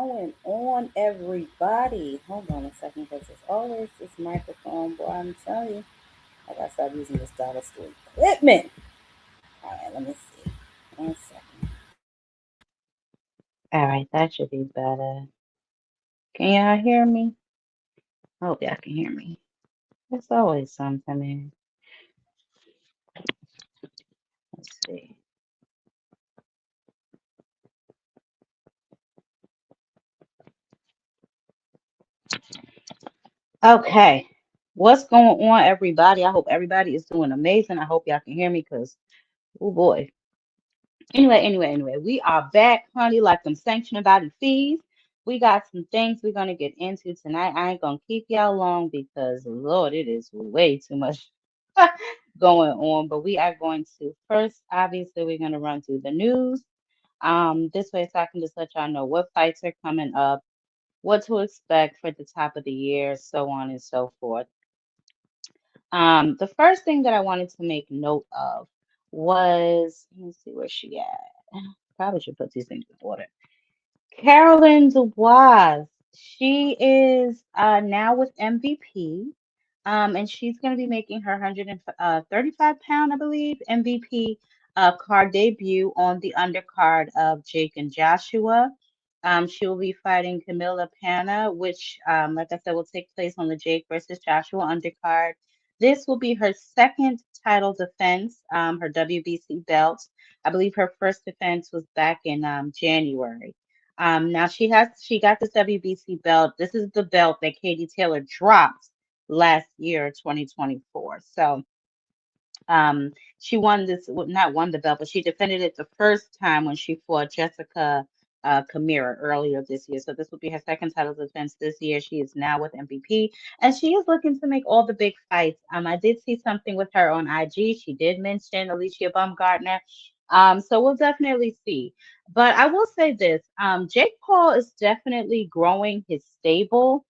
going on, everybody? Hold on a second, because it's always this microphone. Boy, I'm telling you, I gotta stop using this dollar store equipment. All right, let me see. 1 second. All right, that should be better. Can y'all hear me? I hope y'all can hear me. It's always something, man. Let's see. Okay, what's going on, everybody? I hope everybody is doing amazing. I hope y'all can hear me, because, oh boy. Anyway, we are back, honey, like them sanctioned body fees. We got some things we're gonna get into tonight. I ain't gonna keep y'all long because Lord, it is way too much going on. But we are going to first, obviously, we're gonna run through the news. This way so I can just let y'all know what fights are coming up, what to expect for the top of the year, so on and so forth. The first thing that I wanted to make note of was, let me see where she at. Probably should put these things in order. Carolyn Dubois, she is now with MVP, and she's going to be making her 135-pound, I believe, MVP card debut on the undercard of Jake and Joshua. She will be fighting Camila Panna, which, like I said, will take place on the Jake versus Joshua undercard. This will be her second title defense, her WBC belt. I believe her first defense was back in January. Now she got this WBC belt. This is the belt that Katie Taylor dropped last year, 2024. So she won this, well, not won the belt, but she defended it the first time when she fought Jessica Kamira earlier this year. So this will be her second title defense this year. She is now with MVP, and she is looking to make all the big fights. I did see something with her on IG. She did mention Alicia Baumgartner. So we'll definitely see. But I will say this, Jake Paul is definitely growing his stable.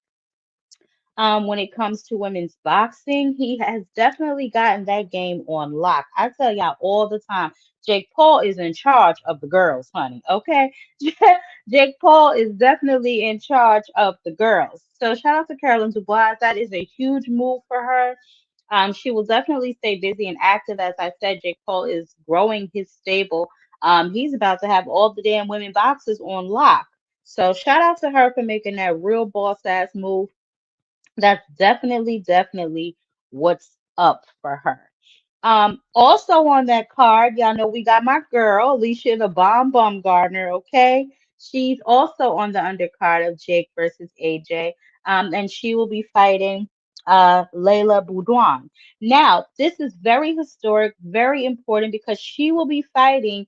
When it comes to women's boxing, he has definitely gotten that game on lock. I tell y'all all the time, Jake Paul is in charge of the girls, honey. Okay, Jake Paul is definitely in charge of the girls. So shout out to Carolyn Dubois. That is a huge move for her. She will definitely stay busy and active. As I said, Jake Paul is growing his stable. He's about to have all the damn women boxers on lock. So shout out to her for making that real boss ass move. That's definitely what's up for her. Also on that card, y'all know we got my girl, Alicia the Bomb Bum Gardner, okay? She's also on the undercard of Jake versus AJ. And she will be fighting Layla Boudouin. Now, this is very historic, very important, because she will be fighting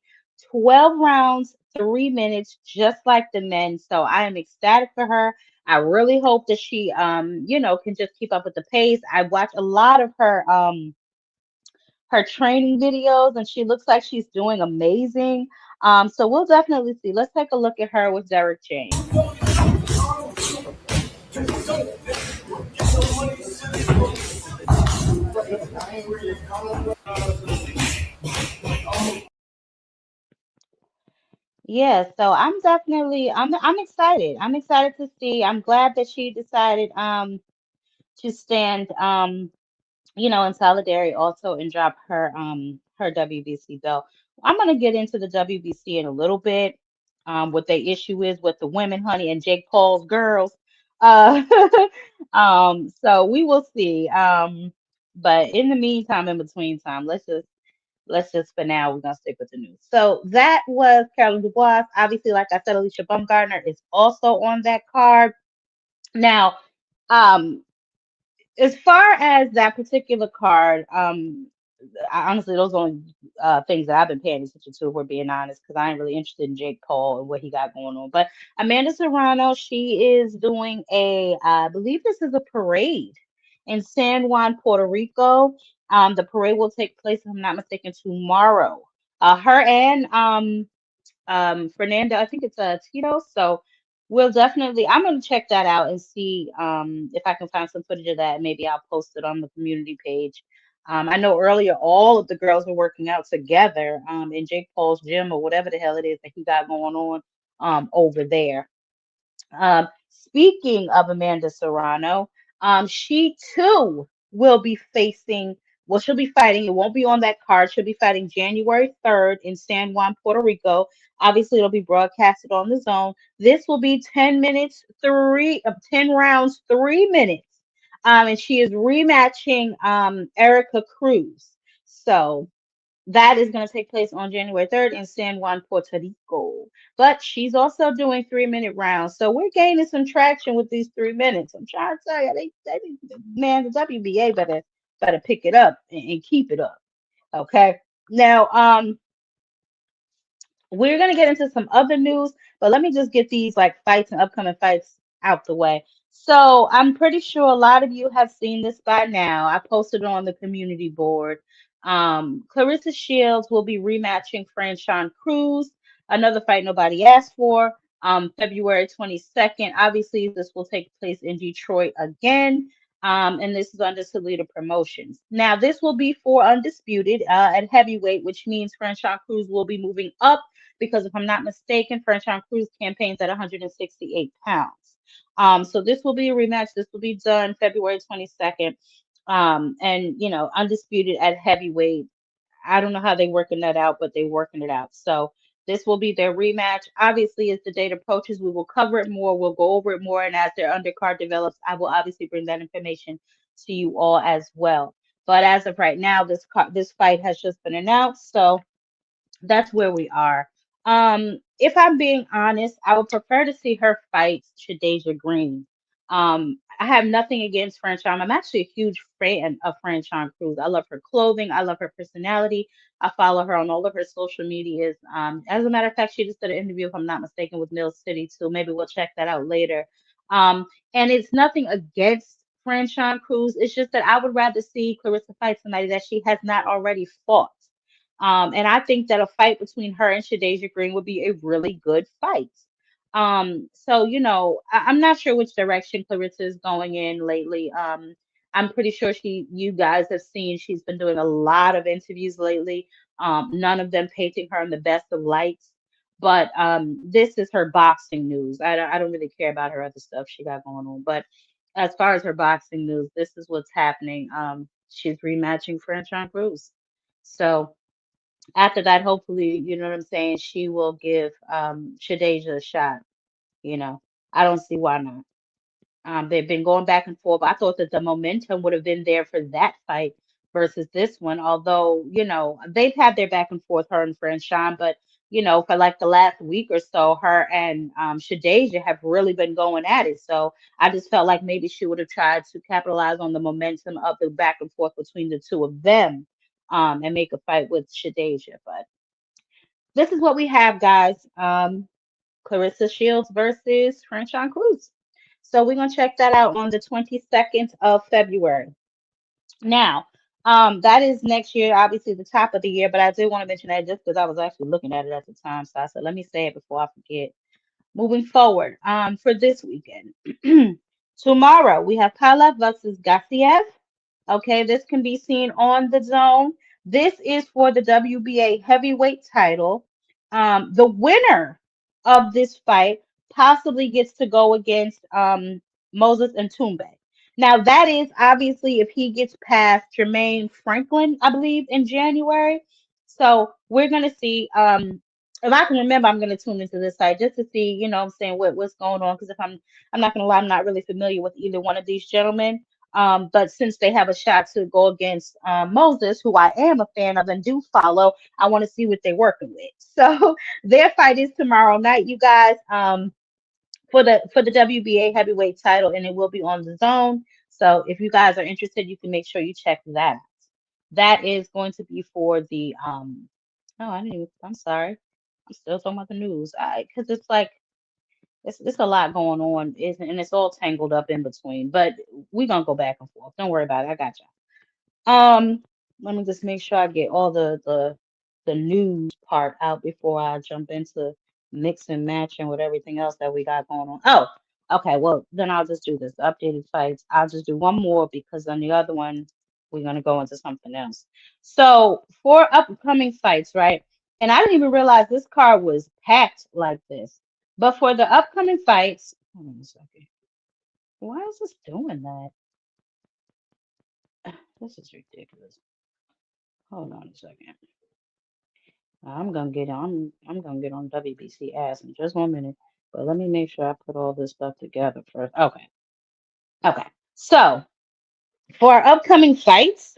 12 rounds, 3 minutes, just like the men. So I am ecstatic for her. I really hope that she can just keep up with the pace. I watch a lot of her training videos, and she looks like she's doing amazing. So we'll definitely see. Let's take a look at her with Derek James. Yeah, so I'm excited. I'm excited to see. I'm glad that she decided to stand in solidarity also, and drop her WBC belt. I'm gonna get into the WBC in a little bit. What the issue is with the women, honey, and Jake Paul's girls. Uh, so we will see. But in the meantime, in between time, let's just for now we're gonna stick with the news. So that was Carolyn Dubois. Obviously, like I said, Alicia Baumgartner is also on that card. Now, um, as far as that particular card, honestly, those are only things that I've been paying attention to, if we're being honest, because I ain't really interested in Jake Paul and what he got going on. But Amanda Serrano, she is doing I believe this is a parade in San Juan, Puerto Rico. The parade will take place, if I'm not mistaken, tomorrow. Her and Fernanda, I think it's Tito. So I'm gonna check that out and see if I can find some footage of that. Maybe I'll post it on the community page. I know earlier all of the girls were working out together in Jake Paul's gym, or whatever the hell it is that he got going on over there. Speaking of Amanda Serrano, she too will be facing, well, she'll be fighting. It won't be on that card. She'll be fighting January 3rd in San Juan, Puerto Rico. Obviously, it'll be broadcasted on the zone. This will be 10 minutes, 10 rounds, 3 minutes. And she is rematching Erica Cruz. So that is going to take place on January 3rd in San Juan, Puerto Rico. But she's also doing 3 minute rounds. So we're gaining some traction with these 3 minutes. I'm trying to tell you, man, the WBA better pick it up and keep it up. Okay. Now, we're going to get into some other news, but let me just get these like fights and upcoming fights out the way. So I'm pretty sure a lot of you have seen this by now. I posted it on the community board. Clarissa Shields will be rematching Franchon Cruz, another fight nobody asked for, February 22nd. Obviously, this will take place in Detroit again. And this is under Salida Promotions. Now, this will be for undisputed at heavyweight, which means Franchon Cruz will be moving up because if I'm not mistaken, Franchon Cruz campaigns at 168 pounds. So this will be a rematch. This will be done February 22nd. And undisputed at heavyweight. I don't know how they're working that out, but they're working it out. So this will be their rematch. Obviously, as the date approaches, we will cover it more. We'll go over it more. And as their undercard develops, I will obviously bring that information to you all as well. But as of right now, this fight has just been announced. So that's where we are. If I'm being honest, I would prefer to see her fight Shadeja Green. I have nothing against Franchon. I'm actually a huge fan of Franchon Cruz. I love her clothing. I love her personality. I follow her on all of her social medias. As a matter of fact, she just did an interview, if I'm not mistaken, with Mill City too. Maybe we'll check that out later. And it's nothing against Franchon Cruz. It's just that I would rather see Clarissa fight somebody that she has not already fought. And I think that a fight between her and Shadeja Green would be a really good fight. So I'm not sure which direction Clarissa is going in lately. I'm pretty sure you guys have seen she's been doing a lot of interviews lately. None of them painting her in the best of lights. But this is her boxing news. I don't really care about her other stuff she got going on. But as far as her boxing news, this is what's happening. She's rematching Franchon Cruz. So after that, hopefully, you know what I'm saying, she will give Shadeja a shot. You know, I don't see why not. They've been going back and forth. I thought that the momentum would have been there for that fight versus this one, although, they've had their back and forth, her and Franchon, but for like the last week or so, her and Shadeja have really been going at it. So I just felt like maybe she would have tried to capitalize on the momentum of the back and forth between the two of them and make a fight with Shadeja. But this is what we have, guys. Clarissa Shields versus Franchon Cruz. So we're gonna check that out on the 22nd of February. Now, that is next year, obviously the top of the year, but I did want to mention that just because I was actually looking at it at the time. So I said, let me say it before I forget. Moving forward, for this weekend. Tomorrow we have Pala versus Gassiev. Okay, this can be seen on the zone. This is for the WBA heavyweight title. The winner of this fight possibly gets to go against Moses and Tumbe. Now, that is obviously if he gets past Jermaine Franklin, I believe, in January. So we're gonna see. If I can remember, I'm gonna tune into this site just to see, what I'm saying, what's going on. Because if I'm not gonna lie, I'm not really familiar with either one of these gentlemen. But since they have a shot to go against Moses, who I am a fan of and do follow, I want to see what they're working with. So their fight is tomorrow night, you guys, for the WBA heavyweight title, and it will be on the zone. So if you guys are interested, you can make sure you check that out. That is going to be for the oh, I didn't even, I'm sorry. I'm still talking about the news. Because it's like it's a lot going on, and it's all tangled up in between. But we're gonna go back and forth. Don't worry about it. I got you. Let me just make sure I get all the news part out before I jump into mix and matching with everything else that we got going on. Oh, okay. Well, then I'll just do this. The updated fights. I'll just do one more because on the other one, we're gonna go into something else. So for upcoming fights, right? And I didn't even realize this card was packed like this. But for the upcoming fights, Hold on a second. Why is this doing that? This is ridiculous. Hold on a second. I'm gonna get on WBC ass in just 1 minute. But let me make sure I put all this stuff together first. Okay. Okay. So for our upcoming fights,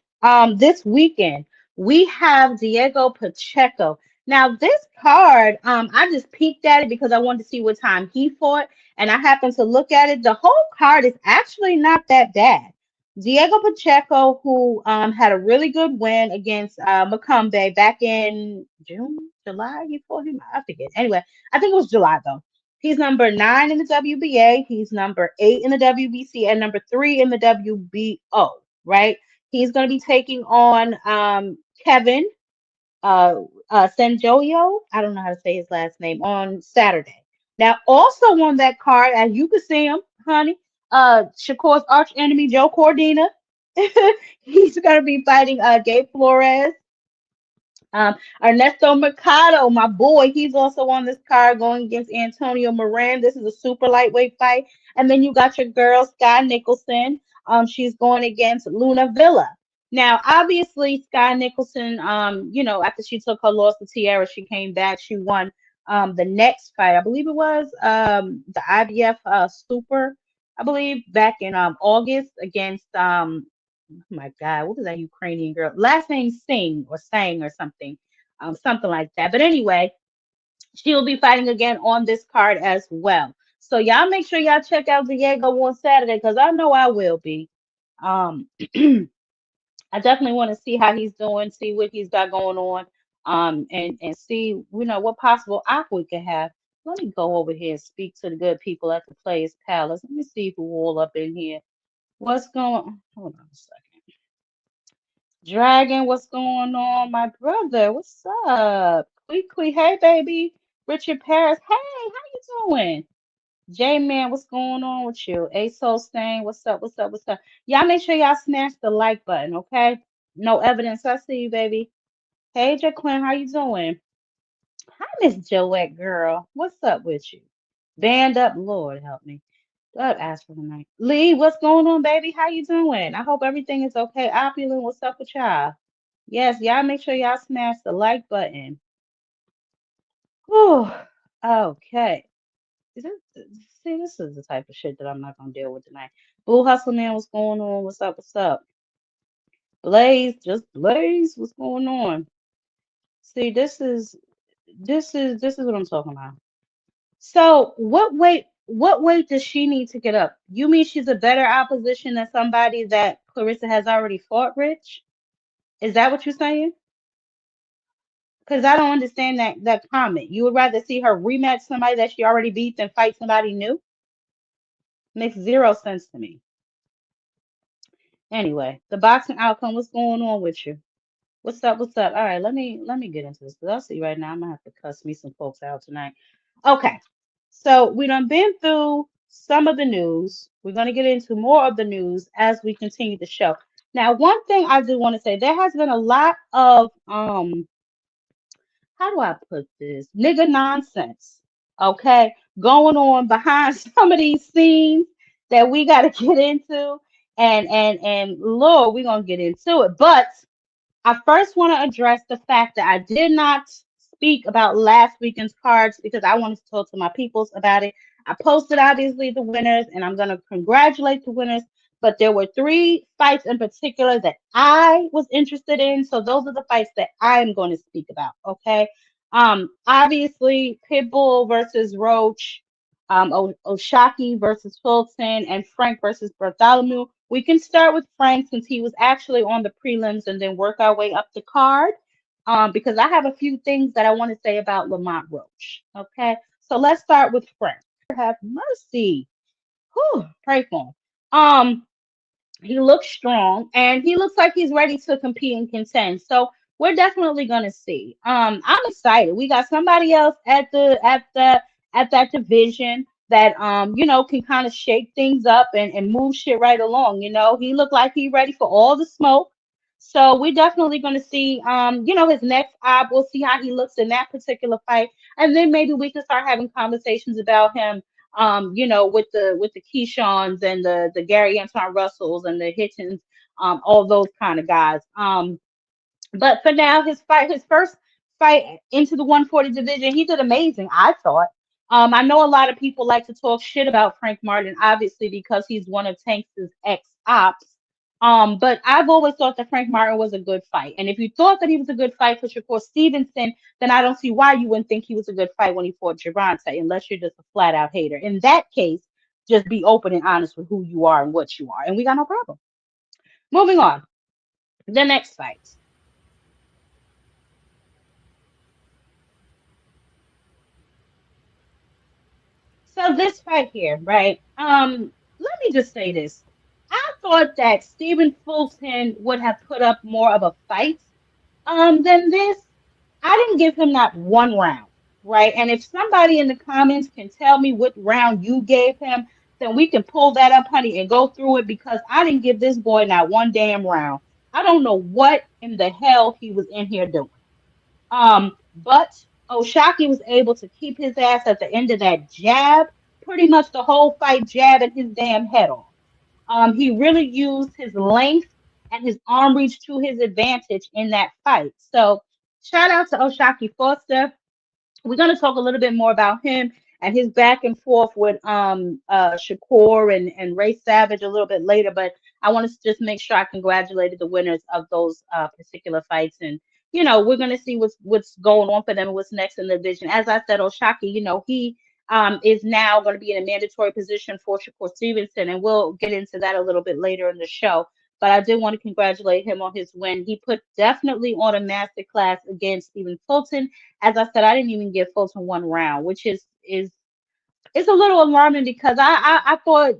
this weekend we have Diego Pacheco. Now this card, I just peeked at it because I wanted to see what time he fought, and I happened to look at it. The whole card is actually not that bad. Diego Pacheco, who had a really good win against Macombe back in June, July, he fought him. I forget. Anyway, I think it was July though. He's number 9 in the WBA. He's number 8 in the WBC and number 3 in the WBO. Right? He's going to be taking on Kevin uh, Sanjoyo. I don't know how to say his last name on Saturday. Now, also on that card, as you can see him, honey, Shakur's arch enemy Joe Cordina. He's going to be fighting Gabe Flores. Ernesto Mercado, my boy, he's also on this card going against Antonio Moran. This is a super lightweight fight. And then you got your girl, Sky Nicholson. She's going against Luna Villa. Now, obviously, Sky Nicholson, after she took her loss to Tierra, she came back. She won the next fight. I believe it was the IBF Super, I believe, back in August against oh my God, what was that Ukrainian girl? Last name Sang or something, something like that. But anyway, she'll be fighting again on this card as well. So y'all make sure y'all check out Diego on Saturday because I know I will be. Um, I definitely want to see how he's doing, see what he's got going on, and see what possible op we could have. Let me go over here and speak to the good people at the Players Palace. Let me see who all up in here. What's going? Hold on a second. Dragon, what's going on, my brother? What's up? Quickly, hey baby. Richard Paris, hey, how you doing? J Man, what's going on with you? ASO Stain, what's up? What's up? What's up? Y'all make sure y'all smash the like button, okay? No evidence. I see you, baby. Hey, Jaquin, how you doing? Hi, Miss Joette, girl. What's up with you? Band up, Lord help me. God, ask for the night. Lee, what's going on, baby? How you doing? I hope everything is okay. Opulent, what's up with y'all? Yes, y'all make sure y'all smash the like button. Whew. Okay. See, this is the type of shit that I'm not gonna deal with tonight. Blue Hustle Man, what's going on? What's up? What's up? Blaze, just Blaze, what's going on? See, this is what I'm talking about. So what weight does she need to get up? You mean she's a better opposition than somebody that Clarissa has already fought, Rich? Is that what you're saying? Because I don't understand that comment. You would rather see her rematch somebody that she already beat than fight somebody new? Makes zero sense to me. Anyway, the boxing outcome, what's going on with you? What's up? What's up? All right, let me get into this because I see right now I'm gonna have to cuss me some folks out tonight. Okay, so we done been through some of the news. We're gonna get into more of the news as we continue the show. Now, one thing I do want to say, there has been a lot of how do I put this? Nigga nonsense, okay, going on behind some of these scenes that we got to get into, and Lord, we're gonna get into it. But I first want to address the fact that I did not speak about last weekend's cards because I wanted to talk to my peoples about it. I posted obviously the winners, and I'm gonna congratulate the winners. But there were 3 fights in particular that I was interested in. So those are the fights that I am going to speak about. Okay. Obviously, Pitbull versus Roach, Oshaki versus Fulton, and Frank versus Bartholomew. We can start with Frank since he was actually on the prelims and then work our way up the card. Because I have a few things that I want to say about Lamont Roach. Okay. So let's start with Frank. Have mercy. Whew, pray for him. He looks strong and he looks like he's ready to compete and contend. So we're definitely gonna see. I'm excited. We got somebody else at that division that can kind of shake things up and move shit right along. He looked like he ready for all the smoke. So we're definitely gonna see his next op. We'll see how he looks in that particular fight. And then maybe we can start having conversations about him with the Keyshawn's and the Gary Anton Russells and the Hitchens, all those kind of guys. But for now, his first fight into the 140 division, he did amazing, I thought. I know a lot of people like to talk shit about Frank Martin, obviously because he's one of Tank's ex ops. But I've always thought that Frank Martin was a good fight. And if you thought that he was a good fight for Shakur Stevenson, then I don't see why you wouldn't think he was a good fight when he fought Gervonta, unless you're just a flat out hater. In that case, just be open and honest with who you are and what you are, and we got no problem. Moving on, the next fight. So this fight here, right? Let me just say this. I thought that Stephen Fulton would have put up more of a fight than this. I didn't give him not one round, right? And if somebody in the comments can tell me what round you gave him, then we can pull that up, honey, and go through it because I didn't give this boy not one damn round. I don't know what in the hell he was in here doing. But Oshaki was able to keep his ass at the end of that jab, pretty much the whole fight jabbing his damn head off. He really used his length and his arm reach to his advantage in that fight. So shout out to Oshaki Foster. We're going to talk a little bit more about him and his back and forth with Shakur and Ray Savage a little bit later, but I want to just make sure I congratulated the winners of those particular fights. And we're going to see what's going on for them and what's next in the division. As I said, Oshaki, he is now going to be in a mandatory position for Shakur Stevenson, and we'll get into that a little bit later in the show. But I did want to congratulate him on his win. He put definitely on a master class against Stephen Fulton. As I said, I didn't even give Fulton one round, which is it's a little alarming because I thought,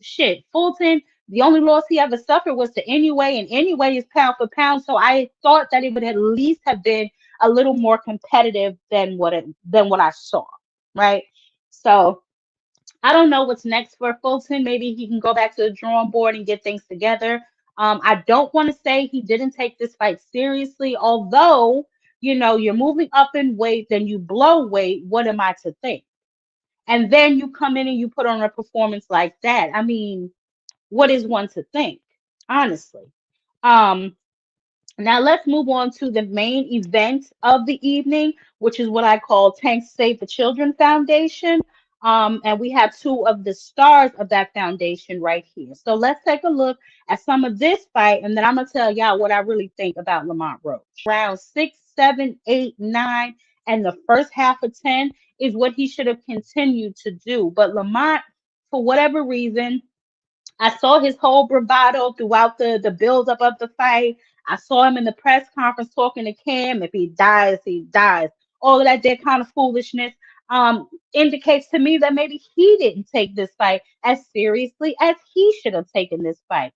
shit, Fulton, the only loss he ever suffered was to Anyway, and Anyway is pound for pound. So I thought that it would at least have been a little more competitive than what I saw, right? So I don't know what's next for Fulton. Maybe he can go back to the drawing board and get things together. I don't want to say he didn't take this fight seriously, although, you're moving up in weight, then you blow weight. What am I to think? And then you come in and you put on a performance like that. I mean, what is one to think, honestly? Um, Now let's move on to the main event of the evening, which is what I call Tank Save the Children Foundation. And we have two of the stars of that foundation right here. So let's take a look at some of this fight, and then I'm gonna tell y'all what I really think about Lamont Roach. Round 6, 7, 8, 9, and the first half of 10 is what he should have continued to do. But Lamont, for whatever reason, I saw his whole bravado throughout the build up of the fight. I saw him in the press conference talking to Cam. If he dies, he dies. All of that kind of foolishness indicates to me that maybe he didn't take this fight as seriously as he should have taken this fight.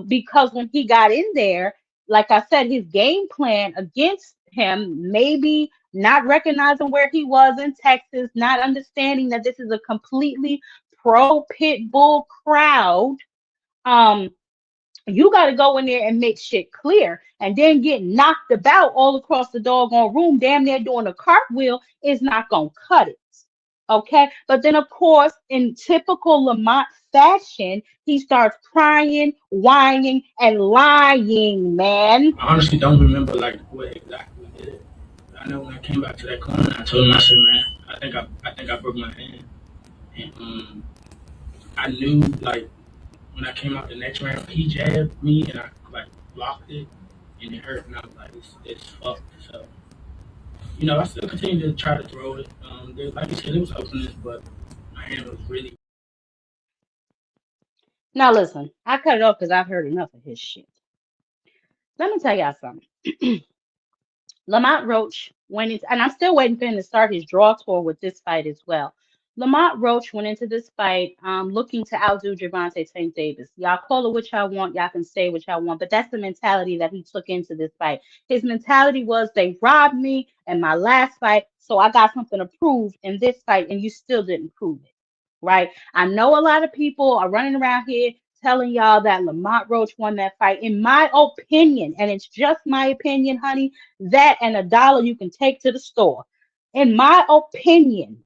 Because when he got in there, like I said, his game plan against him, maybe not recognizing where he was in Texas, not understanding that this is a completely pro pit bull crowd. um you got to go in there and make shit clear, and then get knocked about all across the doggone room damn near doing a cartwheel is not gonna cut it. Okay, but then of course in typical Lamont fashion, he starts crying, whining, and lying, man. I honestly don't remember like what exactly we did. I know when I came back to that corner, I told him, I said, man, I think I broke my hand, and I knew like when I came out the next round, he jabbed me and I like blocked it, and it hurt, and I was like, it's fucked. So I still continued to try to throw it. Like you said, it was openings, but my hand was really. Now listen, I cut it off because I've heard enough of his shit. Let me tell y'all something. Lamont Roach went into, and I'm still waiting for him to start his draw tour with this fight as well. Lamont Roach went into this fight looking to outdo Gervonta St. Davis. Y'all call it what y'all want, y'all can say what y'all want, but that's the mentality that he took into this fight. His mentality was they robbed me in my last fight, so I got something to prove in this fight, and you still didn't prove it. Right? I know a lot of people are running around here telling y'all that Lamont Roach won that fight. In my opinion, and it's just my opinion, honey, that and $1 you can take to the store. In my opinion,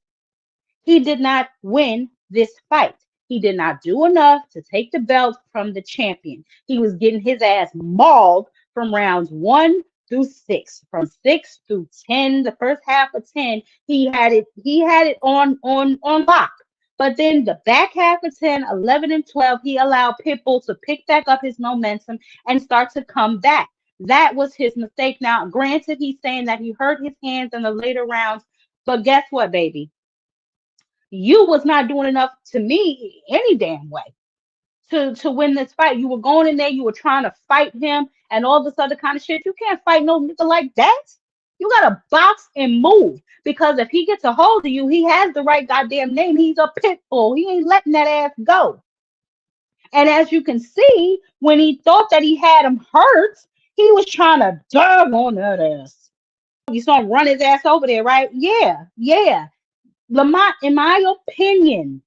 He did not win this fight. He did not do enough to take the belt from the champion. He was getting his ass mauled from rounds 1 through 6. From 6 through 10, the first half of 10, he had it on lock. But then the back half of 10, 11, and 12, he allowed Pitbull to pick back up his momentum and start to come back. That was his mistake. Now, granted, he's saying that he hurt his hands in the later rounds, but guess what, baby? You was not doing enough to me any damn way to win this fight. You were going in there, you were trying to fight him and all this other kind of shit. You can't fight no nigga like that. You gotta box and move because if he gets a hold of you, he has the right goddamn name. He's a pit bull. He ain't letting that ass go. And as you can see, when he thought that he had him hurt, he was trying to dog on that ass. You saw him run his ass over there, right? Yeah, yeah. Lamont, in my opinion,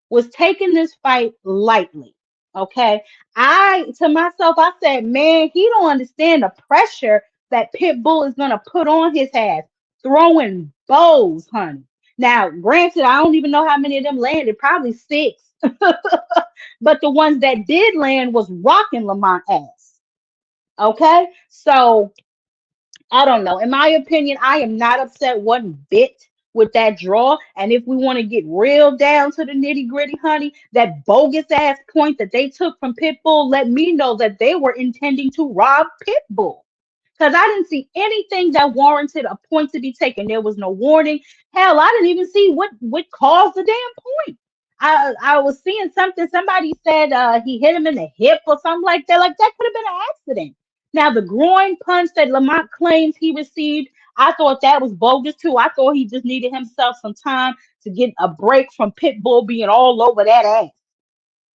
was taking this fight lightly. Okay. To myself, I said, man, he don't understand the pressure that Pitbull is gonna put on his ass, throwing bows, honey. Now, granted, I don't even know how many of them landed, probably six. But the ones that did land was rocking Lamont ass. Okay. So I don't know. In my opinion, I am not upset one bit with that draw. And if we want to get real down to the nitty gritty, honey, that bogus ass point that they took from Pitbull let me know that they were intending to rob Pitbull. Because I didn't see anything that warranted a point to be taken. There was no warning. Hell, I didn't even see what caused the damn point. I was seeing something. Somebody said he hit him in the hip or something like that. Like that could have been an accident. Now the groin punch that Lamont claims he received, I thought that was bogus too. I thought he just needed himself some time to get a break from Pitbull being all over that ass.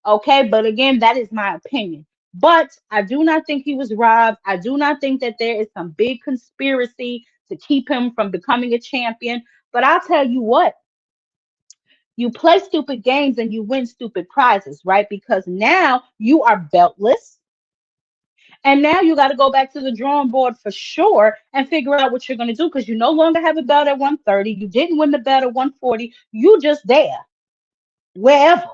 Okay, but again, that is my opinion. But I do not think he was robbed. I do not think that there is some big conspiracy to keep him from becoming a champion. But I'll tell you what, you play stupid games and you win stupid prizes, right? Because now you are beltless. And now you got to go back to the drawing board for sure and figure out what you're going to do because you no longer have a belt at 130. You didn't win the belt at 140. You just there, wherever.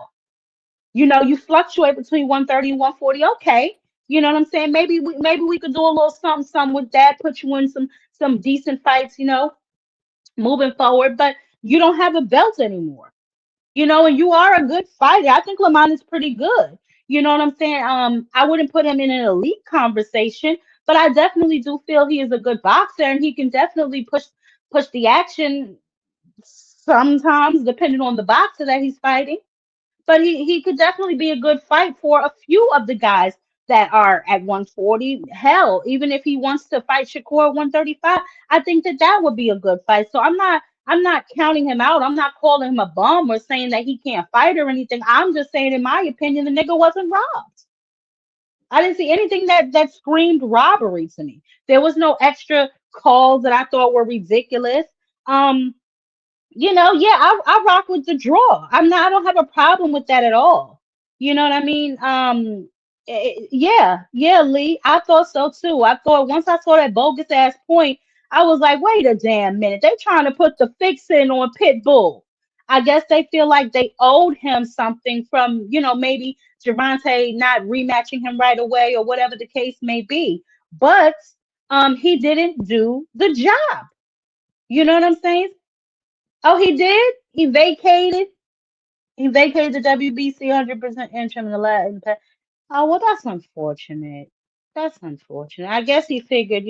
You fluctuate between 130 and 140. Okay. You know what I'm saying? Maybe we could do a little something with that, put you in some decent fights, moving forward, but you don't have a belt anymore. And you are a good fighter. I think Lamont is pretty good. You know what I'm saying? I wouldn't put him in an elite conversation, but I definitely do feel he is a good boxer and he can definitely push the action sometimes, depending on the boxer that he's fighting. But he could definitely be a good fight for a few of the guys that are at 140. Hell, even if he wants to fight Shakur at 135, I think that would be a good fight. So I'm not counting him out. I'm not calling him a bum or saying that he can't fight or anything. I'm just saying, in my opinion, the nigga wasn't robbed. I didn't see anything that screamed robbery to me. There was no extra calls that I thought were ridiculous. Um, yeah, I rock with the draw. I don't have a problem with that at all. You know what I mean? Yeah, yeah, Lee. I thought so too. I thought once I saw that bogus ass point, I was like, wait a damn minute. They trying to put the fix in on Pitbull. I guess they feel like they owed him something from, maybe Javante not rematching him right away or whatever the case may be. But he didn't do the job. You know what I'm saying? Oh, he did? He vacated the WBC 100% interim in the Latin. Oh, well, that's unfortunate. That's unfortunate. I guess he figured,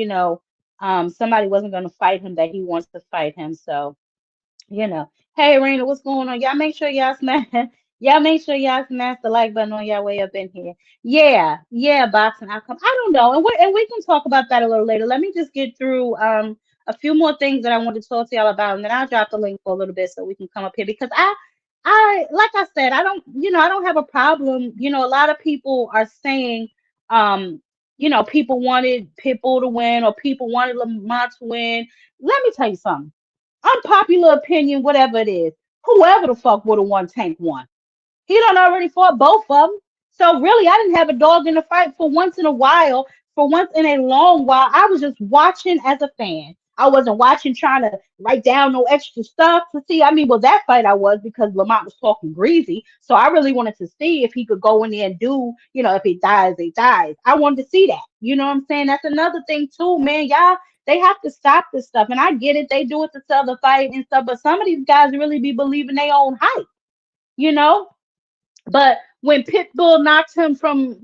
somebody wasn't going to fight him that he wants to fight him. So, you know. Hey, Raina, what's going on? Y'all make sure y'all smash the like button on y'all way up in here. Yeah, yeah, boxing outcome. I don't know, and we can talk about that a little later. Let me just get through a few more things that I want to talk to y'all about, and then I'll drop the link for a little bit so we can come up here because I like I said, I don't have a problem. A lot of people are saying, people wanted Pitbull to win or people wanted Lamont to win. Let me tell you something. Unpopular opinion, whatever it is, whoever the fuck would have won Tank won. He done already fought both of them. So really, I didn't have a dog in the fight for once in a while. For once in a long while, I was just watching as a fan. I wasn't watching trying to write down no extra stuff to see. I mean, well, that fight I was because Lamont was talking greasy. So I really wanted to see if he could go in there and do, if he dies, he dies. I wanted to see that. You know what I'm saying? That's another thing too, man. Y'all, they have to stop this stuff. And I get it, they do it to sell the fight and stuff, but some of these guys really be believing their own hype, you know? But when Pitbull knocked him from,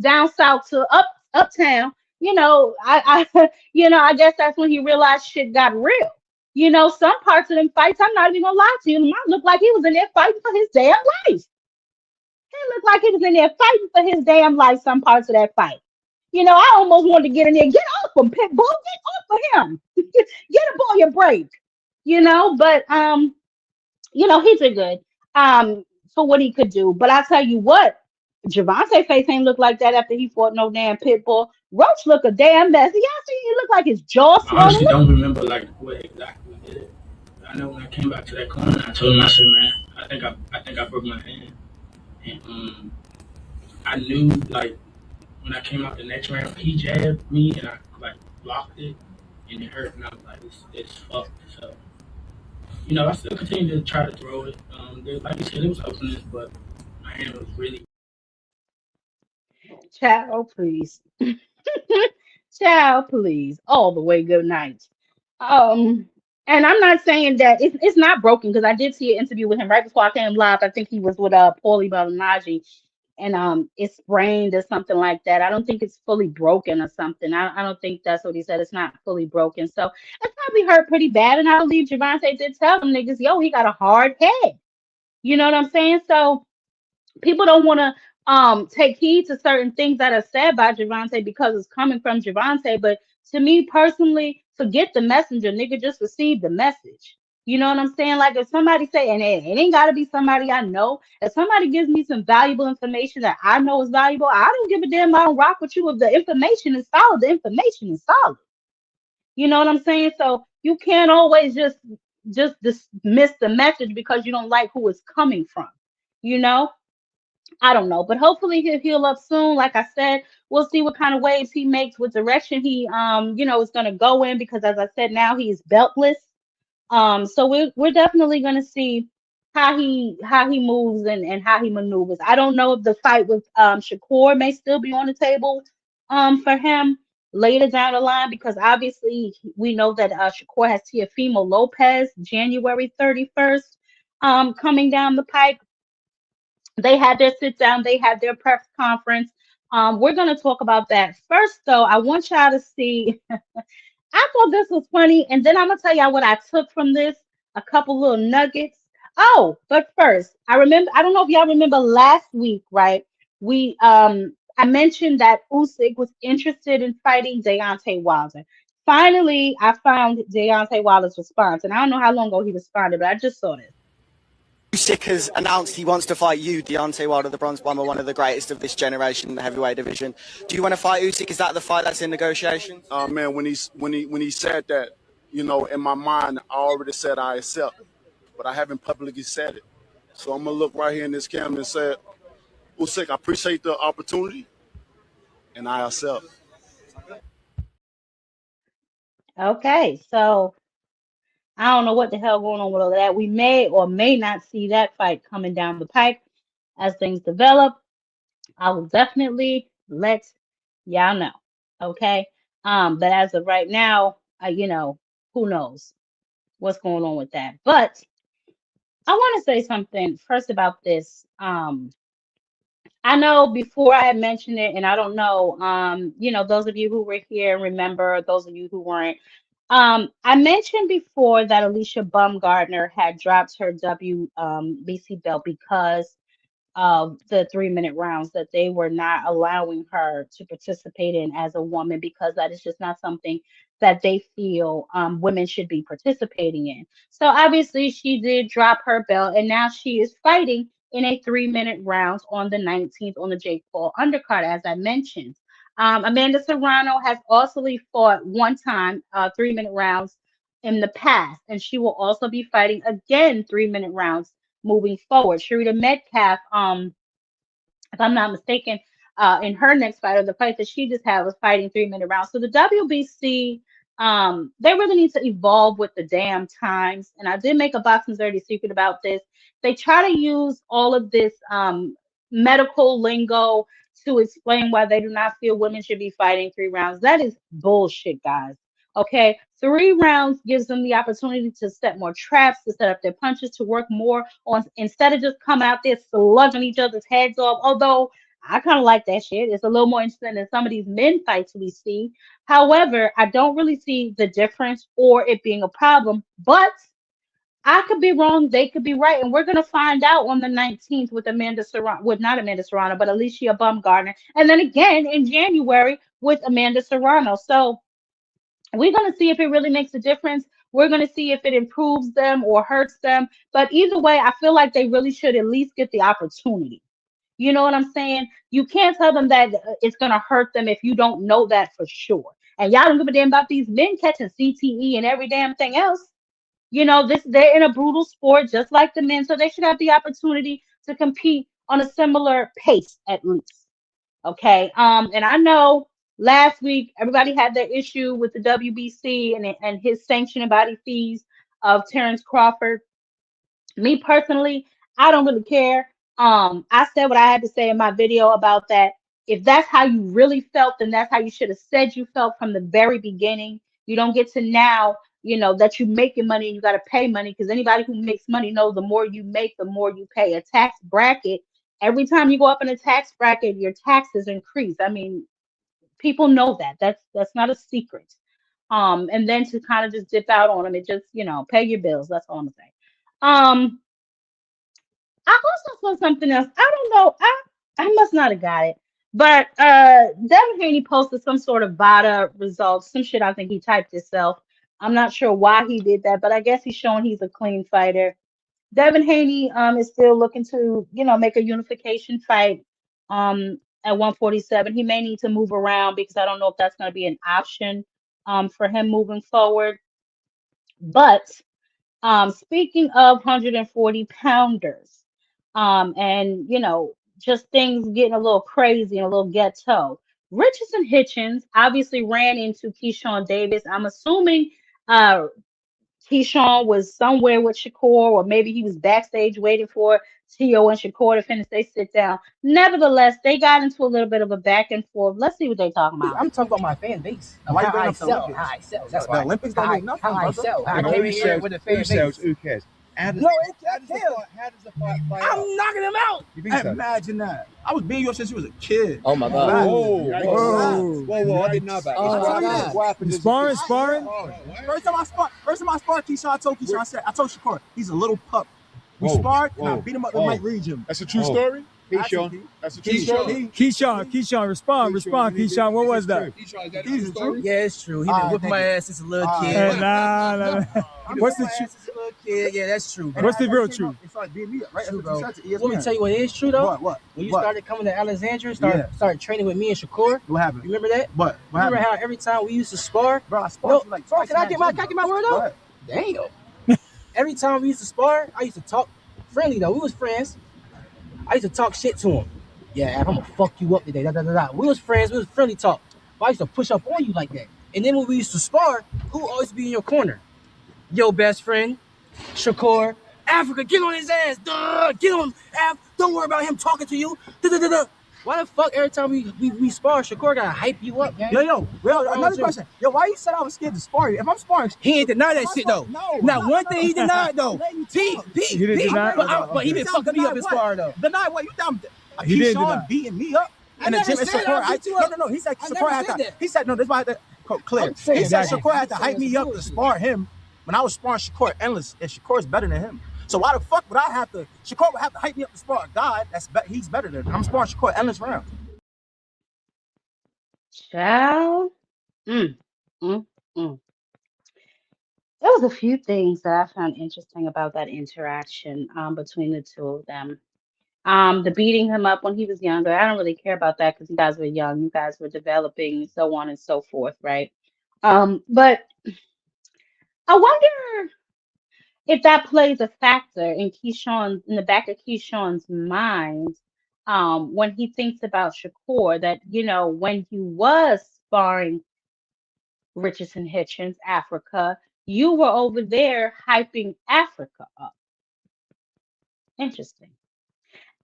down south to uptown, I I guess that's when he realized shit got real. Some parts of them fights, I'm not even gonna lie to you, might look like he was in there fighting for his damn life. He looked like he was in there fighting for his damn life, some parts of that fight. I almost wanted to get in there, get off him, Pitbull, get off of him. Get a boy a break. But he did good for what he could do. But I tell you what, Javante face ain't look like that after he fought no damn Pitbull. Roach look a damn mess. Y'all see, he look like his jaw I swollen. honestly don't remember like what exactly did it. I know when I came back to that corner, I told him, I said, man, I think I broke my hand, and I knew like when I came out the next round, he jabbed me and I like blocked it, and it hurt, and I was like, it's fucked. So I still continued to try to throw it. Like you said, it was openings, but my hand was really. Child, please. Child, please. All the way good night. Um, and I'm not saying that it's not broken because I did see an interview with him right before I came live. I think he was with Paulie Malignaggi, and it's sprained or something like that. I don't think it's fully broken or something. I don't think that's what he said. It's not fully broken. So it's probably hurt pretty bad. And I believe Javante did tell them niggas, yo, he got a hard head. You know what I'm saying? So people don't want to take heed to certain things that are said by Javante because it's coming from Javante. But to me personally, forget the messenger, nigga. Just receive the message. You know what I'm saying? Like if somebody say, and it ain't gotta be somebody I know. If somebody gives me some valuable information that I know is valuable, I don't give a damn. I don't rock with you. If the information is solid, the information is solid. You know what I'm saying? So you can't always just dismiss the message because you don't like who it's coming from. You know? I don't know, but hopefully he'll heal up soon. Like I said, we'll see what kind of waves he makes, what direction he is gonna go in because as I said, now he's beltless. So we're definitely gonna see how he moves and how he maneuvers. I don't know if the fight with Shakur may still be on the table for him later down the line because obviously we know that Shakur has Teofimo Lopez January 31st coming down the pike. They had their sit down, they had their press conference. We're going to talk about that. First, though, I want y'all to see. I thought this was funny, and then I'm going to tell y'all what I took from this a couple little nuggets. Oh, but first, I don't know if y'all remember last week, right? I mentioned that Usyk was interested in fighting Deontay Wilder. Finally, I found Deontay Wilder's response, and I don't know how long ago he responded, but I just saw this. Usyk has announced he wants to fight you, Deontay Wilder, the bronze bomber, one of the greatest of this generation in the heavyweight division. Do you want to fight Usyk? Is that the fight that's in negotiation? Man, when he said that, in my mind, I already said I accept, but I haven't publicly said it. So I'm gonna look right here in this camera and say, Usyk, I appreciate the opportunity, and I accept. Okay, so I don't know what the hell going on with all that. We may or may not see that fight coming down the pike as things develop. I will definitely let y'all know. Okay. But as of right now, who knows what's going on with that. But I want to say something first about this. I know before I had mentioned it, and I don't know, those of you who were here remember, those of you who weren't. I mentioned before that Alicia Baumgartner had dropped her WBC belt because of the 3 minute rounds that they were not allowing her to participate in as a woman because that is just not something that they feel women should be participating in. So obviously she did drop her belt and now she is fighting in a 3 minute rounds on the 19th on the Jake Paul undercard, as I mentioned. Amanda Serrano has also fought one time 3 minute rounds in the past, and she will also be fighting again 3 minute rounds moving forward. Sharita Metcalf, if I'm not mistaken, in her next fight or the fight that she just had was fighting 3 minute rounds. So the WBC They really need to evolve with the damn times. And I did make a boxing dirty secret about this. They try to use all of this medical lingo to explain why they do not feel women should be fighting 3 rounds. That is bullshit, guys. Okay, 3 rounds gives them the opportunity to set more traps, to set up their punches, to work more on instead of just coming out there slugging each other's heads off. Although I kind of like that shit. It's a little more interesting than some of these men fights we see. However, I don't really see the difference or it being a problem, but I could be wrong. They could be right. And we're going to find out on the 19th with Amanda Serrano, with not Amanda Serrano, but Alicia Baumgartner. And then again in January with Amanda Serrano. So we're going to see if it really makes a difference. We're going to see if it improves them or hurts them. But either way, I feel like they really should at least get the opportunity. You know what I'm saying? You can't tell them that it's going to hurt them if you don't know that for sure. And y'all don't give a damn about these men catching CTE and every damn thing else. You know, this they're in a brutal sport just like the men, so they should have the opportunity to compete on a similar pace at least. Okay. And I know last week everybody had their issue with the WBC and his sanctioning body fees of Terrence Crawford. Me personally, I don't really care. I said what I had to say in my video about that. If that's how you really felt, then that's how you should have said you felt from the very beginning. You don't get to now, that you're making money and you got to pay money because anybody who makes money knows the more you make, the more you pay. A tax bracket, every time you go up in a tax bracket, your taxes increase. I mean, people know that. That's not a secret. And then to kind of just dip out on them, it just, pay your bills. That's all I'm saying. Um, I also saw something else. I don't know. I must not have got it. But Devin Haney posted some sort of VADA results, some shit I think he typed himself. I'm not sure why he did that, but I guess he's showing he's a clean fighter. Devin Haney is still looking to, make a unification fight at 147. He may need to move around because I don't know if that's going to be an option for him moving forward. But speaking of 140 pounders, and just things getting a little crazy and a little ghetto. Richardson Hitchens obviously ran into Keyshawn Davis. I'm assuming Keyshawn was somewhere with Shakur, or maybe he was backstage waiting for Tio and Shakur to finish. They sit down. Nevertheless, they got into a little bit of a back and forth. Let's see what they talking about. I'm talking about my fan base. Why you How bring I up the sell. Olympics? How I sell. That's The why. Olympics don't mean nothing, How I brother. sell. I You know, came who in here sells- with a fan Who sells? base. Who cares? How does, No, how does the fight? How does the fight play out? I'm knocking him out. You think so? Imagine that. I was being yours since you was a kid. Oh my God. Whoa! I didn't know about Oh, this. my God. What happened? Sparring? First time I sparred Keyshawn, I told Shakur, he's a little pup. We Whoa, sparred, and I whoa, beat him up in whoa. Mike Reed gym. That's a true Oh. story? Keyshawn. That's a true story? Keyshawn, respond, Keyshawn. What was that? Keyshawn, is that true story? Yeah, it's true. He been Alright, whipping thank my you. ass since a little Alright. kid. Nah. What's the truth? Since a little kid. Yeah, that's true. What's the real truth? It started beating me up, right? True, That's what bro. you said to ESPN. Let me tell you what is true though. What? When you What? started coming to Alexandria, Yeah. started training with me and Shakur. What happened? You remember that? What Remember happened? how every time we used to spar? Bro, I sparred you like Bro, twice can I in get that my gym, word bro. out? Go ahead. Damn. Every time we used to spar, I used to talk friendly though. We was friends. I used to talk shit to him. Yeah, I'm gonna fuck you up today. We was friends. We was friendly talk. But I used to push up on you like that. And then when we used to spar, who would always be in your corner? Your best friend, Shakur. Africa, get on his ass. Duh, get on him. Don't worry about him talking to you. Duh. Why the fuck every time we spar, Shakur gotta hype you up, gang? Yo, another question. Yo, why you said I was scared to spar you? If I'm sparring, He ain't deny that shit though. No. Not one thing he denied though. Pete. He didn't deny? But he been fucking me up in spar though. Deny what? You dumb. He didn't deny. Keyshawn beating me up. I And the never gym and said Shakur. I beat you up. No. He said I Shakur never had said to. that. He said no. This is why the clear. I'm saying He said that. Shakur had to I'm hype saying me up to bullshit. spar him when I was sparring Shakur endless, and Shakur's better than him. So why the fuck would I have to? Shakur would have to hype me up to spar a guy he's better than. I'm sparring Shakur endless round. Child. Mm, mm, mm. There was a few things that I found interesting about that interaction between the two of them. The beating him up when he was younger, I don't really care about that because you guys were young, you guys were developing, so on and so forth, right? But I wonder if that plays a factor in the back of Keyshawn's mind, when he thinks about Shakur, that when he was sparring Richardson Hitchens, Africa. You were over there hyping Africa up. Interesting.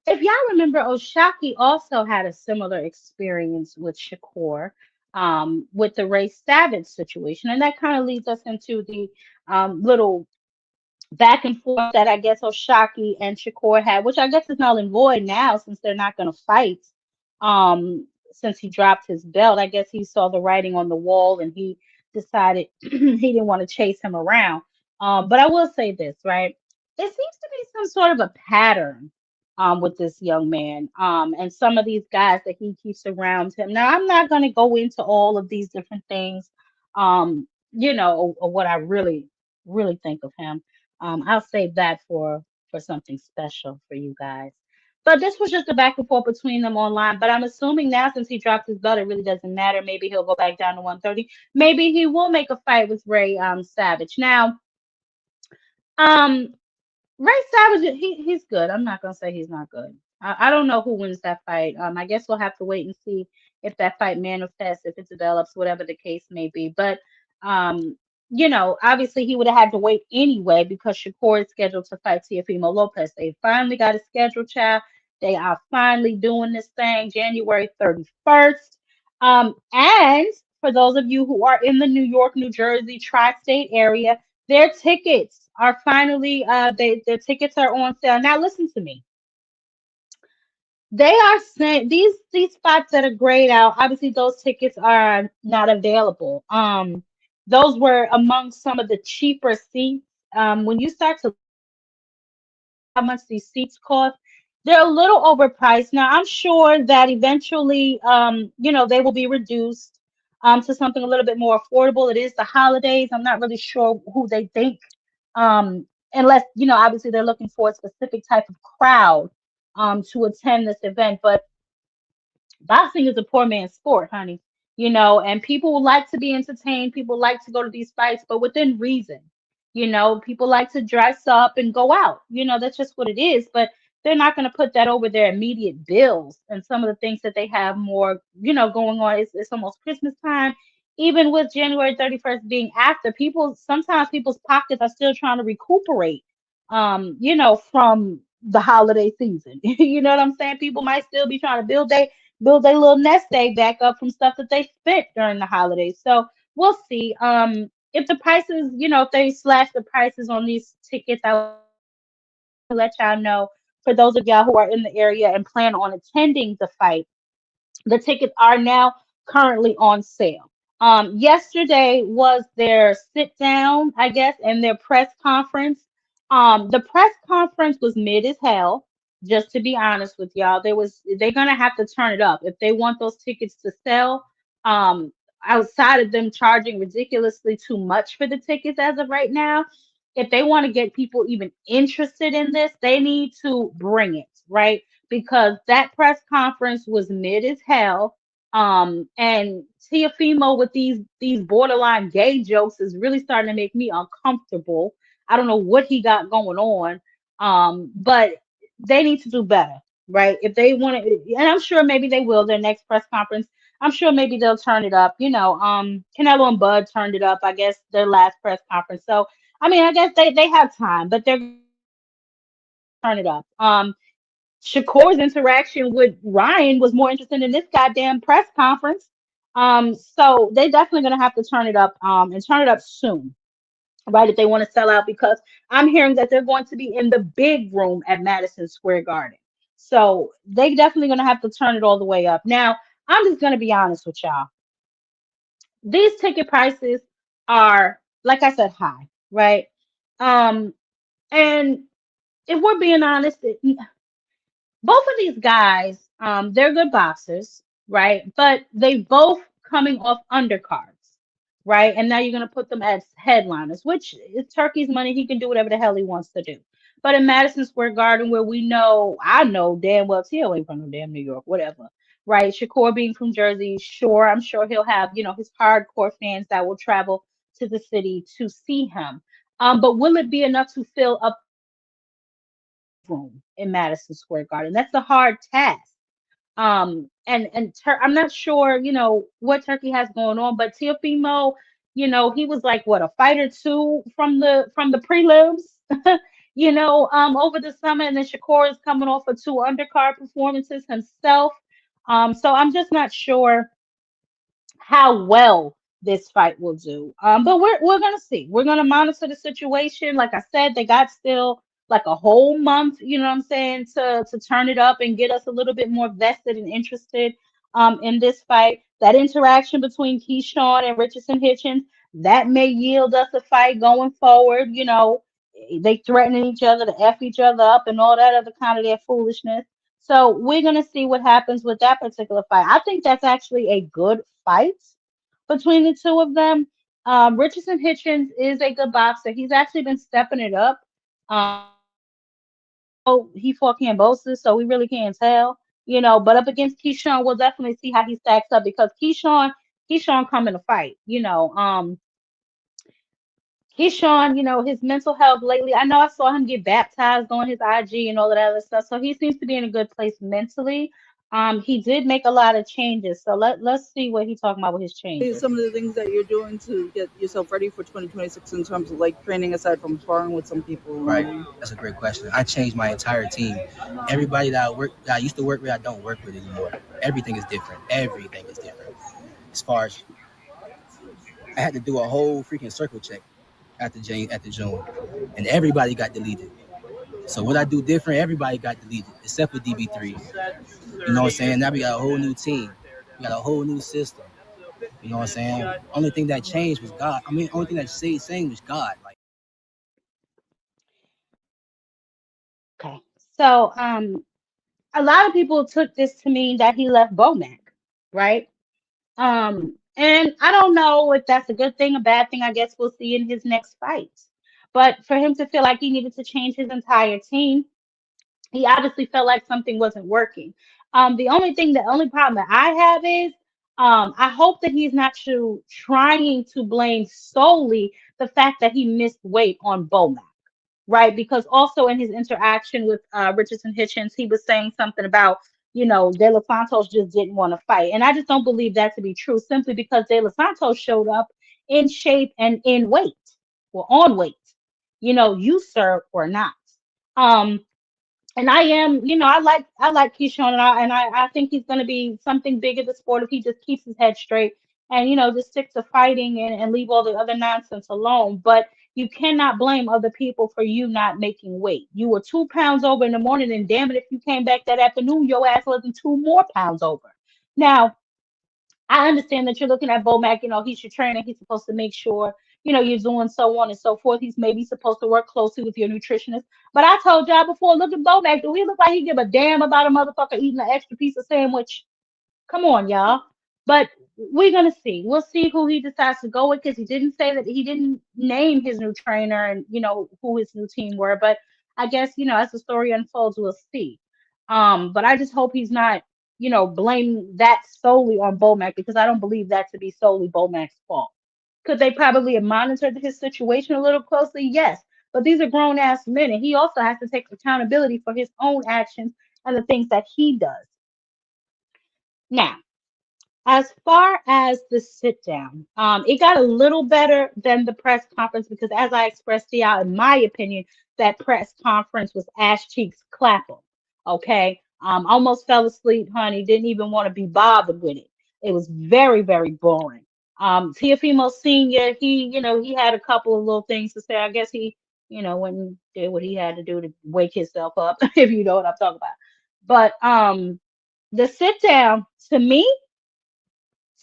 If y'all remember, Oshaki also had a similar experience with Shakur, with the Ray Savage situation, and that kind of leads us into the little back and forth that I guess Oshaki and Shakur had, which I guess is null and void now since they're not going to fight. Since he dropped his belt, I guess he saw the writing on the wall and he decided he didn't want to chase him around. But I will say this, right? It seems to be some sort of a pattern with this young man and some of these guys that he keeps around him. Now, I'm not going to go into all of these different things, or what I really think of him. I'll save that for something special for you guys. But this was just a back and forth between them online. But I'm assuming now since he dropped his belt, it really doesn't matter. Maybe he'll go back down to 130. Maybe he will make a fight with Ray Savage. Now, um, Ray Savage, he's good. I'm not gonna say he's not good. I don't know who wins that fight. I guess we'll have to wait and see if that fight manifests, if it develops, whatever the case may be. But obviously he would have had to wait anyway because Shakur is scheduled to fight Teofimo Lopez. They finally got a schedule, child. They are finally doing this thing January 31st. And for those of you who are in the New York, New Jersey, tri-state area, their tickets are finally their tickets are on sale. Now listen to me. They are saying these spots that are grayed out, obviously those tickets are not available. Those were among some of the cheaper seats. When you start to how much these seats cost, they're a little overpriced. Now, I'm sure that eventually, they will be reduced to something a little bit more affordable. It is the holidays. I'm not really sure who they think, unless, obviously they're looking for a specific type of crowd to attend this event. But boxing is a poor man's sport, honey. And people like to be entertained. People like to go to these fights, but within reason. People like to dress up and go out. That's just what it is. But they're not going to put that over their immediate bills and some of the things that they have more, going on. It's almost Christmas time. Even with January 31st being after, sometimes people's pockets are still trying to recuperate, from the holiday season. You know what I'm saying? People might still be trying to build their little nest egg back up from stuff that they spent during the holidays. So we'll see. If the prices, if they slash the prices on these tickets, I will let y'all know. For those of y'all who are in the area and plan on attending the fight, the tickets are now currently on sale. Yesterday was their sit down, I guess, and their press conference. The press conference was mid as hell. Just to be honest with y'all, they're gonna have to turn it up if they want those tickets to sell. Outside of them charging ridiculously too much for the tickets as of right now, if they want to get people even interested in this, they need to bring it, right? Because that press conference was mid as hell. And Teofimo with these borderline gay jokes is really starting to make me uncomfortable. I don't know what he got going on. But they need to do better, right? If they want to, and I'm sure maybe they will, their next press conference. I'm sure maybe they'll turn it up. Canelo and Bud turned it up, I guess, their last press conference. So I mean, I guess they have time, but they're turn it up. Shakur's interaction with Ryan was more interesting than this goddamn press conference. So they definitely gonna have to turn it up, and turn it up soon, right? If they want to sell out, because I'm hearing that they're going to be in the big room at Madison Square Garden. So they definitely gonna have to turn it all the way up. Now, I'm just gonna be honest with y'all. These ticket prices are, like I said, high, right? Um, and if we're being honest, both of these guys, they're good boxers, right? But they both coming off undercards, right? And now you're gonna put them as headliners, which is Turkey's money. He can do whatever the hell he wants to do. But in Madison Square Garden, where I know damn well Tio ain't from no damn New York, whatever, right? Shakur being from Jersey, sure, I'm sure he'll have, his hardcore fans that will travel to the city to see him. But will it be enough to fill up room in Madison Square Garden? That's a hard task. I'm not sure, what Turkey has going on, but Teofimo, He was like what, a fight or two from the prelims, over the summer, and then Shakur is coming off of two undercard performances himself. So I'm just not sure how well this fight will do. But we're gonna see. We're gonna monitor the situation. Like I said, they got still like a whole month, you know what I'm saying, to turn it up and get us a little bit more vested and interested in this fight. That interaction between Keyshawn and Richardson Hitchens, that may yield us a fight going forward. They threatening each other to F each other up and all that other kind of their foolishness. So we're gonna see what happens with that particular fight. I think that's actually a good fight between the two of them. Richardson Hitchens is a good boxer. He's actually been stepping it up. He fought Cambosis, so we really can't tell. But up against Keyshawn, we'll definitely see how he stacks up because Keyshawn coming to fight. Keyshawn, his mental health lately. I know I saw him get baptized on his IG and all of that other stuff. So he seems to be in a good place mentally. He did make a lot of changes. So let's see what he's talking about with his changes. Some of the things that you're doing to get yourself ready for 2026 in terms of like training aside from sparring with some people. Right. That's a great question. I changed my entire team. Everybody that I used to work with, I don't work with anymore. Everything is different. Everything is different. As far as I had to do a whole freaking circle check after June, and everybody got deleted. So what I do different, everybody got deleted except for DB3. You know what I'm saying? Now we got a whole new team. We got a whole new system. You know what I'm saying? Only thing that changed was God. Only thing that stayed same was God. Okay. So a lot of people took this to mean that he left Bomac, right? And I don't know if that's a good thing, a bad thing. I guess we'll see in his next fight. But for him to feel like he needed to change his entire team, he obviously felt like something wasn't working. The only problem that I have is, I hope that he's not trying to blame solely the fact that he missed weight on Bomac, right? Because also in his interaction with Richardson Hitchens, he was saying something about, De Los Santos just didn't want to fight. And I just don't believe that to be true simply because De Los Santos showed up in shape and in weight or on weight, you sir or not. Um, and I am, I like Keyshawn, and I think he's going to be something big in the sport if he just keeps his head straight and just stick to fighting and leave all the other nonsense alone. But you cannot blame other people for you not making weight. You were 2 pounds over in the morning, and damn it, if you came back that afternoon, your ass wasn't 2 more pounds over. Now, I understand that you're looking at Bomac, he's your trainer. He's supposed to make sure, you're doing so on and so forth. He's maybe supposed to work closely with your nutritionist. But I told y'all before, look at Bomac. Do he look like he give a damn about a motherfucker eating an extra piece of sandwich? Come on, y'all. But we're gonna see. We'll see who he decides to go with because he didn't say that he didn't name his new trainer and who his new team were. But I guess as the story unfolds, we'll see. But I just hope he's not blame that solely on Bomac because I don't believe that to be solely Bomac's fault. Could they probably have monitored his situation a little closely? Yes. But these are grown ass men, and he also has to take accountability for his own actions and the things that he does. Now, as far as the sit down, it got a little better than the press conference because, as I expressed to y'all, in my opinion, that press conference was ass cheeks clapping. Okay, almost fell asleep, honey. Didn't even want to be bothered with it. It was very, very boring. Teofimo Senior, he had a couple of little things to say. I guess he, went and did what he had to do to wake himself up, if you know what I'm talking about. But the sit down to me.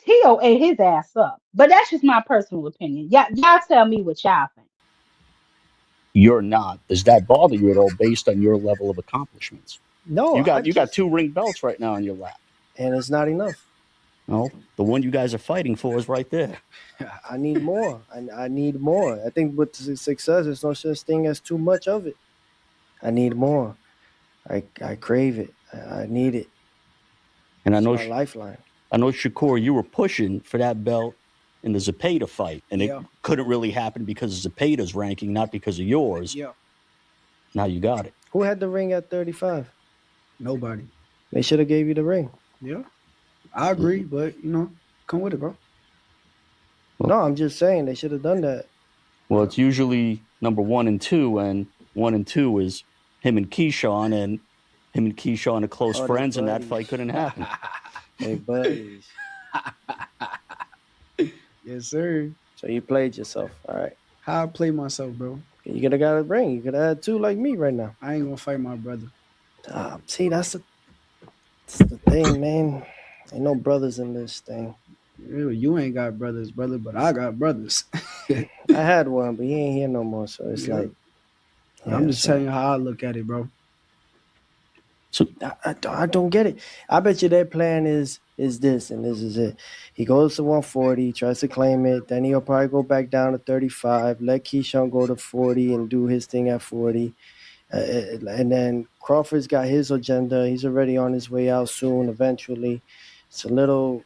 Tio ate his ass up. But that's just my personal opinion. Y'all tell me what y'all think. You're not. Does that bother you at all based on your level of accomplishments? No. You got 2 ring belts right now in your lap. And it's not enough. No, the one you guys are fighting for is right there. I need more. I need more. I think with success, there's no such thing as too much of it. I need more. I crave it. I need it. And I know it's my lifeline. I know, Shakur, you were pushing for that belt in the Zepeda fight, and it couldn't really happen because of Zepeda's ranking, not because of yours. Yeah. Now you got it. Who had the ring at 35? Nobody. They should have gave you the ring. Yeah. I agree, but come with it, bro. No, I'm just saying they should have done that. Well, it's usually number 1 and 2, and 1 and 2 is him and Keyshawn, and him and Keyshawn are close friends, and that fight couldn't happen. Hey, buddies. Yes, sir. So you played yourself, all right? How I play myself, bro? You could have got a ring. You could have had 2 like me right now. I ain't gonna fight my brother. See, that's the thing, man. Ain't no brothers in this thing. You ain't got brothers, brother, but I got brothers. I had one, but he ain't here no more. So it's like, I'm just telling you how I look at it, bro. So I don't get it. I bet you their plan is this, and this is it. He goes to 140, tries to claim it. Then he'll probably go back down to 35. Let Keyshawn go to 40 and do his thing at 40. And then Crawford's got his agenda. He's already on his way out soon, eventually. It's a little.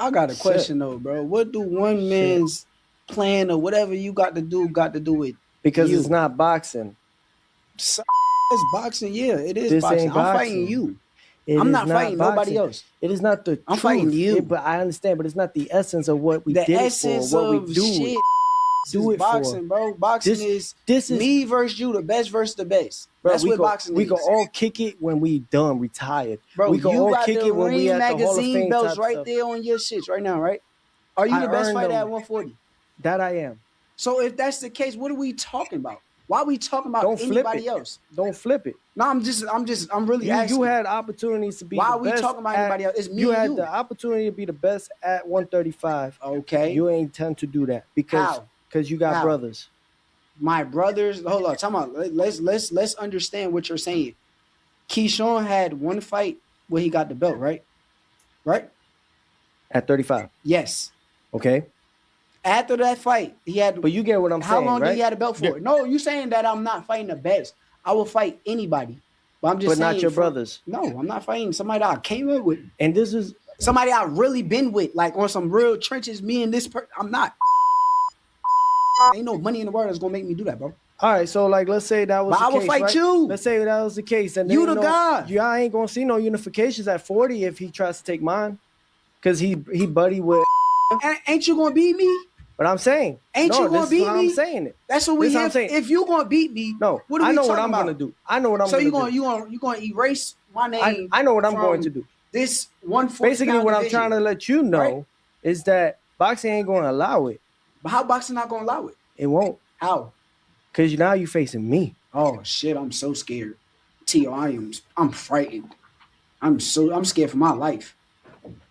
I got a question though, bro. What do one man's plan or whatever you got to do with? Because it's not boxing. It's boxing, yeah. It is This boxing. ain't I'm boxing. fighting you. I'm not fighting nobody else. It is not the I'm truth. fighting you. But I understand, but it's not the essence of what we The did essence it for, what of we do. shit Do is it boxing, for. bro. Boxing is me versus you, the best versus the best. Bro, That's what boxing we is. can all kick it when we done, retired. Bro, we can you all got kick the it when we Ring at the Hall of magazine Fame belts type right stuff. there on your shits right now, right? Are you the best fighter at 140? That I am. So if that's the case, what are we talking about? Why are we talking about anybody else? Don't flip it. No, I'm really asking. You had opportunities to be Why the are we best talking about at, anybody else? It's me You and had you. the opportunity to be the best at 135. Okay. You ain't tend to do that because you got brothers. My brothers, hold on, talk about. Let's understand what you're saying. Keyshawn had one fight where he got the belt, right? Right? At 35. Yes. Okay. After that fight, he had. But you get what I'm saying, How long right? did he have a belt for? No, you saying that I'm not fighting the best. I will fight anybody. But I'm just saying. But not your brothers. No, I'm not fighting somebody that I came in with. And this is somebody I really been with, like on some real trenches. Me and this person, I'm not. Ain't no money in the world that's gonna make me do that, bro. All right, so like let's say that was but the I will case, fight right? you. Let's say that was the case, and you the guy. Y'all ain't gonna see no unifications at 40 if he tries to take mine, because he buddy with. Ain't you gonna beat me? But I'm saying, ain't you gonna beat me? I'm saying it. That's what we have. If you gonna beat me, no, what are we I know talking what I'm about? gonna do. I know what I'm gonna do. So you gonna erase my name? I know what I'm going to do. This 140. Basically, what I'm trying to let you know is that boxing ain't gonna allow it. But how boxing not gonna allow it? It won't. How? Because now you facing me. Oh shit! I'm so scared. Tio, I'm frightened. I'm scared for my life.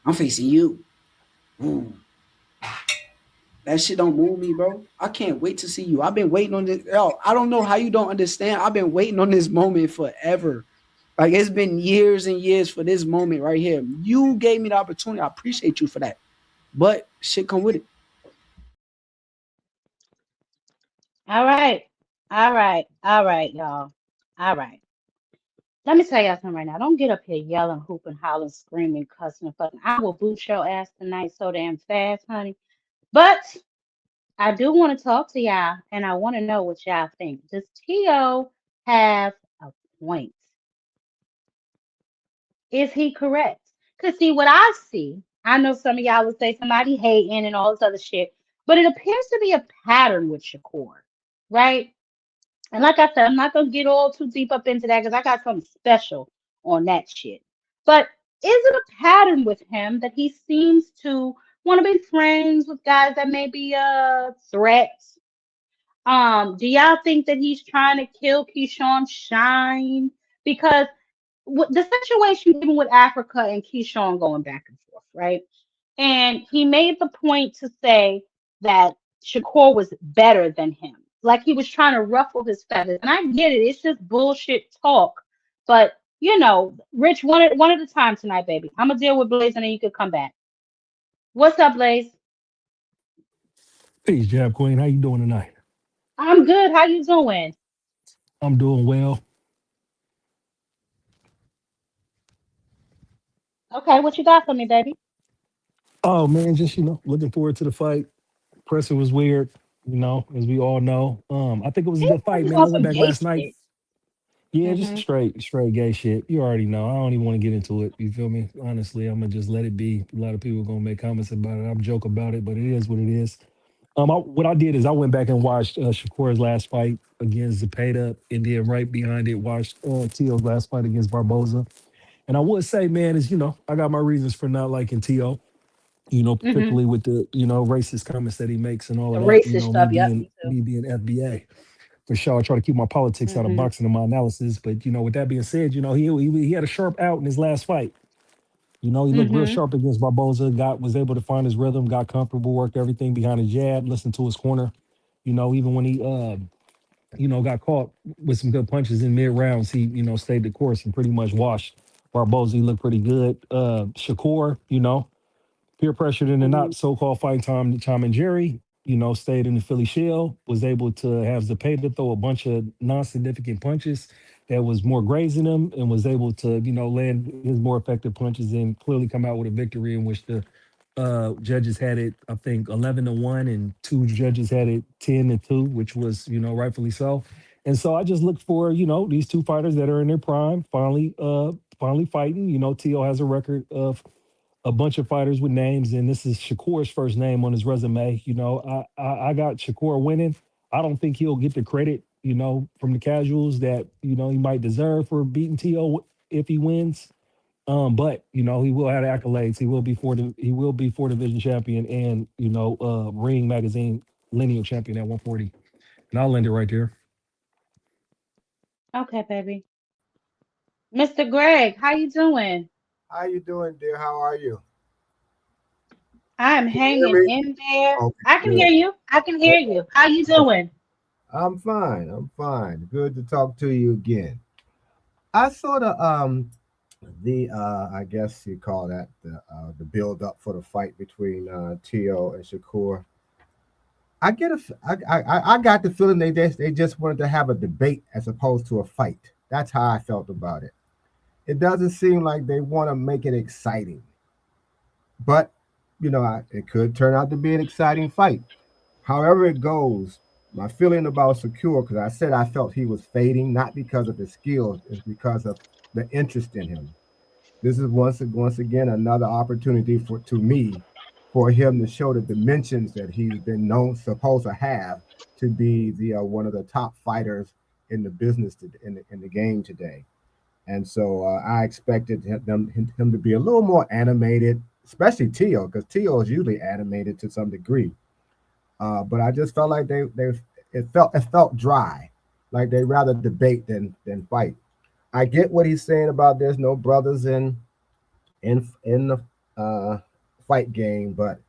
I'm facing you. Ooh. That shit don't move me, bro. I can't wait to see you. I've been waiting on this. Yo, I don't know how you don't understand. I've been waiting on this moment forever. Like it's been years and years for this moment right here. You gave me the opportunity. I appreciate you for that. But shit come with it. All right, y'all. All right. Let me tell y'all something right now. Don't get up here yelling, hooping, hollering, screaming, cussing, and fucking. I will boot your ass tonight so damn fast, honey. But I do want to talk to y'all, and I want to know what y'all think. Does Tio have a point? Is he correct? Because see, what I see, I know some of y'all would say somebody hating and all this other shit, but it appears to be a pattern with Shakur, right? And like I said, I'm not going to get all too deep up into that because I got something special on that shit. But is it a pattern with him that he seems to want to be friends with guys that may be threats? Do y'all think that he's trying to kill Keyshawn's shine? Because the situation even with Africa and Keyshawn going back and forth, right? And he made the point to say that Shakur was better than him. Like he was trying to ruffle his feathers. And I get it. It's just bullshit talk. But, you know, Rich, one at a time tonight, baby. I'm going to deal with Blaze and then you could come back. What's up, Blaze? Peace, Jab Queen. How you doing tonight? I'm good. How you doing? I'm doing well. Okay, what you got for me, baby? Oh man, just looking forward to the fight. Presser was weird, as we all know. I think it was a good fight, man. I went back last night. Yeah, just Mm-hmm. straight gay shit. You already know. I don't even want to get into it. You feel me? Honestly, I'm gonna just let it be. A lot of people gonna make comments about it. I'm joke about it, but it is what it is. What I did is I went back and watched Shakur's last fight against Zepeda, and then right behind it watched Tio's last fight against Barboza. And I would say, man, is I got my reasons for not liking Tio. Mm-hmm. Particularly with the racist comments that he makes and all The of that. racist Me stuff. Yep, being me too. me being FBA for sure. I try to keep my politics out of Mm-hmm. boxing and my analysis. But with that being said, he had a sharp out in his last fight. He looked real Mm-hmm. sharp against Barboza. Was able to find his rhythm, got comfortable, worked everything behind his jab, listened to his corner. Even when he got caught with some good punches in mid rounds, he stayed the course and pretty much washed Barboza. He looked pretty good. Shakur, peer pressured in the Mm-hmm. not so-called fight time, Tom and Jerry, stayed in the Philly shell, was able to have Zepeda throw a bunch of non-significant punches that was more grazing him and was able to, land his more effective punches and clearly come out with a victory in which the judges had it, I think, 11-1, and two judges had it 10-2, which was, rightfully so. And so I just look for, these two fighters that are in their prime finally fighting. Tio has a record of a bunch of fighters with names, and this is Shakur's first name on his resume. I got Shakur winning. I don't think he'll get the credit, from the casuals that he might deserve for beating To if he wins. But he will have accolades. He will be four division champion and Ring Magazine lineal champion at 140. And I'll end it right there. Okay, baby. Mr. Greg, how you doing? How you doing, dear? How are you? I'm Can you hear hanging me? in there. Okay, I can hear good. you. I can hear Okay. you. How you Okay. doing? I'm fine. I'm fine. Good to talk to you again. I sort of the I guess you call that the build up for the fight between Tio and Shakur. I get a I got the feeling they just wanted to have a debate as opposed to a fight. That's how I felt about it. It doesn't seem like they want to make it exciting, but it could turn out to be an exciting fight. However it goes, my feeling about Secure, because I said I felt he was fading, not because of his skills, it's because of the interest in him. This is once again another opportunity for to me for him to show the dimensions that he's been known supposed to have to be the one of the top fighters in the business in the game today. And so I expected him to be a little more animated, especially Tio, because Tio is usually animated to some degree. But I just felt like they it felt dry, like they rather debate than fight. I get what he's saying about there's no brothers in the uh, fight game, but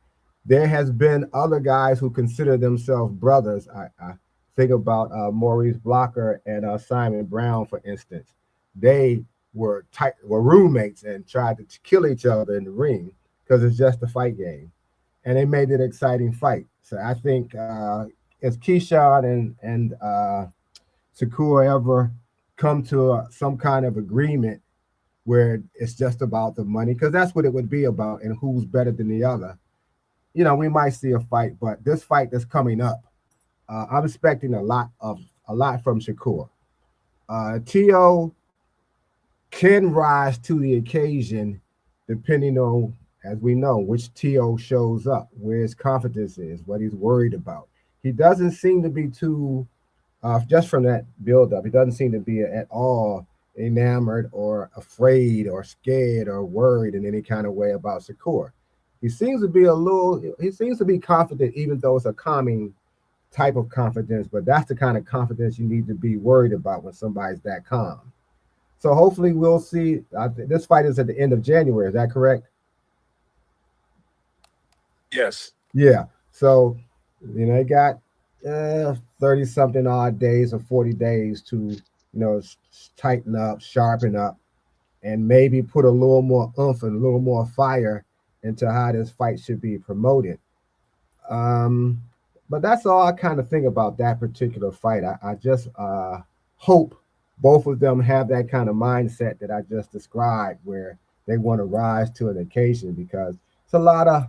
there has been other guys who consider themselves brothers. I think about Maurice Blocker and Simon Brown, for instance. They were roommates and tried to kill each other in the ring because it's just a fight game, and they made it an exciting fight. So I think if Keyshawn and Sakura ever come to some kind of agreement where it's just about the money, because that's what it would be about, and who's better than the other. We might see a fight, but this fight that's coming up, I'm expecting a lot from Shakur. To can rise to the occasion, depending on, as we know, which To shows up, where his confidence is, what he's worried about. He doesn't seem to be too, just from that build-up, he doesn't seem to be at all enamored or afraid or scared or worried in any kind of way about Shakur. He seems to be confident, even though it's a calming type of confidence, but that's the kind of confidence you need to be worried about when somebody's that calm. So hopefully we'll see. This fight is at the end of January. Is that correct? Yes. Yeah. So, they got 30 something odd days or 40 days to, tighten up, sharpen up, and maybe put a little more oomph and a little more fire into how this fight should be promoted. Um, but that's all I kind of think about that particular fight. I just hope both of them have that kind of mindset that I just described, where they want to rise to an occasion, because it's a lot of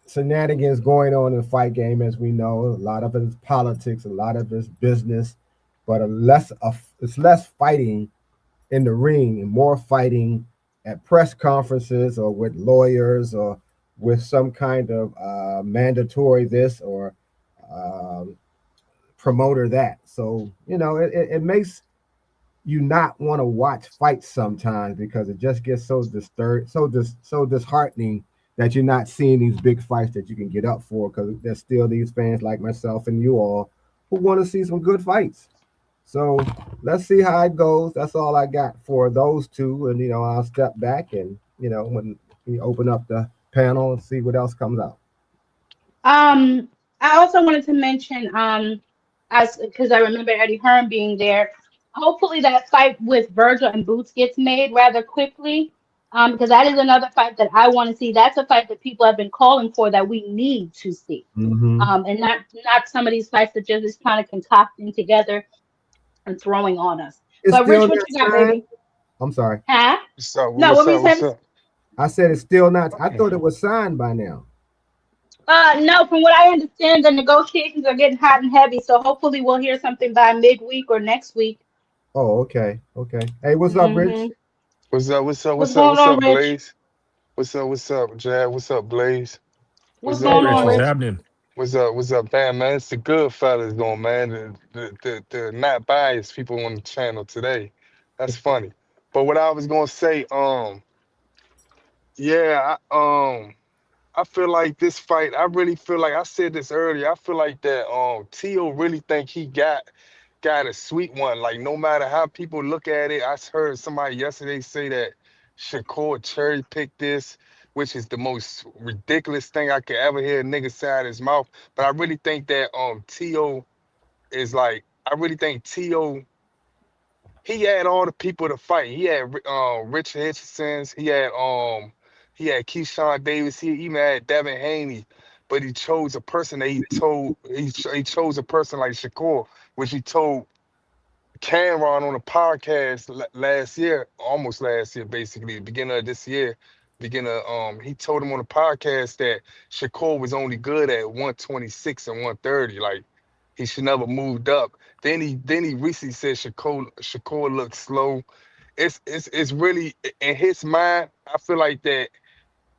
shenanigans going on in the fight game, as we know. A lot of it is politics, a lot of it is business, but it's less fighting in the ring and more fighting at press conferences or with lawyers or with some kind of mandatory this or um, promoter that. So it makes you not want to watch fights sometimes because it just gets so disturbed, so disheartening that you're not seeing these big fights that you can get up for because there's still these fans like myself and you all who want to see some good fights. So let's see how it goes. That's all I got for those two, and I'll step back and when we open up the panel and see what else comes out. Um, I also wanted to mention, as because I remember Eddie Hearn being there. Hopefully, that fight with Virgil and Boots gets made rather quickly. Because that is another fight that I want to see. That's a fight that people have been calling for that we need to see. Mm-hmm. And not some of these fights that just is kind of concocting together and throwing on us. It's But Rich, still what not you got, signed. baby? I'm sorry. Huh? What's up? No, What's what were you up? What's saying? up? I said it's still not. I thought it was signed by now. No, from what I understand, the negotiations are getting hot and heavy, so hopefully we'll hear something by midweek or next week. Oh, okay, okay. Hey, what's up, Rich? Hmm. What's up? What's up? What's What's up? going What's on, up, Rich? Blaze? What's up? What's up, Jab? What's up, Blaze? What's What's Hey, up? going Rich, on, what's Rich? happening? What's up? What's up, man? It's the good fellas going, man. The not biased people on the channel today. That's funny. But what I was gonna say, yeah, I feel like this fight. I really feel like I said this earlier. I feel like that Tio really think he got a sweet one. Like no matter how people look at it, I heard somebody yesterday say that Shakur cherry picked this, which is the most ridiculous thing I could ever hear a nigga say out of his mouth. But I really think that Tio is like I really think Tio he had all the people to fight. He had Richard Hitchenson's. He had Keyshawn Davis. He even had Devin Haney. But he chose a person that he chose a person like Shakur, which he told Cameron on a podcast last year, almost last year, basically, beginning of this year. He told him on a podcast that Shakur was only good at 126 and 130. Like he should never moved up. Then he recently said Shakur looked slow. It's really in his mind. I feel like that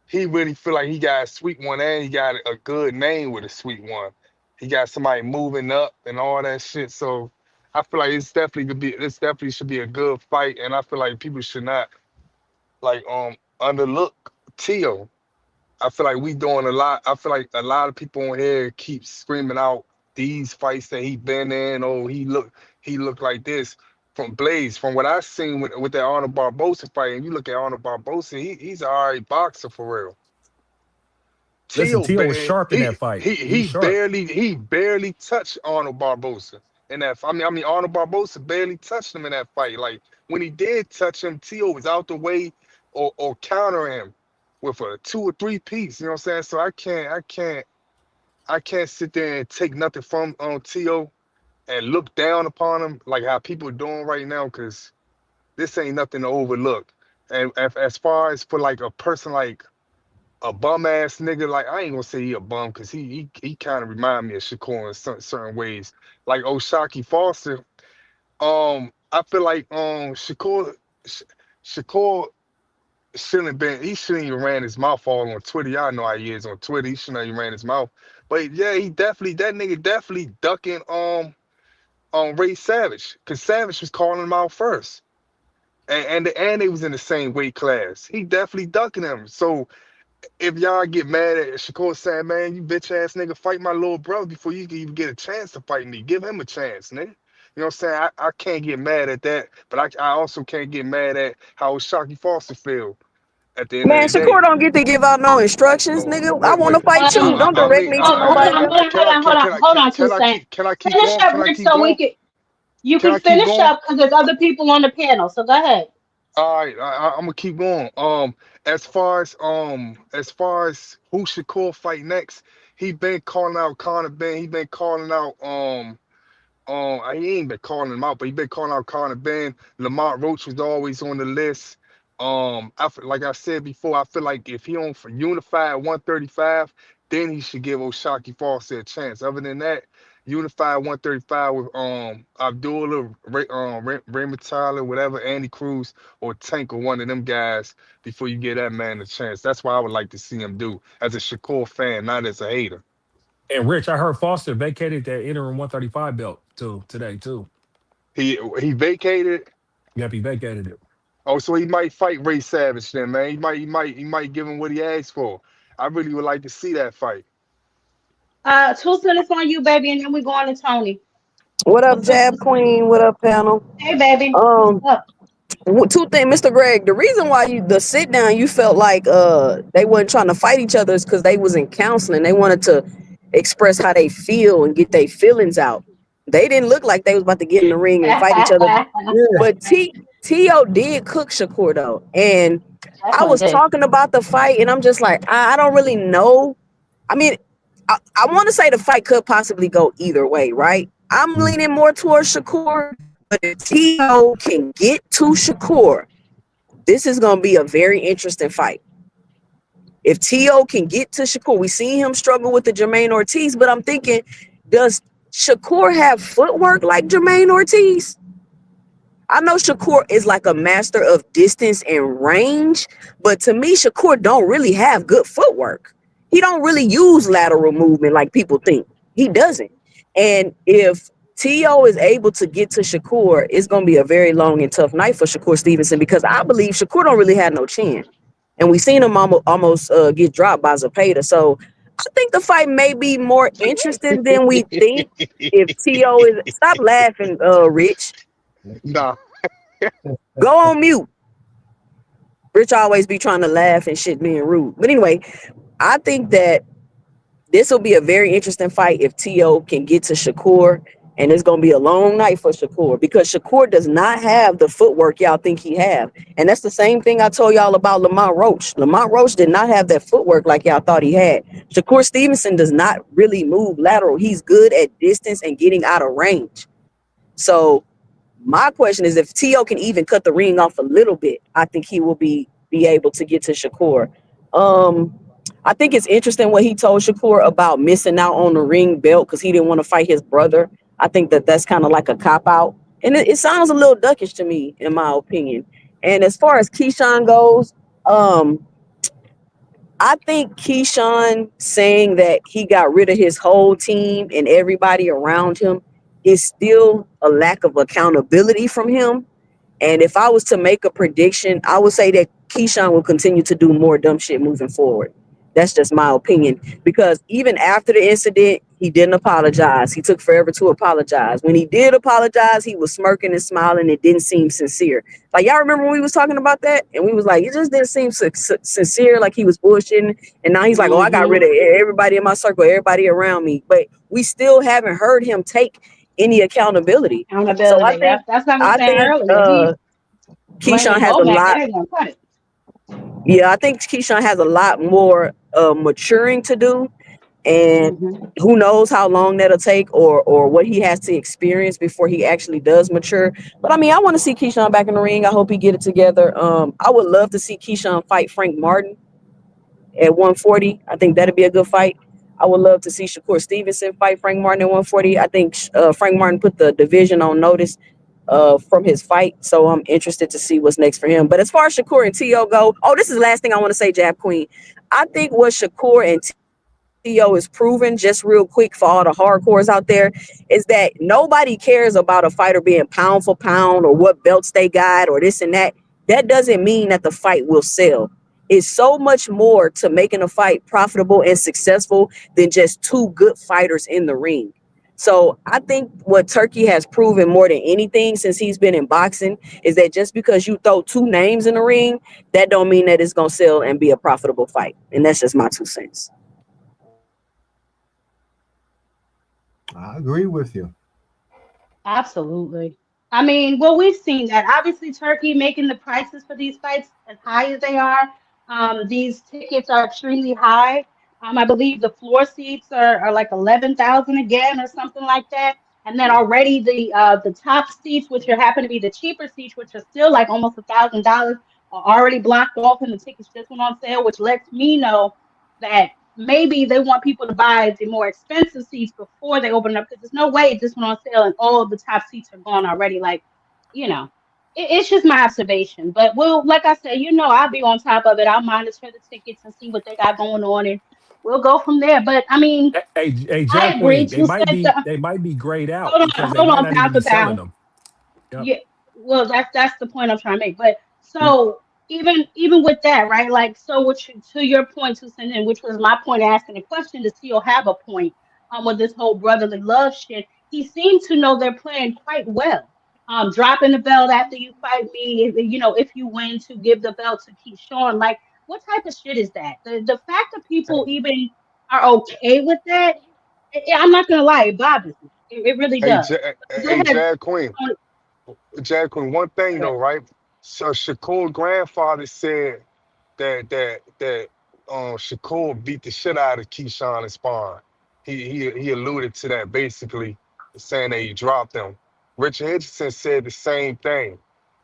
he really feel like he got a sweet one and he got a good name with a sweet one. He got somebody moving up and all that shit. So I feel like this definitely should be a good fight. And I feel like people should not like underlook Tio. I feel like we doing a lot. I feel like a lot of people on here keep screaming out these fights that he been in. Oh, he looked like this from Blaze. From what I seen with that Arnold Barbosa fight, and you look at Arnold Barbosa, he's an alright boxer for real. Listen, Tio, Tio was sharp in that fight. He was sharp. He barely touched Arnold Barbosa in that. I mean Arnold Barbosa barely touched him in that fight. Like when he did touch him, Tio was out the way or counter him with a 2 or 3 piece. You know what I'm saying? So I can't sit there and take nothing from Tio and look down upon him like how people are doing right now because this ain't nothing to overlook. And as far as for like a person like a bum ass nigga. Like I ain't gonna say he a bum because he kind of remind me of Shakur in certain ways. Like Oshaki Foster. I feel like Sh- Shakur shouldn't have been. He shouldn't even ran his mouth all on Twitter. Y'all know how he is on Twitter. He shouldn't have even ran his mouth. But yeah, that nigga definitely ducking Ray Savage because Savage was calling him out first. And they was in the same weight class. He definitely ducking him. So if y'all get mad at Shakur saying, man, you bitch ass nigga, fight my little brother before you can even get a chance to fight me. Give him a chance, nigga. You know what I'm saying? I can't get mad at that, but I also can't get mad at how Shocky Foster feel at the end of Man, the day. Shakur don't get to give out no instructions, Oh, nigga. I wait, want wait. to fight too. Don't I direct mean, me to Hold nobody on, else. hold on, hold on, hold on, Two Cent. can I keep Finish going? up, Can I Rich, keep so going? you Can can I keep finish going? up because there's other people on the panel. So go ahead. All right, I'm gonna keep going. As far as who Shakur fight next, he been calling out Conor Ben. He been calling out he ain't been calling him out, but he been calling out Conor Ben. Lamont Roach was always on the list. Like I said before, I feel like if he on for unified 135, then he should give Oshaki Foster a chance. Other than that, unified 135 with Abdullah, Raymond Tyler, whatever, Andy Cruz, or Tank, or one of them guys before you give that man a chance. That's what I would like to see him do as a Shakur fan, not as a hater. And Rich, I heard Foster vacated that interim 135 belt too today too. He vacated. Yep, he vacated it. Oh, so he might fight Ray Savage then, man. He might give him what he asked for. I really would like to see that fight. Tucson, it's on you, baby, and then we going to Tony. What up, What's up, Jab Tucson? Queen? What up, panel? Hey, baby. What's Um, up? Two things, Mr. Greg. The reason why the sit down you felt like they weren't trying to fight each other is because they was in counseling. They wanted to express how they feel and get their feelings out. They didn't look like they was about to get in the ring and fight each other. Yeah. But T.O. did cook Shakur though, and I Definitely was did. talking about the fight, and I'm just like, I don't really know. I mean, I want to say the fight could possibly go either way, right? I'm leaning more towards Shakur, but if T.O. can get to Shakur, this is going to be a very interesting fight. If T.O. can get to Shakur, we seen him struggle with the Jermaine Ortiz, but I'm thinking, does Shakur have footwork like Jermaine Ortiz? I know Shakur is like a master of distance and range, but to me, Shakur don't really have good footwork. He don't really use lateral movement like people think. He doesn't. And if T.O. is able to get to Shakur, it's going to be a very long and tough night for Shakur Stevenson because I believe Shakur don't really have no chin. And we seen him almost get dropped by Zapata. So I think the fight may be more interesting than we think if T.O. is... Stop laughing, Rich. Nah, Go on mute. Rich always be trying to laugh and shit being rude. But anyway, I think that this will be a very interesting fight if T.O. can get to Shakur. And it's going to be a long night for Shakur because Shakur does not have the footwork y'all think he have. And that's the same thing I told y'all about Lamont Roach. Lamont Roach did not have that footwork like y'all thought he had. Shakur Stevenson does not really move lateral. He's good at distance and getting out of range. So my question is if T.O. can even cut the ring off a little bit, I think he will be able to get to Shakur. I think it's interesting what he told Shakur about missing out on the ring belt because he didn't want to fight his brother. I think that that's kind of like a cop out. And it sounds a little duckish to me, in my opinion. And as far as Keyshawn goes, I think Keyshawn saying that he got rid of his whole team and everybody around him is still a lack of accountability from him. And if I was to make a prediction, I would say that Keyshawn will continue to do more dumb shit moving forward. That's just my opinion. Because even after the incident, he didn't apologize. He took forever to apologize. When he did apologize, he was smirking and smiling. It didn't seem sincere. Like, y'all remember when we was talking about that? And we was like, it just didn't seem sincere, like he was bullshitting. And now he's like, oh, I got rid of everybody in my circle, everybody around me. But we still haven't heard him take any accountability. So Accountability. That's what I was I saying think earlier. He's Keyshawn blaming has a Womack. lot. That ain't gonna cut it. Yeah, I think Keyshawn has a lot more maturing to do, and who knows how long that'll take or what he has to experience before he actually does mature. But I mean, I want to see Keyshawn back in the ring. I hope he get it together. I would love to see Keyshawn fight Frank Martin at 140. I think that'd be a good fight. I would love to see Shakur Stevenson fight Frank Martin at 140. I think Frank Martin put the division on notice from his fight. So I'm interested to see what's next for him. But as far as Shakur and T.O. go, this is the last thing I want to say, Jab Queen. I think what Shakur and T.O. is proven, just real quick for all the hardcores out there, is that nobody cares about a fighter being pound for pound or what belts they got or this and that. That doesn't mean that the fight will sell. It's so much more to making a fight profitable and successful than just two good fighters in the ring. So I think what Turkey has proven more than anything since he's been in boxing is that just because you throw two names in the ring, that don't mean that it's going to sell and be a profitable fight. And that's just my 2 cents. I agree with you. Absolutely. I mean, well, we've seen that. Obviously, Turkey making the prices for these fights as high as they are. These tickets are extremely high. I believe the floor seats are like 11,000 again or something like that. And then already the top seats, which are happen to be the cheaper seats, which are still like almost $1,000, are already blocked off, and the tickets just went on sale, which lets me know that maybe they want people to buy the more expensive seats before they open it up, because there's no way it just went on sale and all of the top seats are gone already. Like, you know, it's just my observation. But we'll, like I said, I'll be on top of it. I'll monitor the tickets and see what they got going on, and we'll go from there. But I mean, Hey, I Jack agree. Queen, they You might said be the they might be grayed out hold because on, they hold might on, not even pound for be selling pound. them. Yep. Yeah, well, that's the point I'm trying to make. But so even with that, right? Like, so what you, to your point, Susan, which was my point asking the question, does Theo have a point with this whole brotherly love shit? He seemed to know their plan quite well. Dropping the belt after you fight me, if you win, to give the belt to Keyshawn. Like, what type of shit is that? The fact that people even are okay with that, I'm not gonna lie, it bothers me. It really Hey, does. Go ahead. Jazz Queen. Jazz Queen. One thing though, right? So Shakur grandfather said that Shakur beat the shit out of Keyshawn and Spawn. He alluded to that basically, saying that he dropped him. Richard Richardson said the same thing.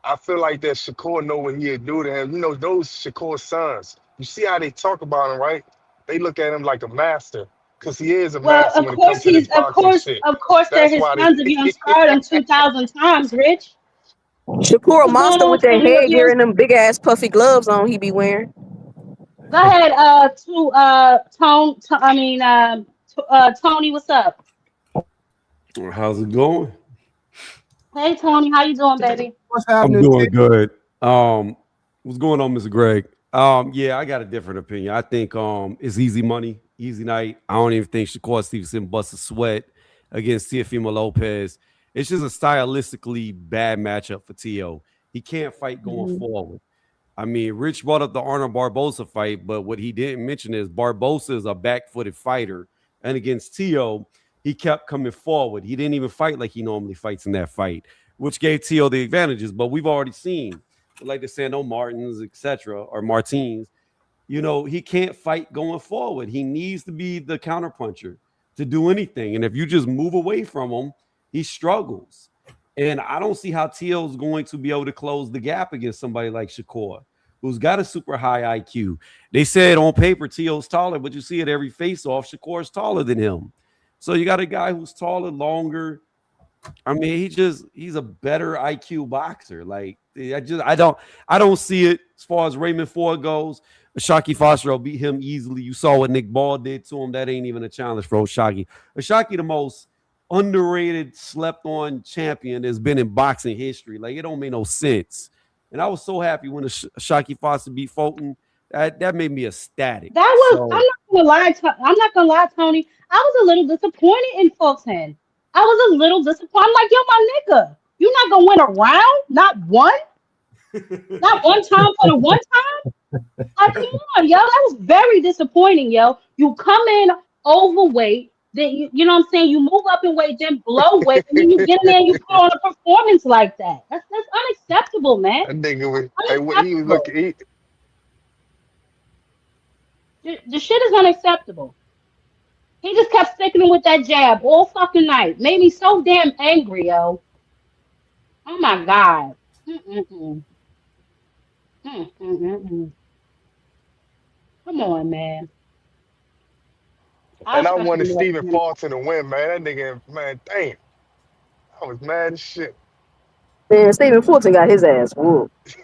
I feel like that Shakur know what he'll do to him. Those Shakur sons. You see how they talk about him, right? They look at him like a master, because he is a Well, master when it comes to this boxing shit. of course, they're That's his why sons. If you they inspired them 2,000 times, Rich. Shakur a What's going monster on, with that Tony headgear Reviews? and them big ass puffy gloves on he be wearing. Go ahead, Tony. What's up? How's it going? Hey, Tony, how you doing, baby? What's I'm happening, doing T? good. What's going on, Mr. Greg? Yeah, I got a different opinion. I think it's easy money, easy night. I don't even think Shakur Stevenson busts a sweat against Teofimo Lopez. It's just a stylistically bad matchup for Tio. He can't fight going Mhm. forward. I mean, Rich brought up the Arnold Barbosa fight, but what he didn't mention is Barbosa is a back-footed fighter, and against Tio, he kept coming forward. He didn't even fight like he normally fights in that fight, which gave Tio the advantages. But we've already seen, like the Sando Martins, etc., or Martins, he can't fight going forward. He needs to be the counterpuncher to do anything. And if you just move away from him, he struggles. And I don't see how Tio's going to be able to close the gap against somebody like Shakur, who's got a super high IQ. They said on paper Tio's taller, but you see it every face-off, Shakur's taller than him. So you got a guy who's taller, longer. I mean, he's a better IQ boxer. Like I don't see it as far as Raymond Ford goes. Ashaki Foster will beat him easily. You saw what Nick Ball did to him. That ain't even a challenge for Ashaki. Ashaki, the most underrated, slept on champion has been in boxing history. Like, it don't make no sense. And I was so happy when Ashaki Foster beat Fulton. That made me ecstatic. That was. I'm So not gonna lie. I'm not gonna lie, Tony. I was a little disappointed in Fulton. I was a little disappointed. I'm like, yo, my nigga, you're not gonna win a round, not one time for the one time. Like, come on, yo, that was very disappointing, yo. You come in overweight, then you know what I'm saying. You move up in weight, then blow weight, and then you get in there and you put on a performance like that. That's unacceptable, man. That nigga was, he was Unacceptable. looking. He, The shit is unacceptable. He just kept sticking with that jab all fucking night. Made me so damn angry, yo. Oh my god. Mm-mm-mm. Mm-mm-mm. Come on, man. I and I expected wanted more Stephen from him. Fulton to win, man. That nigga, man, damn, I was mad as shit. Man, Stephen Fulton got his ass whooped.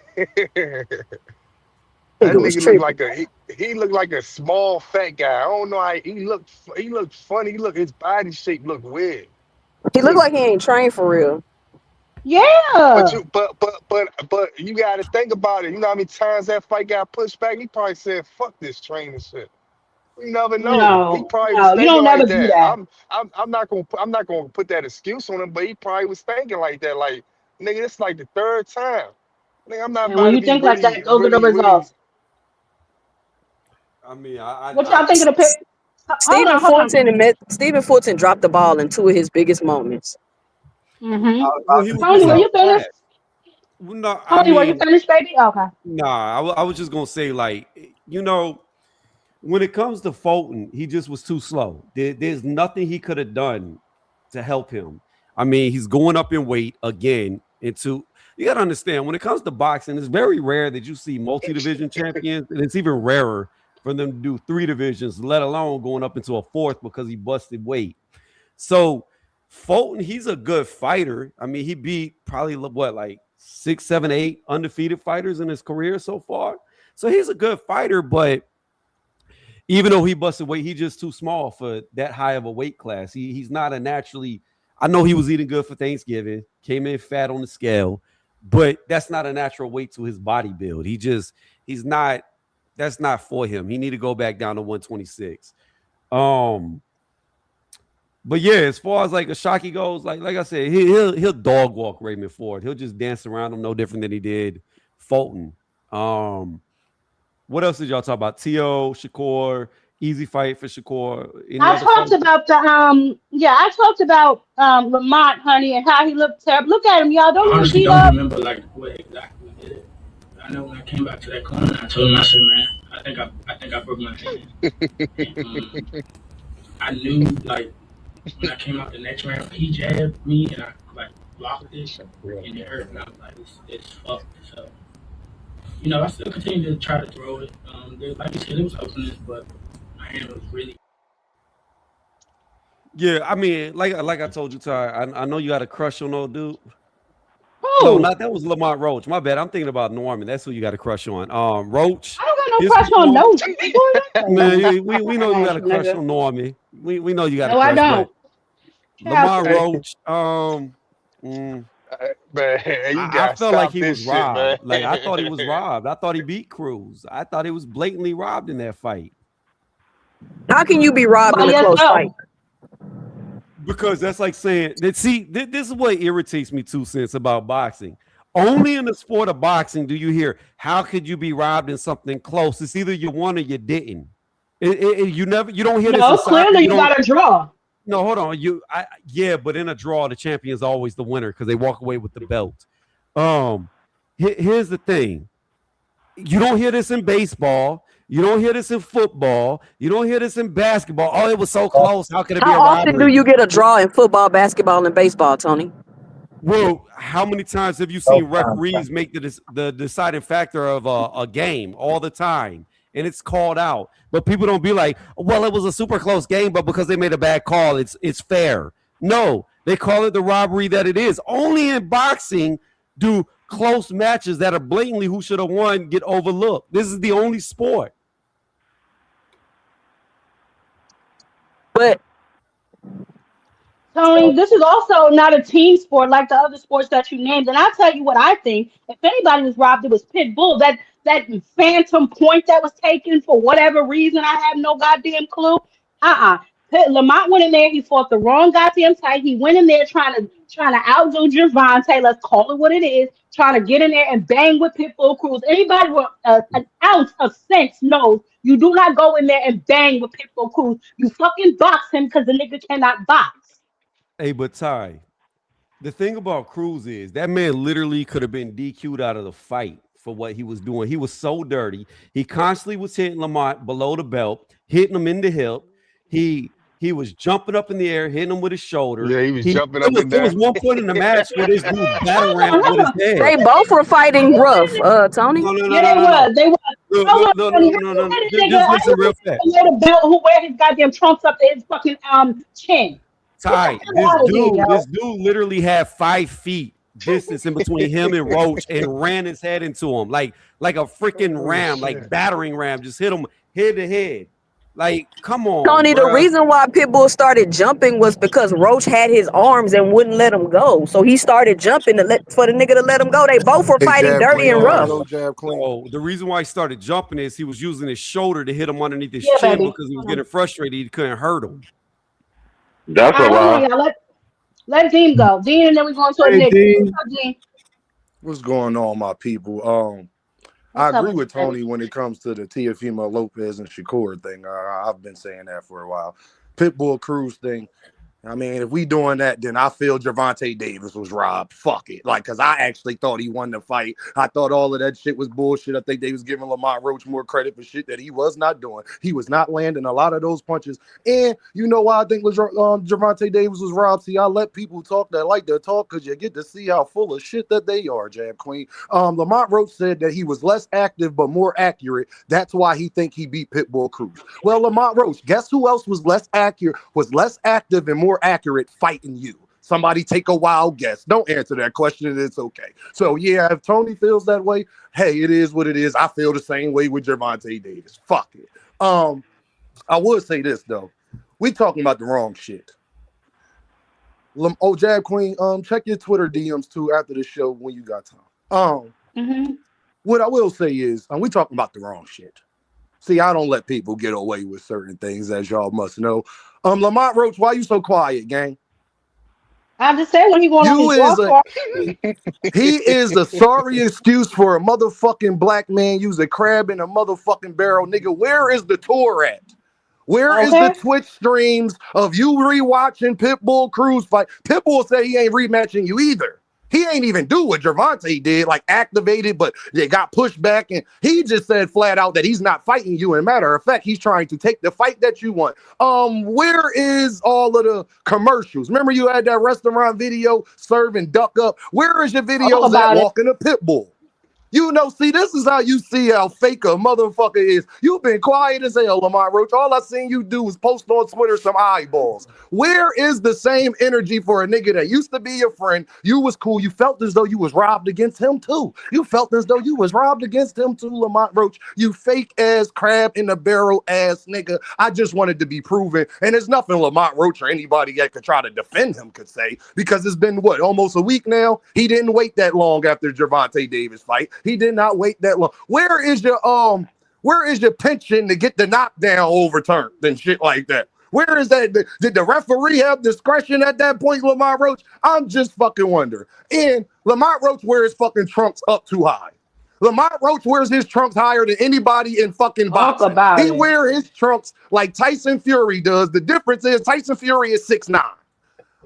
That Nigga was nigga looked tripping. like he looked like a small fat guy. I don't know how he looked funny. His body shape looked weird. He He looked looked, like he ain't trained for real. but Yeah. but you got to think about it. You know how many times that fight got pushed back? He probably said, "Fuck this training shit." You never know. He No, probably was no, you thinking don't never like do that. that. I'm not gonna put that excuse on him, but he probably was thinking like that. Like, nigga, this like the third time. Nigga, I'm not And when about to you be think like really, that, those are the really, really. results. I mean, What y'all think of the pick? Hold Stephen on, hold on. Fulton Stephen Fulton dropped the ball in two of his biggest moments. Mm-hmm. I was well, about he to was Tony, just were say, you finished? outclassed. Well, no, I Tony, were you mean, finished, baby? Okay. nah, I was just gonna say, like, when it comes to Fulton, he just was too slow. There's nothing he could have done to help him. I mean, he's going up in weight again. You got to understand, when it comes to boxing, it's very rare that you see multi-division champions, and it's even rarer for them to do 3 divisions, let alone going up into a 4th because he busted weight. So Fulton, he's a good fighter. I mean, he beat probably like 6, 7, 8 undefeated fighters in his career so far. So he's a good fighter, but even though he busted weight, he's just too small for that high of a weight class. He's not a naturally. I know he was eating good for Thanksgiving, came in fat on the scale, but that's not a natural weight to his body build. He's not. That's not for him. He need to go back down to 126. But yeah, as far as like Ashaki goes, like I said, he'll dog walk Raymond Ford. He'll just dance around him, no different than he did Fulton. What else did y'all talk about? Tio, Shakur, easy fight for Shakur. I talked about I talked about Lamont, honey, and how he looked terrible. Look at him, y'all. Don't I he look honestly beat don't up? remember like what exactly we did. I know when I came back to that corner, I told him, I said, man, I think I broke my hand. And, I knew like when I came out the next round, he jabbed me and I like blocked it and it hurt. And I was like, it's fucked. So I still continue to try to throw it. Like you said, it was openness, but my hand was really. Yeah, I mean, like I told you, Ty, I know you got a crush on old dude. Who? No, that was Lamont Roach. My bad. I'm thinking about Norman. That's who you got a crush on. Roach. I don't got no crush on no. Man, we know you got a crush on Norman. We know you got a No, I crush, don't. but Lamont Hey, Roach. man, you I gotta felt like stop he this was shit, man. robbed. Like I thought he was robbed. I thought he beat Cruz. I thought he was blatantly robbed in that fight. How can you be robbed Why in a yes close fight? no? Because that's like saying that. See, this is what irritates me 2 cents about boxing. Only in the sport of boxing do you hear, how could you be robbed in something close? It's either you won or you didn't. You don't hear this in No, soccer. clearly You you don't. got a draw. No, hold on. Yeah, but in a draw, the champion is always the winner because they walk away with the belt. Here's the thing. You don't hear this in baseball. You don't hear this in football. You don't hear this in basketball. Oh, it was so close. How could it be How a often do robbery? you get a draw in football, basketball, and baseball, Tony? Well, how many times have you seen referees make the deciding factor of a game all the time, and it's called out? But people don't be like, well, it was a super close game, but because they made a bad call, it's fair. No, they call it the robbery that it is. Only in boxing do close matches that are blatantly who should have won get overlooked. This is the only sport. But Tony, this is also not a team sport like the other sports that you named. And I'll tell you what I think. If anybody was robbed, it was Pitbull. That phantom point that was taken for whatever reason, I have no goddamn clue. Lamont went in there. He fought the wrong goddamn fight. He went in there trying to outdo Javante. Let's call it what it is. Trying to get in there and bang with Pitbull Cruz. Anybody with an ounce of sense knows you do not go in there and bang with Pitbull Cruz. You fucking box him because the nigga cannot box. Hey, but Ty, the thing about Cruz is that man literally could have been DQ'd out of the fight for what he was doing. He was so dirty. He constantly was hitting Lamont below the belt, hitting him in the hip. He was jumping up in the air, hitting him with his shoulder. Yeah, he was jumping up and There was down. one point in the match where this dude battled around with his head. they both were fighting rough, Tony. Yeah, they was. No. Just listen real fast. Below the belt, who wear his goddamn trunks up to his fucking chin. Ty, this dude literally had 5 feet distance in between him and Roach and ran his head into him like a freaking ram, like battering ram, just hit him head to head. Like, come on, Tony, bro. the reason why Pitbull started jumping was because Roach had his arms and wouldn't let him go. So he started jumping for the nigga to let him go. They both were fighting dirty and rough. Oh, the reason why he started jumping is he was using his shoulder to hit him underneath his Yeah, chin baby. because he was getting frustrated. He couldn't hurt him. That's a lie. Let Dean go. Dean, and then we're going to Hey, Nick. Dean. What's up, Dean? What's going on, my people? I agree with Tony when it comes to the Teofimo Lopez and Shakur thing. I've been saying that for a while. Pitbull Cruz thing. I mean, if we doing that, then I feel Gervonta Davis was robbed. Fuck it. Like, because I actually thought he won the fight. I thought all of that shit was bullshit. I think they was giving Lamont Roach more credit for shit that he was not doing. He was not landing a lot of those punches. And you know why I think Gervonta Davis was robbed? See, I let people talk that like to talk because you get to see how full of shit that they are, Jab Queen. Lamont Roach said that he was less active but more accurate. That's why he think he beat Pitbull Cruz. Well, Lamont Roach, guess who else was less accurate, was less active and more accurate fighting you? Somebody take a wild guess. Don't answer that question and it's okay. So yeah, if Tony feels that way, hey, it is what it is. I feel the same way with Gervonta Davis. Fuck it. I would say this though. We talking about the wrong shit. Jab Queen, check your Twitter DMs too after the show when you got time. What I will say is, we talking about the wrong shit. See, I don't let people get away with certain things, as y'all must know. Lamont Roach, why you so quiet, gang? I just said when he going on his walk. He is a sorry excuse for a motherfucking black man using crab in a motherfucking barrel. Nigga, where is the tour at? Where is the Twitch streams of you rewatching Pitbull Cruz fight? Pitbull said he ain't rematching you either. He ain't even do what Gervonta did, like activated, but they got pushed back. And he just said flat out that he's not fighting you. And matter of fact, he's trying to take the fight that you want. Where is all of the commercials? Remember you had that restaurant video serving duck up? Where is your videos at walking a Pitbull? You know, see, this is how you see how fake a motherfucker is. You've been quiet as hell, Lamont Roach. All I seen you do was post on Twitter some eyeballs. Where is the same energy for a nigga that used to be your friend? You was cool. You felt as though you was robbed against him too. You felt as though you was robbed against him too, Lamont Roach. You fake ass crab in the barrel ass nigga. I just wanted to be proven. And there's nothing Lamont Roach or anybody that could try to defend him could say, because it's been what, almost a week now? He didn't wait that long after Gervonta Davis fight. He did not wait that long. Where is your pension to get the knockdown overturned and shit like that? Where is that? Did the referee have discretion at that point, Lamont Roach? I'm just fucking wondering. And Lamont Roach wears fucking trunks up too high. Lamont Roach wears his trunks higher than anybody in fucking boxing. He wears his trunks like Tyson Fury does. The difference is Tyson Fury is 6'9".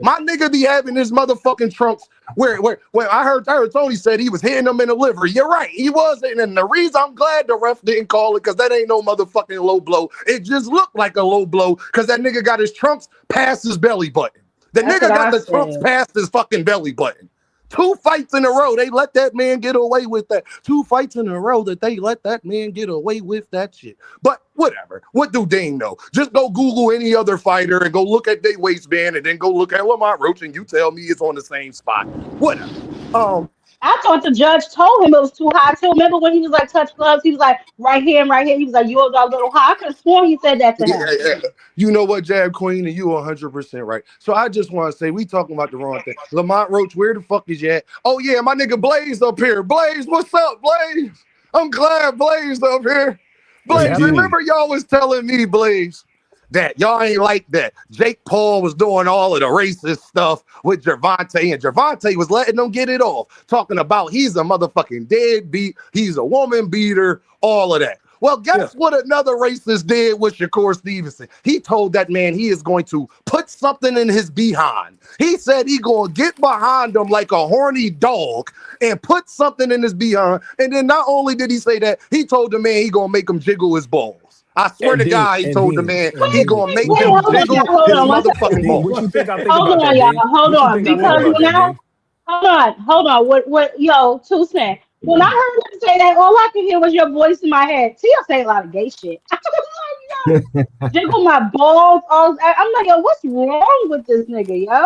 My nigga be having his motherfucking trunks where I heard Tony said he was hitting them in the liver. You're right, he was. And the reason I'm glad the ref didn't call it, because that ain't no motherfucking low blow. It just looked like a low blow because that nigga got his trunks past his belly button. The nigga got the trunks past his fucking belly button. 2 fights in a row, they let that man get away with that. 2 fights in a row that they let that man get away with that shit. But whatever. What do Dane know? Just go Google any other fighter and go look at their waistband and then go look at Lamont Roach and you tell me it's on the same spot. Whatever. I thought the judge told him it was too high too. Remember when he was like touch gloves? He was like right here and right here. He was like, you was a little high. I could have sworn he said that to him. Yeah. You know what, Jab Queen, and you 100% right. So I just want to say we talking about the wrong thing. Lamont Roach, where the fuck is you at? Oh yeah, my nigga Blaze up here. Blaze, what's up, Blaze? I'm glad Blaze up here. Blaze, remember y'all was telling me, Blaze, that y'all ain't like that. Jake Paul was doing all of the racist stuff with Gervonta, and Gervonta was letting them get it off, talking about he's a motherfucking deadbeat, he's a woman beater, all of that. Well, guess what another racist did with Shakur Stevenson? He told that man he is going to put something in his behind. He said he going to get behind him like a horny dog and put something in his behind. And then not only did he say that, he told the man he going to make him jiggle his balls. I swear to God, he told the man he going to make him jiggle his motherfucking balls. What you think I think hold about on, that, y'all. Hold on. Because when hold on. What, 2 cents. When I heard him say that, all I could hear was your voice in my head. Tia say a lot of gay shit. I was like, yo, jiggle my balls. I'm like, yo, what's wrong with this nigga, yo?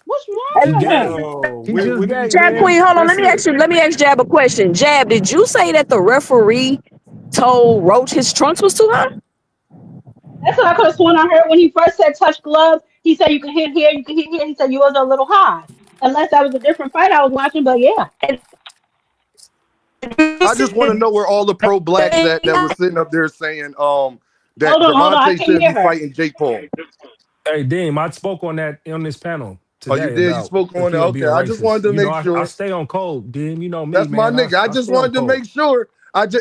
What's wrong with him? Jab Queen, hold on. Let me ask Jab a question. Jab, did you say that the referee told Roach his trunks was too high? That's what I could have sworn I heard when he first said touch gloves. He said you can hit here, you can hit here. He said you was a little high. Unless that was a different fight I was watching, but yeah. I just want to know where all the pro blacks at that was sitting up there saying that Gervonta should be fighting Jake Paul. Hey, Dean, I spoke on that on this panel today. Oh, you did? You spoke on it? Okay, I just wanted to make sure. I stay on code, Dean. You know me, that's man. my nigga. I just wanted to make sure.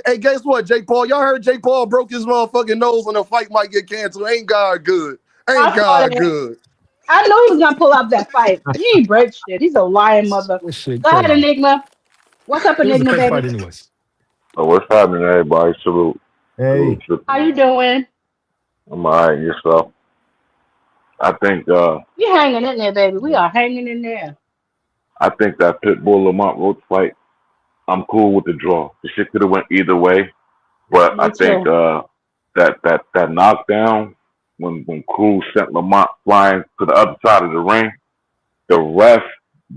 Hey, guess what, Jake Paul? Y'all heard Jake Paul broke his motherfucking nose and the fight might get canceled. Ain't God good? Ain't God good? I know he was gonna pull up that fight. He ain't break shit. He's a lying mother. This shit Go ahead, crazy. Enigma. What's up, It was a Enigma, fake baby? fight, anyways. So what's happening, everybody? Salute. Salute, Hey, How triple. you doing? I'm all right. Yourself? I think We hanging in there, baby. We are hanging in there. I think that Pitbull Lamont Roach fight. I'm cool with the draw. The shit could have went either way, but I Me think too. that knockdown when Cruz sent Lamont flying to the other side of the ring, the ref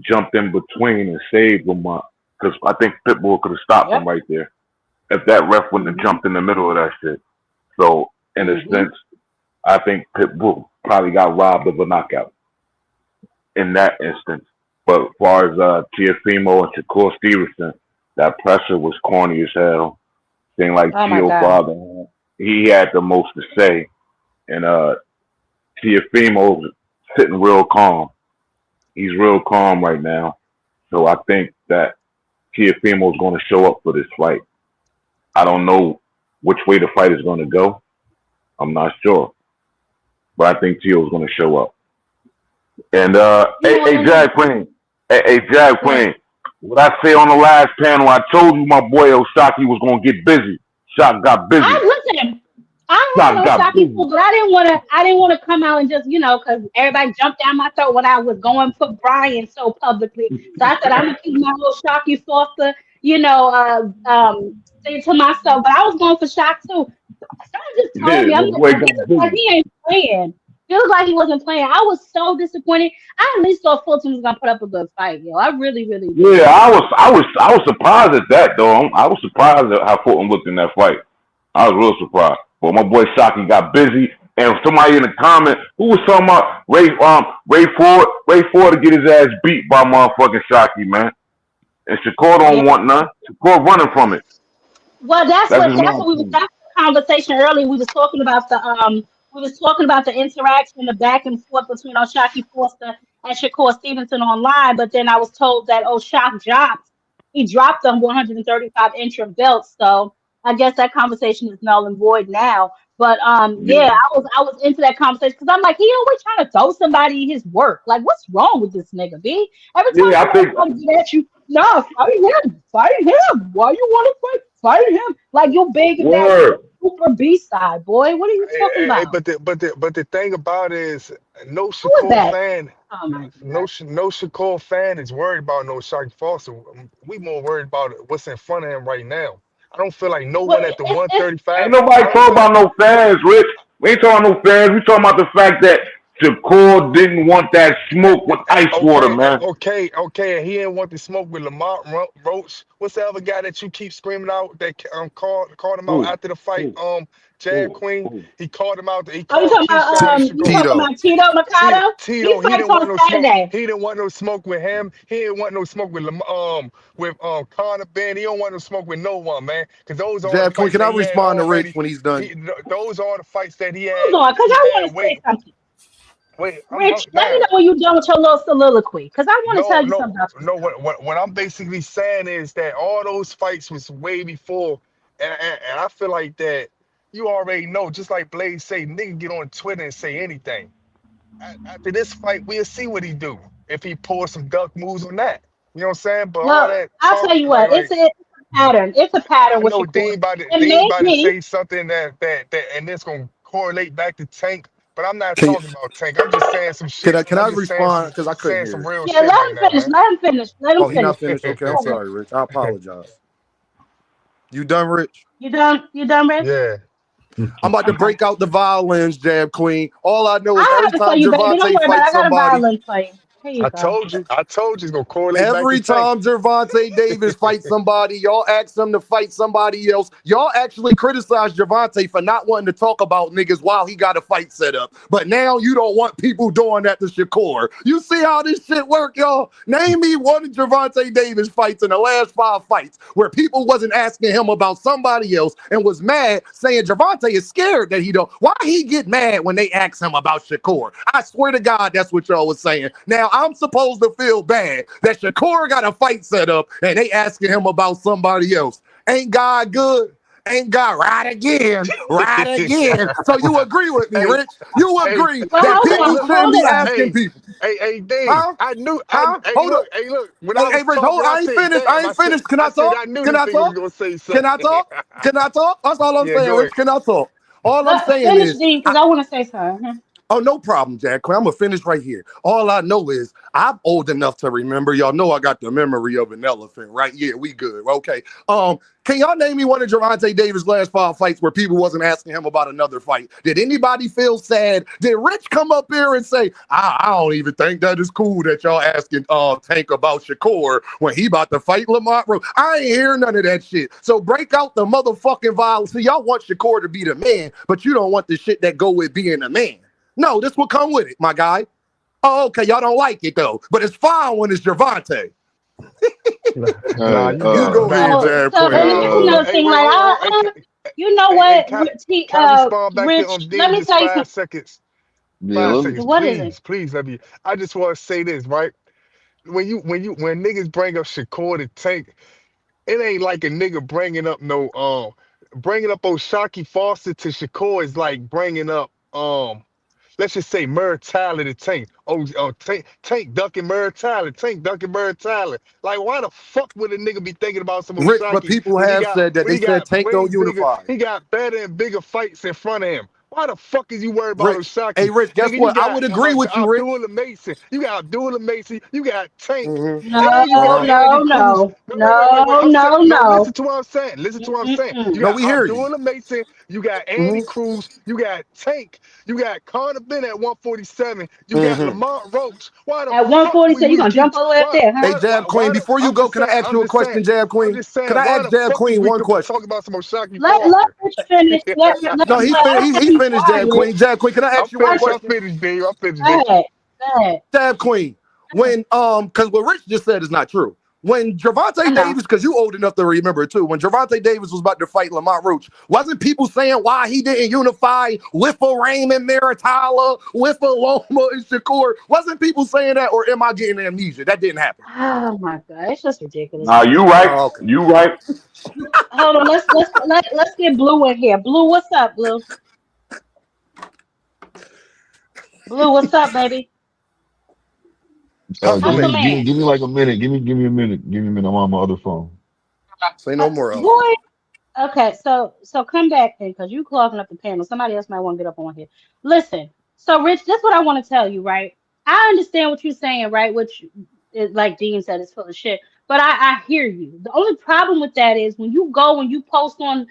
jumped in between and saved Lamont because I think Pitbull could have stopped him Yep. right there if that ref wouldn't have Mhm. jumped in the middle of that shit. So in a Mhm. sense, I think Pitbull probably got robbed of a knockout in that instance. But as far as Teofimo and Shakur Stevenson, that pressure was corny as hell. Seemed like Oh my Tio God. father, he had the most to say, and Teofimo was sitting real calm. He's real calm right now. So I think that Teofimo is going to show up for this fight. I don't know which way the fight is going to go. I'm not sure, but I think Tio is going to show up. And You hey, know what, hey, Enigma? Jag Queen, hey, Jag Yeah. Queen. What I say on the last panel, I told you my boy Osaki was going to get busy. Shock got busy. I listen. I had Shock no got Shocky busy. food, but I didn't want to. I didn't want to come out and just, because everybody jumped down my throat when I was going for Brian so publicly. So I said I'm gonna keep my little Shocky saucer, thing to myself. But I was going for Shock too. Someone just told Yeah, me, I'm my like, boy yo, he got looks like busy. he ain't playing. He looked like he wasn't playing. I was so disappointed. I at least thought Fulton was gonna put up a good fight, yo. I really, really Yeah, did. I was surprised at that though. I was surprised at how Fulton looked in that fight. I was real surprised. But my boy Shocky got busy, and somebody in the comment who was talking about Ray Ford to get his ass beat by motherfucking Shocky, man. And Shakur Yeah. don't want none. Shakur running from it. Well, that's That's what just that's my what we was opinion. that's the conversation earlier. We was talking about the interaction, the back and forth between O'Shaquie Foster and Shakur Stevenson online. But then I was told that he dropped them 135 interim belts. So I guess that conversation is null and void now. But yeah, Yeah, I was into that conversation because I'm like, he always trying to throw somebody his work. Like, what's wrong with this nigga, B? Every time yeah. I somebody think try to get at you, nah, fight him. Why you want to fight him? Like you're big in that word. super B side, boy. What are you talking about? But the thing about it is, no Who is Shakur that? fan, Oh my no God. No Shakur fan is worried about no Shaq Foster. We more worried about what's in front of him right now. I don't feel like no Well, one at the it's 135. Ain't nobody I don't talking feel about like no fans, Rich. We ain't talking about no fans. We talking about the fact that Shakur didn't want that smoke with ice water, man. okay. And he didn't want to smoke with Lamont Roach. What's the other guy that you keep screaming out that called him out Who? after the fight? Who? Jab Who? Queen. Who? He called him out. He oh called Keyshawn and you Shakur. talking Tito. about Tito Mercado? He He fights didn't want on no smoke. Saturday. He didn't want no smoke with him. He didn't want no smoke with Conor Ben. He don't want no smoke with no one, man. Because those are all the Jab Queen, fights can I that he had respond to Rich already. when he's done? Those are the fights that Hold on, because he I had want to say waiting. something. Wait, Rich, let me damn. know when you're done with your little soliloquy, because I want to No, tell you no, something about no. yourself. What I'm basically saying is that all those fights was way before, and I feel like that you already know. Just like Blaze say, nigga get on Twitter and say anything. After this fight, we'll see what he do if he pulls some duck moves on that. You know what I'm saying? But all Well, that I'll talk, tell you what, it's a pattern. It's a pattern I with know Shakur. Dean It may about to be. say something that, and it's gonna correlate back to Tank. But I'm not Can you, talking about Tank. I'm just saying some shit. can I'm I just saying respond? Because I couldn't hear it. real Yeah, shit let right him now, finish. man. Let him finish. Let him Oh, he not finish. finished? Okay, I'm Go ahead. sorry, Rich. I apologize. You done, Rich? You done? You done, Rich? Yeah. I'm about to Okay. break out the violins, Jab Queen. All I know is I every have it for time you, baby. Don't Gervonta worry about it. fights I got a somebody, violin for you. Here you go. I told you it's gonna correlate back to every Tank. time Gervonta Davis fights somebody, y'all ask him to fight somebody else. Y'all actually criticize Gervonta for not wanting to talk about niggas while he got a fight set up. But now you don't want people doing that to Shakur. You see how this shit work, y'all? Name me one of Gervonta Davis fights in the last 5 fights where people wasn't asking him about somebody else and was mad saying Gervonta is scared that he don't. Why he get mad when they ask him about Shakur? I swear to God, that's what y'all was saying. Now I'm supposed to feel bad that Shakur got a fight set up and they asking him about somebody else. Ain't God good? ain't got right again, right again. So you agree with me, Hey, Rich? You hey, agree Well, that hey, hold hey, people on, look, shouldn't hold be on. asking hey, people, D. huh? I knew, Huh? hey, Hold up. look. When I Hey, was Rich, hold. talking, I I ain't said, finished. I damn, ain't finished. Can I I talk? knew Can this I nigga was talk? gonna say Can I something. talk? Can I talk? That's all I'm Yeah, saying, go Rich. ahead. Can I talk? All I'm Let saying finish, is, Dean, because I want to say something. oh, no problem, Jack. I'm gonna finish right here. All I know is I'm old enough to remember. Y'all know I got the memory of an elephant, right? Yeah, we good. Okay. Can y'all name me one of Gervonta Davis' last 5 fights where people wasn't asking him about another fight? Did anybody feel sad? Did Rich come up here and say, I don't even think that is cool that y'all asking Tank about Shakur when he about to fight Lamont Rose? I ain't hear none of that shit. So break out the motherfucking violence. See, y'all want Shakur to be the man, but you don't want the shit that go with being a man. No, this will come with it, my guy. Oh, okay, y'all don't like it though, but it's fine when it's Gervonta. Nah, Hey, you You good. go ahead, So, Jab so, Queen. and that's hey, another Hey, thing. wait, Like, hold on. Hey, you know hey, what, can I respond back to Rich? Let Dean me just tell you something. 5 seconds? yeah, Five let me. seconds, What is it? please, let me. I just want to say this, right? When niggas bring up Shakur the Tank, it ain't like a nigga bringing up Oshaki Foster to Shakur is like bringing up let's just say Murr Tyler to Tank. Tank ducking Murr Tyler. Tank ducking Murr Tyler. Like, why the fuck would a nigga be thinking about some Rich, but Oshaki people have said that. when They he said got Tank way don't bigger, unify. he got better and bigger fights in front of him? Why the fuck is you worried about Rich, hey, Oshaki? Rich, guess Nigga, you what? I got would agree with you, Rich. Abdullah Mason. You got Abdullah Mason. You got Tank. No, And you got Uh-huh. Andy Cruz. no, Wait. no, no, No, listen no. to what I'm saying. Listen to what I'm saying. You Mm-mm. No, got we hear you. Abdullah Mason. You got Andy Cruz. You got Tank. You got Conor Bennett at 147. You got Mm-hmm. Lamont Roach. Why the At fuck would 147, you we gonna keep? jump all the way up there, huh? Hey, Jab Queen, before you I'm go, just can I saying. ask you a question, Jab I'm Queen? just Can saying. I Why ask the Jab fuck is Queen we one question? talking about some Oshaki Let Foster? Rich finish. No, I'm gonna he be finished, Jab quiet. Queen. Jab Queen, can I I'm ask you one finished. I'm question? finished, Dave. I'm finished, Go Dave. ahead. Go ahead. Jab Queen, when because what Rich just said is not true. When Gervonta I know. Davis, because you old enough to remember it too, when Gervonta Davis was about to fight Lamont Roach, wasn't people saying why he didn't unify with a Raymond Maritala, with a Loma and Shakur? Wasn't people saying that, or am I getting amnesia? That didn't happen. Oh my God, it's just ridiculous. Nah, you right. Oh, okay. You right. Hold on, let's get Blue in here. Blue, what's up, Blue? Blue, what's up, baby? Hustle Hustle me. man. Give me like a minute. Give me a minute. Give me a minute. I'm on my other phone. Say no more, Elsie. Boy. Okay, so come back then, because you clogging up the panel. Somebody else might want to get up on here. Listen, so Rich, this is what I want to tell you, right? I understand what you're saying, right? Which is like Dean said, it's full of shit. But I hear you. The only problem with that is when you go and you post on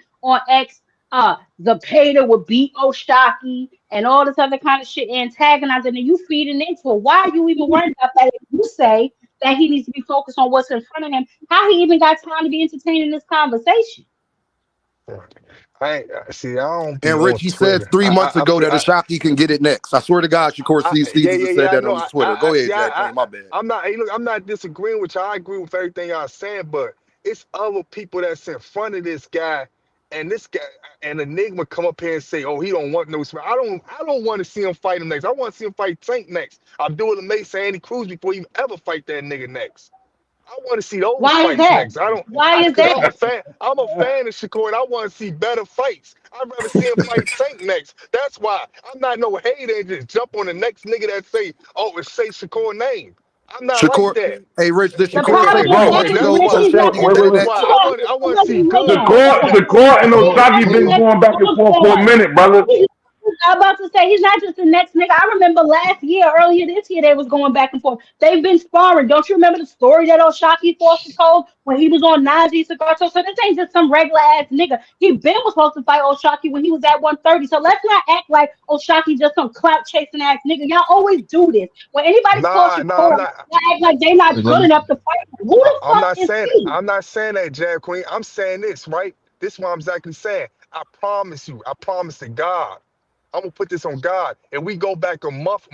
X, the Pater would beat Oshaki and all this other kind of shit, antagonizing, and you feeding into it. Why are you even worried about that? If you say that he needs to be focused on what's in front of him, how he even got time to be entertaining this conversation? See. I don't be And on Richie said Twitter. 3 months I ago feel. that Ashaki can get it next. I swear to God, Shakur Steve Yeah, Stevenson yeah, said yeah. I that on know. his Twitter. Go ahead, See. Jack Queen. My bad. I'm not. Hey, look, I'm not disagreeing with you. I agree with everything y'all saying, but it's other people that's in front of this guy, and this guy and Enigma come up here and say, "Oh, he don't want no smoke." I don't want to see him fight him next. I want to see him fight Tank next. I'm doing the Mace Andy Cruz before you ever fight that nigga next. I want to see those Why is fights that? next. I don't, Why is because I'm a that? fan. I'm a fan of Shakur, and I want to see better fights. I'd rather see him fight Tank next. That's why I'm not no hater and just jump on the next nigga that say, "Oh, it say Shakur name." I'm not like Shakur, that. hey, Rich, did The Shakur say problem three with Bro, that months is That's ago Rich why. is not Oshaki just can get it That's hold why next? on, I hold want to see on, hold good on, hold fights on. The next. court and He's Hold not Osaki just the been on. next going back and hold forth for a on. minute, brother. I'm about to say he's not just the next nigga. I remember last year, earlier this year, they was going back and forth. They've been sparring. Don't you remember the story that Oshaki Foster told when he was on Najee Cigar? So this ain't just some regular ass nigga. He been was supposed to fight Oshaki when he was at 130. So let's not act like Oshaki just some clout chasing ass nigga. Y'all always do this. When anybody calls Nah, you nah, I'm Cora, not. y'all act like they not Hey, let good me. enough to fight him. Who the I'm fuck not is saying. he? I'm not saying that, Jab Queen. I'm saying this right. This is what I'm exactly saying. I promise you. I promise to God. I'm gonna put this on God. And we go back a month,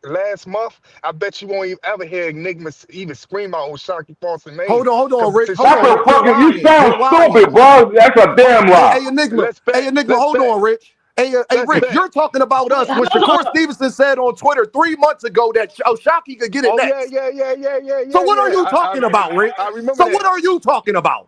last month. I bet you won't even ever hear Enigma even scream out Oshaki Foster name. Hold on, Rich. Since Hold That's on, a Rich. You're fucking, you lying. sound You're lying. stupid, bro. That's a Hold on. damn lie. Hey, Enigma. let's Hey, bet, Enigma, let's hold bet, on, Rich. Hey, let's Rich, bet. you're talking about Wait, us when hold Shakur on. Stevenson said on Twitter 3 months ago that Oshaki could get it Oh yeah, next. yeah, yeah, yeah, yeah, So yeah, what are yeah. you talking about, Rich? I remember So what that. are you talking about?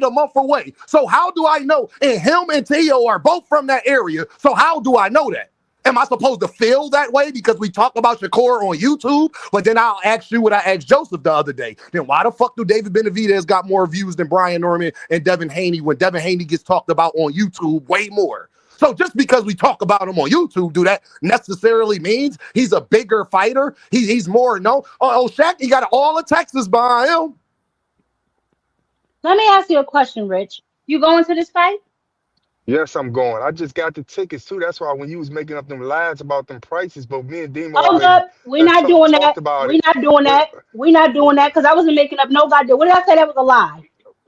fight a month away. So how do I know? And him and Tio are both from that area. So how do I know that? Am I supposed to feel that way because we talk about Shakur on YouTube? But then I'll ask you what I asked Joseph the other day. Then why the fuck do David Benavidez got more views than Brian Norman and Devin Haney when Devin Haney gets talked about on YouTube way more? So just because we talk about him on YouTube, do that necessarily means he's a bigger fighter? He's more, no? Oh, Shaq, he got all of Texas behind him. Let me ask you a question, Rich. You going to this fight? Yes, I'm going. I just got the tickets too. That's why when you was making up them lies about them prices, but me and Demo Hold already up. We're not doing that. talked about We're it. not doing But that. We're not doing that because I wasn't making up no goddamn. What did I say that was a lie?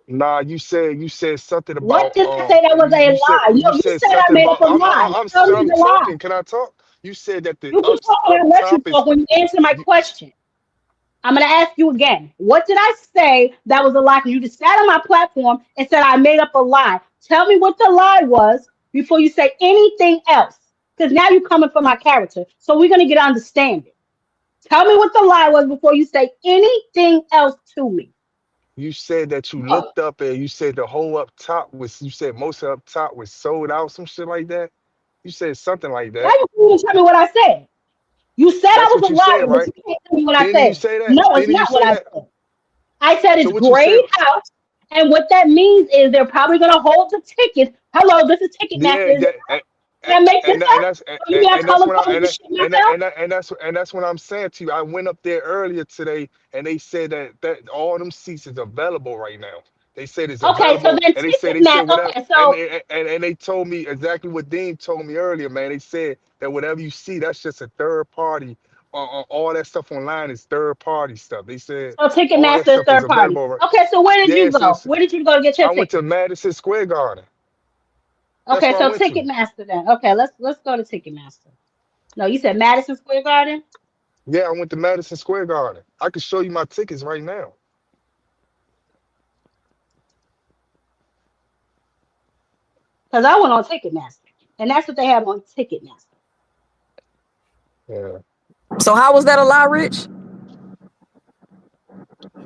nah, you said something What about did I say that was a lie? Yo, you you said said I something made about up a lie. Tell me I'm the lie. talking. Can I talk? You said that the You can talk when I up let you top is talk when you answer my you, question. I'm going to ask you again. What did I say that was a lie? Because you just sat on my platform and said I made up a lie. Tell me what the lie was before you say anything else. Because now you're coming for my character. So we're going to get understanding. Tell me what the lie was before you say anything else to me. you said that you Go. looked up and you said the whole up top was you said most of up top was sold out, some shit like that. You said something like Now that. you can't even tell me what I said. You said I That's was what a you said, liar, but right? you can't tell me what I Didn't you said. say that? No, it's Didn't you not what say I that? said. I said So it's what you said? grayed out, and what that means is they're probably going to hold the tickets. Hello, this is Yeah, Ticketmaster. yeah, Did I make this and up? that's Or you got and that's color what I coded this shit myself? and that's what I'm saying to you. I went up there earlier today, and they said that all them seats is available right now. They said it's Okay, so available, then and they said Ticketmaster. whatever, Okay, so and they told me exactly what Dean told me earlier, man. They said that whatever you see, that's just a third party. All that stuff online is third party stuff. They said all that Ticketmaster is stuff is third party. available. Right? Okay, so where did you Yes, go? it's. Where did you go to get your I went to ticket? Madison Square Garden. That's Okay, where I so went to. Ticketmaster then. Okay, let's go to Ticketmaster. No, you said Madison Square Garden? Yeah, I went to Madison Square Garden. I could show you my tickets right now. Because I went on Ticketmaster. And that's what they have on Ticketmaster. Yeah. So how was that a lie, Rich?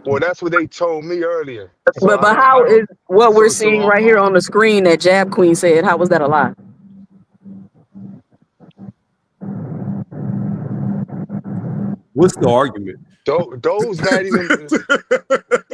Well, that's what they told me earlier. So But I how don't. is what we're So seeing right here on the screen that Jab Queen said? How was that a lie? What's the argument? those not even.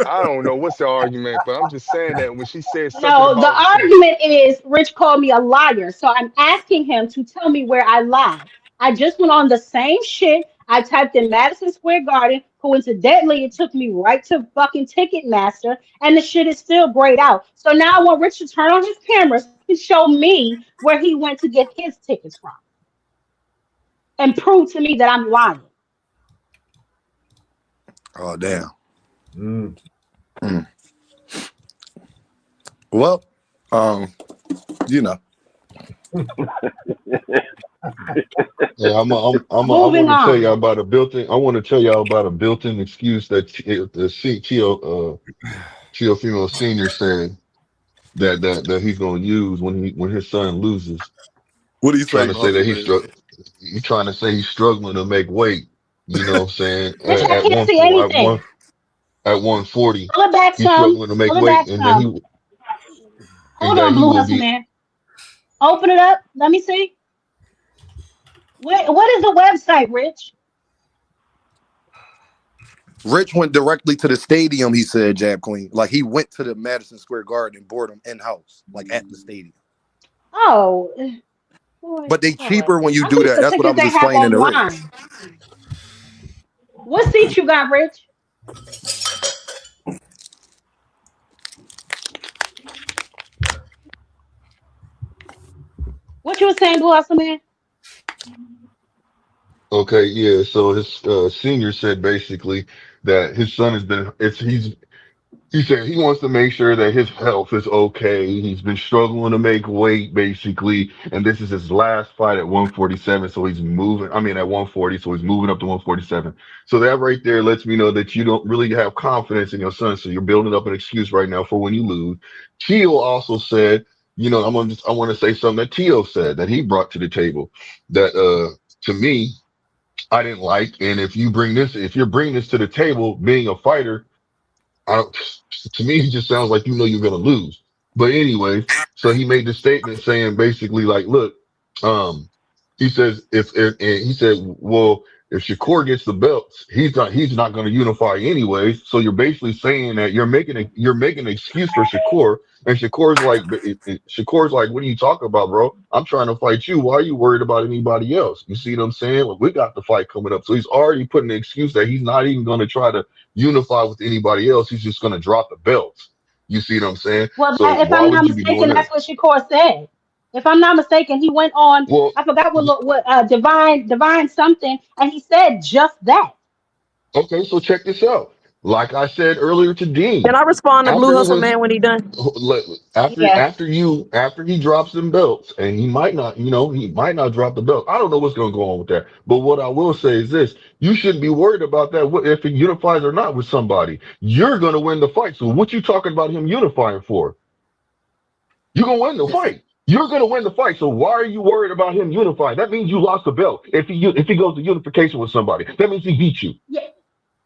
I don't know what's the argument, but I'm just saying that when she said something No, the about some. argument is Rich called me a liar. So I'm asking him to tell me where I lied. I just went on the same shit. I typed in Madison Square Garden. Coincidentally, it took me right to fucking Ticketmaster, and the shit is still grayed out. So now I want Rich to turn on his camera so he can show me where he went to get his tickets from and prove to me that I'm lying. Oh, damn. Mm. Mm. Well, you know. Yeah, I Moving want to tell on. y'all about a built-in. I want to tell y'all about a built-in excuse that Teofimo Senior said that he's going to use when his son loses. What do you say, Trying to say that Muscle Man? he's trying to say he's struggling to make weight. You know what I'm saying? Rich, I At can't one see for at anything. one at 140, Pull it back he's some. struggling to make Pull it back weight, some. and Hold that on, he Blue will Hustle be. Man. Open it up. Let me see. What is the website, Rich? Rich went directly to the stadium, he said, Jab Queen. Like he went to the Madison Square Garden and bought them in-house, like at the stadium. Oh, boy. But they All right. cheaper when you Let do me see that. the That's what I tickets was they have explaining to Rich. online. What seat you got, Rich? What you was saying, Blue Hustle Man? Okay, yeah. So his senior said basically that his son has been. He said he wants to make sure that his health is okay. He's been struggling to make weight, basically, and this is his last fight at 147. So he's moving. I mean, at 140, so he's moving up to 147. So that right there lets me know that you don't really have confidence in your son. So you're building up an excuse right now for when you lose. Tio also said, I want to say something that Tio said that he brought to the table that to me I didn't like. And if you're bringing this to the table, being a fighter. I don't, to me, it just sounds like you're going to lose. But anyways, so he made the statement saying basically like, look, um, He says and he said, well, if Shakur gets the belts, he's not going to unify anyways. So you're basically saying that you're making an excuse for Shakur, and Shakur's like, what are you talking about, bro? I'm trying to fight you. Why are you worried about anybody else? You see what I'm saying? Well, we got the fight coming up, so he's already putting the excuse that he's not even going to try to unify with anybody else. He's just going to drop the belts. You see what I'm saying? Well, So if why I'm not would you be doing mistaken, that? that's what Shakur said. If I'm not mistaken, he went on. Well, I forgot what divine something, and he said just that. okay, so check this out. Like I said earlier to Can Dean, I respond to Blue after Hustle his Man when he done? Yeah. after he drops them belts, and he might not, he might not drop the belt. I don't know what's going to go on with that. But what I will say is this: you shouldn't be worried about that. If he unifies or not with somebody, you're going to win the fight. So what you talking about him unifying for? You're going to win the fight. You're going to win the fight. So why are you worried about him unifying? That means you lost the belt. If he goes to unification with somebody, that means he beat you. Yeah.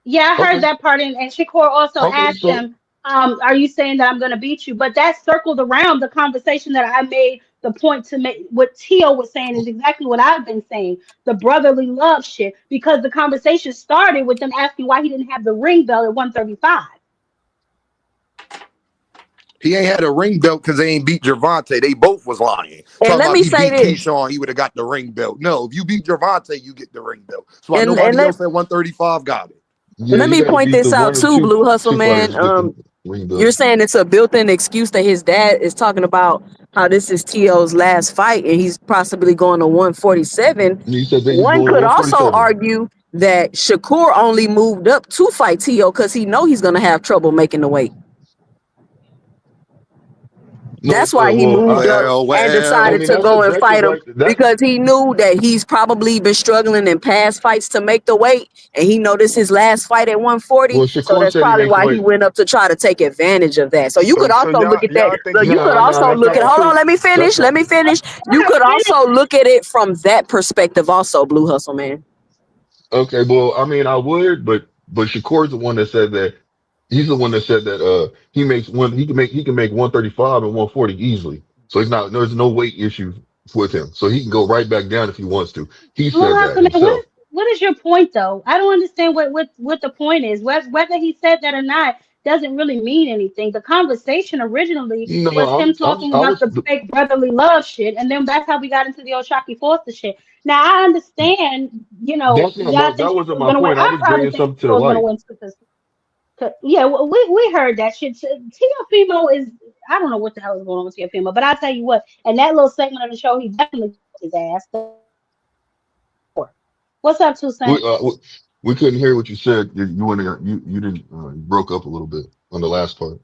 Yeah, I heard Okay. that part, and Shakur also Okay. asked So him, "Are you saying that I'm going to beat you?" But that circled around the conversation that I made the point to make. What Tio was saying is exactly what I've been saying, the brotherly love shit, because the conversation started with them asking why he didn't have the ring belt at 135. He ain't had a ring belt because they ain't beat Gervonta. They both was lying. And Talking let about me if he say beat this. Keyshawn, he would have got the ring belt. No, if you beat Gervonta, you get the ring belt. So why And nobody let else at 135 got it. yeah, let you me got to point beat the this out one or too, two Blue Hustle two fighters Man. to get the ring You're belt. saying it's a built-in excuse that his dad is talking about how this is T.O.'s last fight and he's possibly going to 147. And he said that he's One going could also 147. argue that Shakur only moved up to fight T.O. because he know he's going to have trouble making the weight. No, That's why he well, moved up and I decided mean to that's go and subjective, fight him right? That's because he knew that he's probably been struggling in past fights to make the weight, and he noticed his last fight at 140. well, So Shakur that's said he probably makes why he weight. went up to try to take advantage of that. So you could So also look at that. y'all think Look, he you could Nah, fighting also that's look at. not Shakur? Hold on, true. let me finish. That's Let not. me finish. We're You not could finished. also look at it from that perspective, also, Blue Hustle Man. Okay, well, I mean, I would, but Shakur's the one that said that. He's the one that said that he can make 135 and 140 easily. So there's no weight issue with him. So he can go right back down if he wants to. He Blue said House that Man, himself. what is your point though? I don't understand what the point is. Whether he said that or not doesn't really mean anything. The conversation originally No, was him talking I about was the fake brotherly love shit, and then that's how we got into the Oshaki Foster shit. Now I understand, that's not y'all my think that wasn't Shakur's my gonna win. point. I I was probably bringing think something to the Shakur's gonna light. win too, cause yeah, we heard that shit. Teofimo is I don't know what the hell is going on with Teofimo, but I'll tell you what. And that little segment of the show, he definitely his ass. What's up, We Toussaint? uh, we, we couldn't hear what you said. You didn't you broke up a little bit on the last part.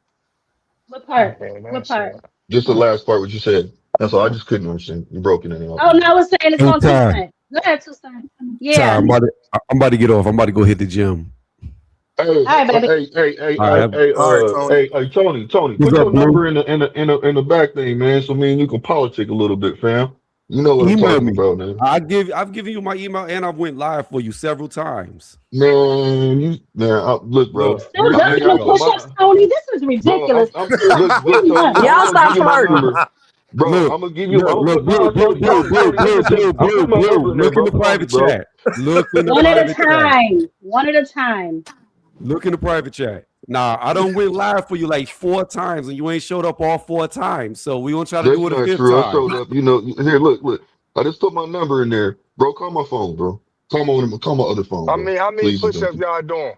What part? Man, What that shit. part? Just the last part what you said. That's all. I just couldn't understand. You broke it in and out. Oh no, I was saying it's Hey, on Ty. Toussaint. Go ahead, Toussaint. Ty, Yeah. I'm about to get off. I'm about to go hit the gym. Hey, All right, baby. All right. All right, Tony. Tony, What's put up, your Blue? number in the back thing, man. So me and you can politic a little bit, fam. You know what I'm Email talking me. about, man. I've given you my email and I've went live for you several times. Look, bro. Look, Still let doing me I them put go. push-ups, my Tony. This is bro. ridiculous. I'm This is look, too Tony. much. I'm Y'all gonna give stop you my hurting. number, bro. Look, I'm gonna give you. I'm look, gonna no, Tony, Blue, listen to me. I'm putting my Blue. number in there, Look in bro. the Come on, private bro. chat. Look in the One at a private chat. time. One at a time. Look in the private chat. Nah, I don't went live for you like 4 times and you ain't showed up all 4 times. So we gonna try to That's do it a not fifth true. I time. showed up. Here, look. I just put my number in there, bro. Call my phone, bro. Call my other phone, bro. How many Please and push-ups thank you. y'all doing?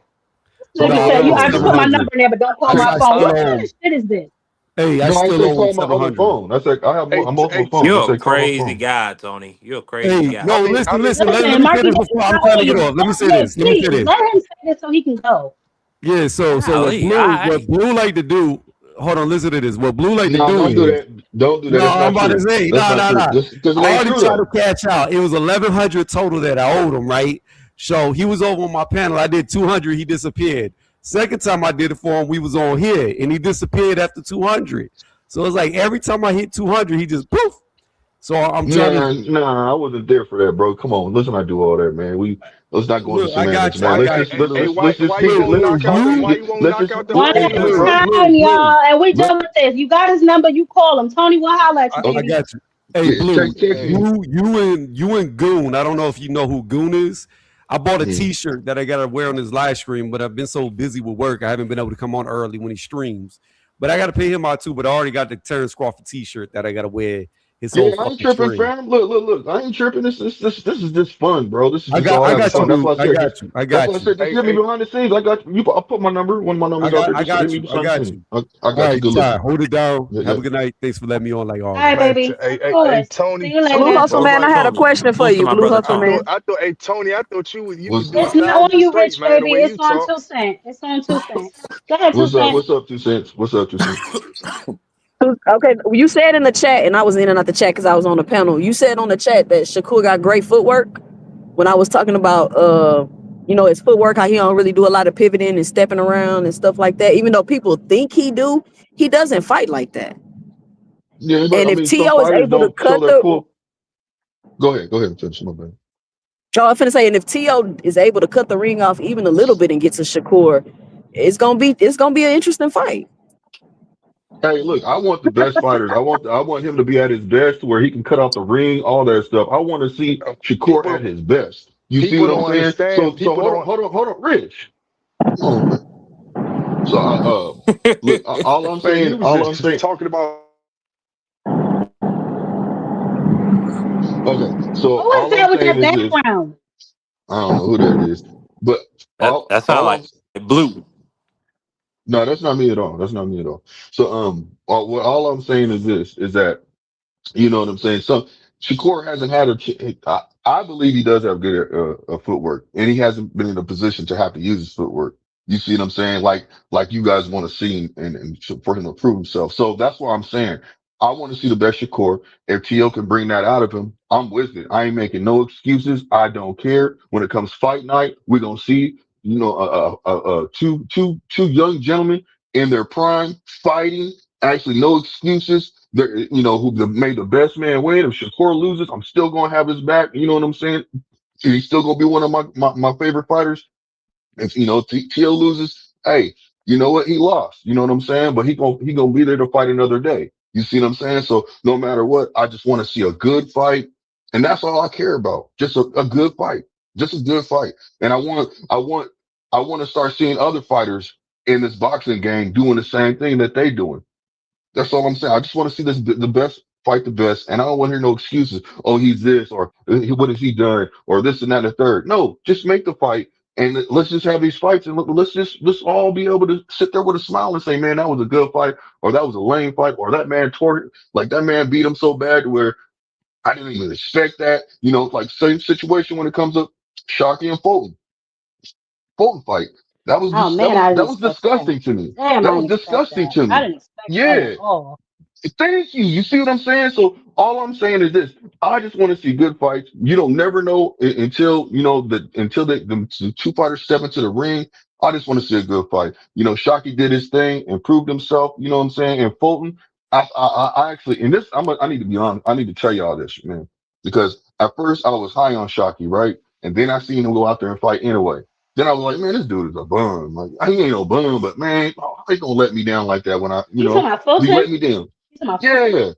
Nigga Okay, Nah, said, I'm hold "You on I just on. put my number 700. in there, but don't call my I phone." still What kind own. of shit is this? Hey, I No, I still said own call my other 700. phone. I said I have Hey, multiple phones. I You're a said call my crazy phone. guy, Tony. You're a crazy Hey, guy. no, how listen, many? listen. Let Listen, me say Marky, this before I'm trying to get please, off. Let me say yeah, this. Let me please, say this. let him say this so he can go. Yeah, so Golly, all what right. Blue like to do, hold on, listen to this. What Blue like to No, do don't do is that. Don't do that. no, That's I'm not about to true. say, That's not true. no. Just because it I ain't already true tried to though. catch out. It was 1,100 total that I owed him, right? So he was over on my panel. I did 200. He disappeared. Second time I did it for him, we was on here, and he disappeared after 200. So it's like every time I hit 200, he just poof. So I'm trying to Nah, I wasn't there for that, bro. Come on, let's not do all that, man. Let's not go into look. I got semantics, you. man. I Why? Let's got Hey, just you. hey, let, hey, let's why? let's just Why you keep it. won't Let's knock just out keep the? it. Why Blue, you won't Let's knock just out the One let's at keep it, a weekend? bro. time, Blue. y'all. And we Look, done with this. You got his number. You call him. Tony, what holla at you, I, I baby? got you. Hey, Yeah, Blue, text me. you and Goon. I don't know if you know who Goon is. I bought a Yeah. T-shirt that I gotta wear on his live stream, but I've been so busy with work, I haven't been able to come on early when he streams. But I gotta pay him out too. But I already got the Terrence Crawford T-shirt that I gotta wear his whole Yeah, I ain't fucking tripping, stream. fam. Look. I ain't tripping. This is just fun, bro. This is I just got all I Hey, having got you, fun. Tony. That's why Blue. I I said got just. you. I That's why I got you. said just hit me Hey, behind the scenes. I got you. I'll put my number when my I number's out got there. I Just hit got me you. I behind the got scenes. you. I All got you. right, Good Ty, looking. hold it down. Yeah, Have yeah. a good night. Thanks for letting me on like All right, always. man, baby. Of hey, course. See Tony. you Blue later. Hustle Tony. man, All I right, had a Tony. question for Salute to you, my Blue brother Hustle I Tony. man. thought, I thought, hey, Tony. I thought you What's could do It's not on you, 1,000 straight, Rich, man. The baby. way you It's on talk. 2 cent. It's on 2 cent. Go ahead, two what's up? cent. What's up, 2 cents? What's up, 2 cents? Okay, you said in the chat, and I was in and out the chat because I was on the panel. You said on the chat that Shakur got great footwork. When I was talking about, his footwork, how he don't really do a lot of pivoting and stepping around and stuff like that. Even though people think he do, he doesn't fight like that. Yeah, but And I if mean, some To is fighters able to don't show cut their the, full. Go ahead. Go ahead. Finish my bad. I'm finna say, and if To is able to cut the ring off even a little bit and get to Shakur, it's gonna be an interesting fight. Hey, look, I want the best fighters. I want him to be at his best where he can cut out the ring, all that stuff. I want to see Shakur at People, his best. You see people what I'm don't saying? understand. So People don't. hold on, Rich. Come on, man. So look, Man, you was all I'm just saying. talking about. Okay, Who so is all I'm that with saying that is this. background? I don't know who that is, but That sound all like I'm Blue. no, that's not me at all. That's not me at all. So all I'm saying is this: is that you know what I'm saying? So Shakur hasn't had I believe he does have good footwork, and he hasn't been in a position to have to use his footwork. You see what I'm saying? Like you guys want to see him and for him to prove himself. So that's why I'm saying I want to see the best Shakur. If T.O. can bring that out of him, I'm with it. I ain't making no excuses. I don't care. When it comes fight night, we're gonna see two young gentlemen in their prime fighting. Actually, no excuses. Who made the best man win. If Shakur loses, I'm still gonna have his back. You know what I'm saying? He's still gonna be one of my favorite fighters. If T.O. loses, hey, you know what? He lost. You know what I'm saying? But he gonna be there to fight another day. You see what I'm saying? So no matter what, I just want to see a good fight, and that's all I care about. Just a good fight, just a good fight. And I want to start seeing other fighters in this boxing game doing the same thing that they doing. That's all I'm saying. I just want to see the best fight the best, and I don't want to hear no excuses. Oh, he's this, or what has he done, or this and that and the third. No, just make the fight, and let's just have these fights, and let's all be able to sit there with a smile and say, man, that was a good fight, or that was a lame fight, or that man tore it, like that man beat him so bad where I didn't even expect that. Like same situation when it comes up Sharky and Fulton fight. That was Oh just that man, was I didn't that was expect that. disgusting to me. Damn, That I was didn't expect disgusting that. to I me. didn't expect that at Yeah. all. Thank you. You see what I'm saying? So all I'm saying is this: I just want to see good fights. You don't never know until the two fighters step into the ring. I just want to see a good fight. Shockey did his thing, improved himself. You know what I'm saying? And Fulton, I actually, and this, I need to be honest. I need to tell y'all this, man, because at first I was high on Shockey, right? And then I seen him go out there and fight anyway. Then I was like, man, this dude is a bum. Like, he ain't no bum, but man, how he gonna let me down like that when You talking about he Fulton? let me down. You talking about Fulton? Yeah.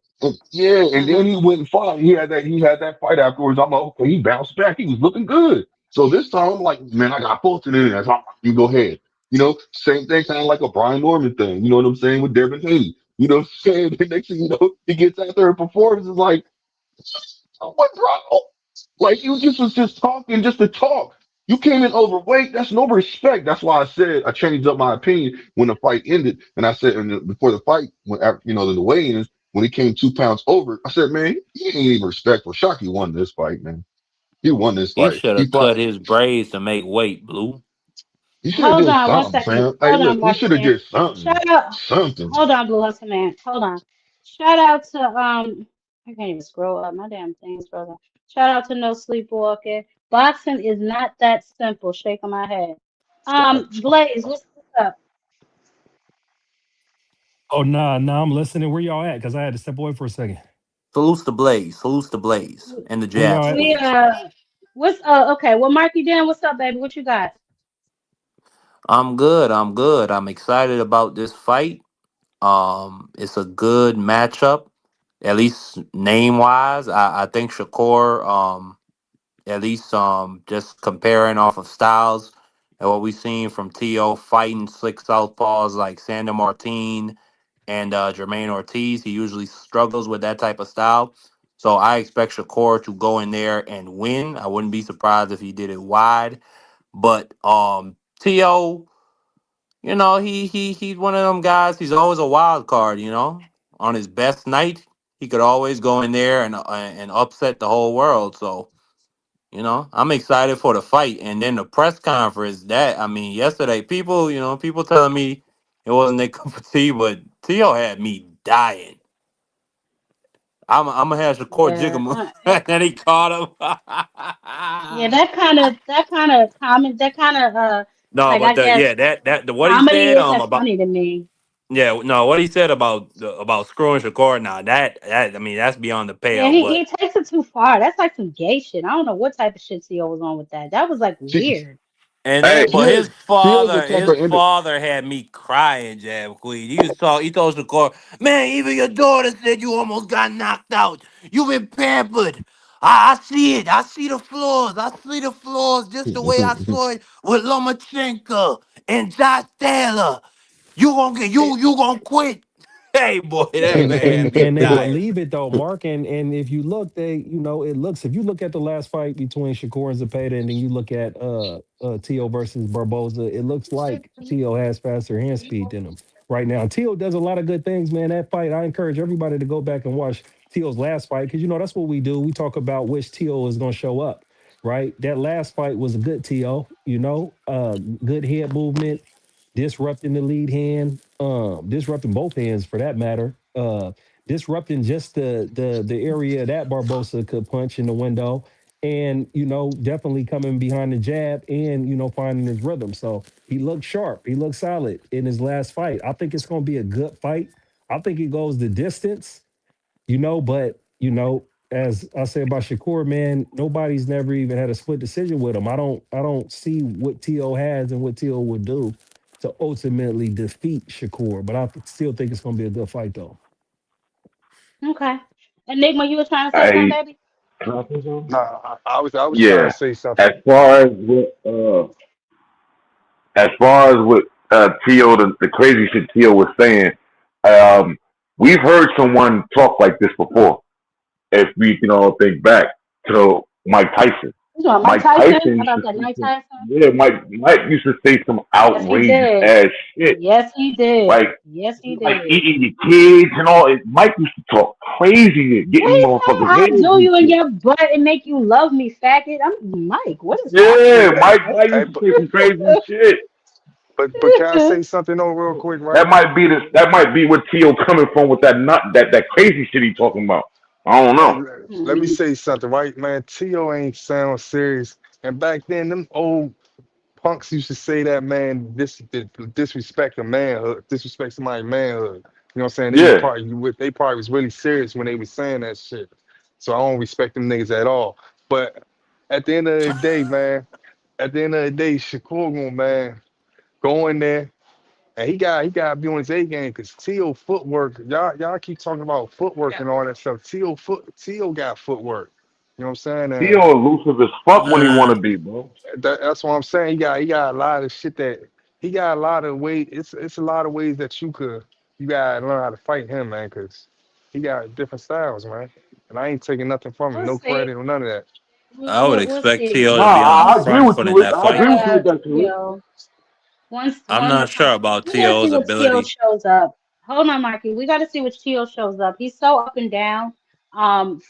Yeah, and then Mm-hmm. he went and fought. He had that fight afterwards. I'm like, okay, he bounced back. He was looking good. So this time I'm like, man, I got Fulton in there. So you go ahead. Same thing, kind of like a Brian Norman thing. You know what I'm saying with Devin Haney. You know what I'm saying? The next thing you know, he gets out there and performs. It's like, oh my bro, like you just was just talking just to talk. You came in overweight. That's no respect. That's why I said I changed up my opinion when the fight ended, and I said before the fight, the weigh-ins, when he came 2 pounds over, I said, man, he ain't even respectful. Shocky won this fight, man. He won this He fight. should He have fought. cut his braids to make weight, Blue. He should have Hold did on one something, second. fam. Hey, Hold look, on, he Marky should have Dan. did something, Shout out. something. Hold on, Blue Hustle Man. Hold on. Shout out to I can't even scroll up. My damn thing is frozen. Shout out to No Sleepwalking. Boxing is not that simple. Shaking my head. Blaze, what's up? Oh nah, I'm listening. Where y'all at? Because I had to step away for a second. Salutes to Blaze. Salutes to Blaze and the Where Jab y'all at? We Boys. what's okay? Well, Marky Dan, what's up, baby? What you got? I'm good. I'm good. I'm excited about this fight. It's a good matchup. at least name wise. I think Shakur, at least just comparing off of styles and what we've seen from T.O. fighting slick southpaws like Sander Martin and Jermaine Ortiz. He usually struggles with that type of style. So I expect Shakur to go in there and win. I wouldn't be surprised if he did it wide. But T.O., he's one of them guys. He's always a wild card. On his best night, he could always go in there and upset the whole world. So I'm excited for the fight, and then the press conference. Yesterday, people telling me it wasn't their cup of tea, but Tio had me dying. I'm gonna have Shakur Yeah, Jigama, and then he caught him. yeah, that kind of comment, that kind of No, like but I guess the what he comedy said isn't about funny to me. yeah, no, what he said about screwing Shakur. Now that's beyond the Yeah, pale. he But takes it too far. That's like some gay shit. I don't know what type of shit CEO was on with that. That was like See, weird. And Hey, then, but his Tio's a father, type of his end. father had me crying, Jab Queen. He told the court, man, even your daughter said you almost got knocked out. You've been pampered. I see it. I see the flaws. I see the flaws just the way I saw it with Lomachenko and Josh Taylor. You gonna quit. Hey boy, that and man had and me and they dying. believe it though, Mark. And if you look, it looks. If you look at the last fight between Shakur and Zepeda, and then you look at Tio versus Barboza, it looks like Tio has faster hand speed than him right now. Tio does a lot of good things, man. That fight, I encourage everybody to go back and watch Tio's last fight because that's what we do. We talk about which Tio is going to show up. Right, that last fight was a good Tio. Good head movement, disrupting the lead hand, disrupting both hands for that matter, disrupting just the area that Barbosa could punch in the window, and definitely coming behind the jab and finding his rhythm. So he looked sharp, he looked solid in his last fight. I think it's going to be a good fight. I think it goes the distance. But as I say about Shakur, man, nobody's never even had a split decision with him. I don't see what T.O. has and what T.O. would do to ultimately defeat Shakur, but I still think it's gonna be a good fight though. Okay. Enigma, you were trying to say something, I baby? can I say something? Nah, I was trying to Yeah. say As something. far as what Tio, the crazy shit Tio was saying, um, we've heard someone talk like this before. If we can all think back to Mike Tyson. You know, Mike Mike Tyson? Tyson How used about to that say Mike some, Tyson? yeah, Mike used to say some Yes, he outrageous did. ass shit. Yes, he did. Like Yes, he like did. eating your kids and all. Mike used to talk crazy, What getting he say? motherfuckers' I'll heads do and you in shit. your butt and make you love me, faggot. I'm Mike. What is happening? Yeah, Mike Hey, used to say some crazy shit. but can I say something though, real quick, That right? might be where Tio coming from with that nut that crazy shit he talking about. I don't Hey, know. let me Mhm. say something, right, man? Tio ain't sound serious. And back then, them old punks used to say that, man, disrespect a manhood, disrespect somebody's manhood. You know what I'm saying? Yeah, They probably was really serious when they was saying that shit. So I don't respect them niggas at all. But at the end of the day, man, at the end of the day, Shakur, man, go in there. And he got to be on his A game because Tio footwork. Y'all keep talking about footwork and all that stuff. Tio got footwork. You know what I'm saying? And Tio elusive as fuck when he want to be, bro. that's what I'm saying. He got a lot of shit that he got a lot of ways. It's a lot of ways that you gotta learn how to fight him, man, because he got different styles, man. And I ain't taking nothing from him, We'll no see. credit or none of that. I would We'll expect see. T.O. Nah, to be on the I agree front with foot you in that with I But fight. agree with you with that, Tio. I'm once not sure about we gotta see T.O.'s what Teal ability. shows up. Hold on, Marky. We gotta see what Teal shows up. He's so up and down.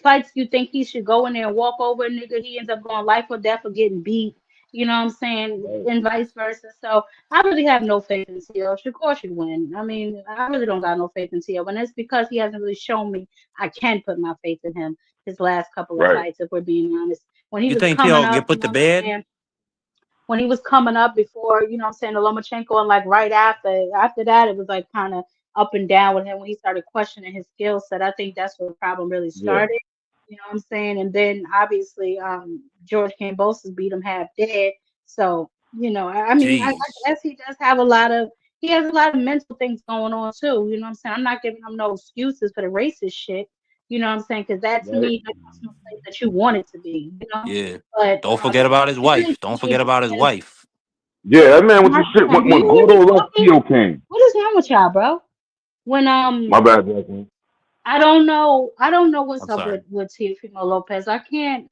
Fights you think he should go in there and walk over a nigga, he ends up going life or death or getting beat. You know what I'm saying? Right, And vice versa. So I really have no faith in Teal. Shakur should win. I mean, I really don't got no faith in Teal, and it's because he hasn't really shown me I can put my faith in him his last couple of right. fights, if we're being honest. When he You was think coming T.O. up, get you put know to what I'm bed? saying? When he was coming up before, you know what I'm saying, the Lomachenko, and like right after that, it was like kind of up and down with him when he started questioning his skill set. I think that's where the problem really Yeah. started. You know what I'm saying? And then obviously, George Kambosos beat him half dead. So, I mean, I Jeez. guess he has a lot of mental things going on too. You know what I'm saying? I'm not giving him no excuses for the racist shit. You know what I'm saying? Because that to Right. me, that's the place that you want it to be. You know, Yeah. but Don't forget about his really wife. Don't to me, forget about his is wife. Yeah, that man with the my shit son. went Do you when hear me Gordo left, talking? Tio came. What is wrong with y'all, bro? When My bad, Jackson. I don't know. I don't know what's I'm up sorry. with Teofimo Lopez. I can't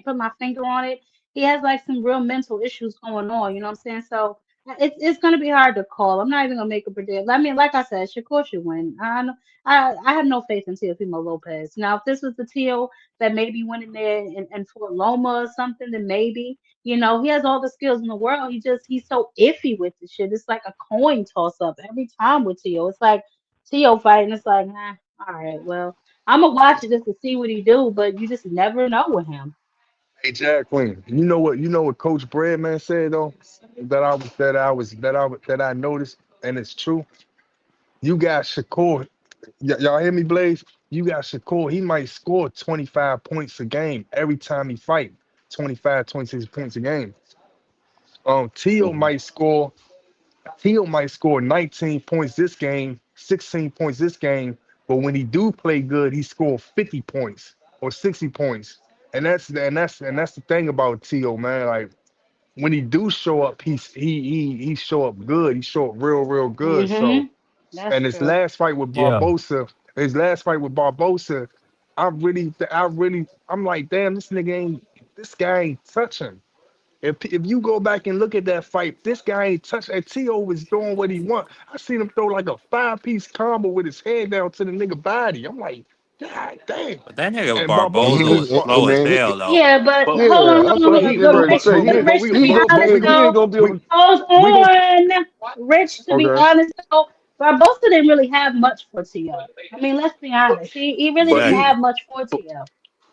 put my finger on it. He has like some real mental issues going on. You know what I'm saying? So it's gonna be hard to call. I'm not even gonna make a prediction. I mean, like I said, Shakur should win. I have no faith in Teofimo Lopez. Now, if this was the Teo that maybe went in there in Fort Loma or something, then maybe. You know, he has all the skills in the world. He's so iffy with the shit. It's like a coin toss up every time with Teo. It's like Teo fighting. It's like, nah. All right, well, I'm gonna watch it just to see what he do, but you just never know with him. Hey, Jack Queen, you know what Coach Breadman said though, that I noticed, and it's true. You got Shakur. Y'all hear me, Blaze? You got Shakur. He might score 25 points a game every time he fight. 25, 26 points a game. Tio Mhm. might score. Tio might score 19 points this game, 16 points this game. But when he do play good, he score 50 points or 60 points. And that's the thing about Tio, man. Like when he do show up, he show up good. He show up real good. So Hmm. That's and his true. last fight with Yeah. Barbosa, I'm like, damn, this guy ain't touching. If you go back and look at that fight, this guy ain't touching. And Tio was doing what he want. I seen him throw like a 5-piece combo with his head down to the nigga body. I'm like, God damn. But that nigga And Barbosa, Barboza was Hey, slow as man, hell though. Yeah, but but hold yeah, on, that's hold what on, but I but, he, get but ready to but Rich, say. but we, but but Rich, we, to be He but, but honest we he gon' ain't though, gonna be able we to. hold we gon' on, Rich, to be okay. honest though, Barbosa didn't really have much for T.O. I mean, let's be But honest. He really but didn't he Exactly. have much for but, T.O.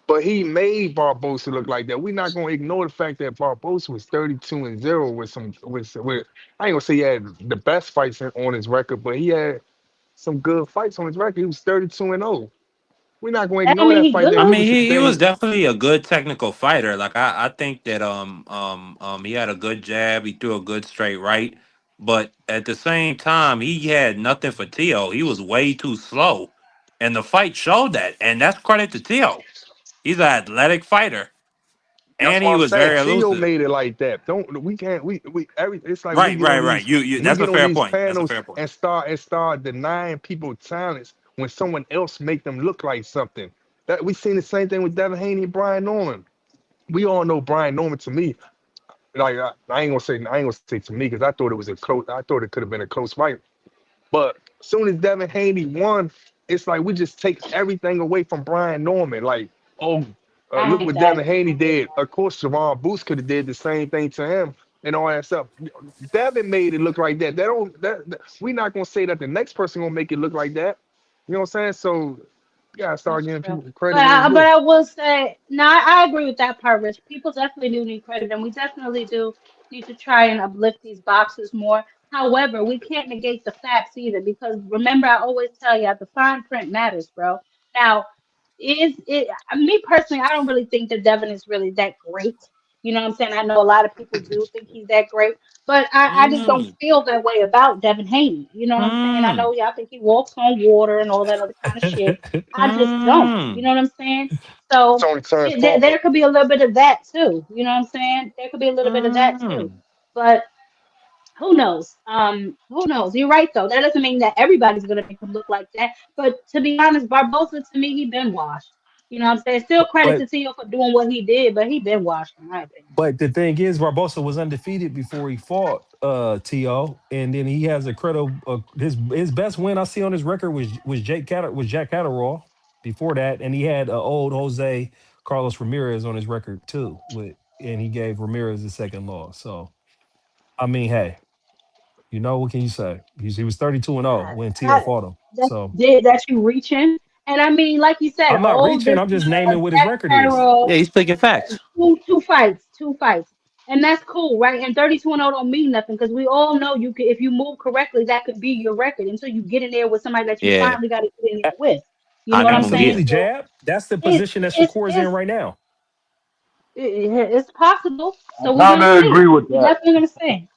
but he made Barbosa look like that. We're not gonna ignore the fact that Barbosa was 32-0 with I ain't gonna say he had the best fights on his record, but he had some good fights on his record. He was 32-0. We're not gonna That don't ignore mean that he fight I that good. mean, he that was he definitely a good technical fighter. Like I think that he had a good jab. He threw a good straight right, but at the same time, he had nothing for Tio. He was way too slow, and the fight showed that. And that's credit to Tio. He's an athletic fighter, That's and what he I'm was saying. very Tio elusive. made it like that. Don't we can't we every it's like Right, right, right. You. we That's a get on fair these point. That's a panels fair point. and start denying people talents when someone else make them look like something. That we seen the same thing with Devin Haney and Brian Norman. We all know Brian Norman to me. Like I ain't gonna say to me because I thought it was a close. I thought it could have been a close fight. But as soon as Devin Haney won, it's like we just take everything away from Brian Norman. Like, oh, I look hate what that. Devin Haney I hate did. Of course, Javon Booth could have did the same thing to him and all that stuff. Devin made it look like that. We're not gonna say that the next person gonna make it look like that. You know what I'm saying? So you gotta start That's giving true. people credit where it's But due. I will say, no, I agree with that part, Rich. People definitely do need credit, and we definitely do need to try and uplift these boxes more. However, we can't negate the facts either, because remember, I always tell you, the fine print matters, bro. Now, is it me personally? I don't really think that Devin is really that great. You know what I'm saying? I know a lot of people do think he's that great, but I just don't Mm, feel that way about Devin Haney. You know what I'm saying? I mm, know y'all think he walks on water and all that other kind of shit. I just don't. You mm, know what I'm saying? It's So only turns there purple. could be a little bit of that too. You know what I'm saying? There could be a little bit of that too. mm. But who knows? Who knows? You're right though. That doesn't mean that everybody's gonna make him look like that. But to be honest, Barbosa to me, he been washed. You know what I'm saying? Still credit But to Tio for doing what he did, but he been washed in my opinion. but the thing is, Barbosa was undefeated before he fought To, and then he has a credible his best win I see on his record was Jack Catterall before that, and he had old Jose Carlos Ramirez on his record too, and he gave Ramirez the second loss. So I mean, hey, what can you say? He was 32-0 when To I, fought him. that So that you reaching. And I mean, like you said, I'm not all reaching. this I'm just naming what his Jack record is. Yeah, Carroll, he's speaking facts. two fights, and that's cool, right? And 32-0 don't mean nothing because we all know you can, if you move correctly, that could be your record until you get in there with somebody that you Yeah, finally got to get in there with. You know Hany what I'm saying? Absolutely, Munguia. So Jab. That's the it, position that it's Shakur is in it's right now. it's possible. I So we're kind gonna of see. agree with We're that. definitely gonna see.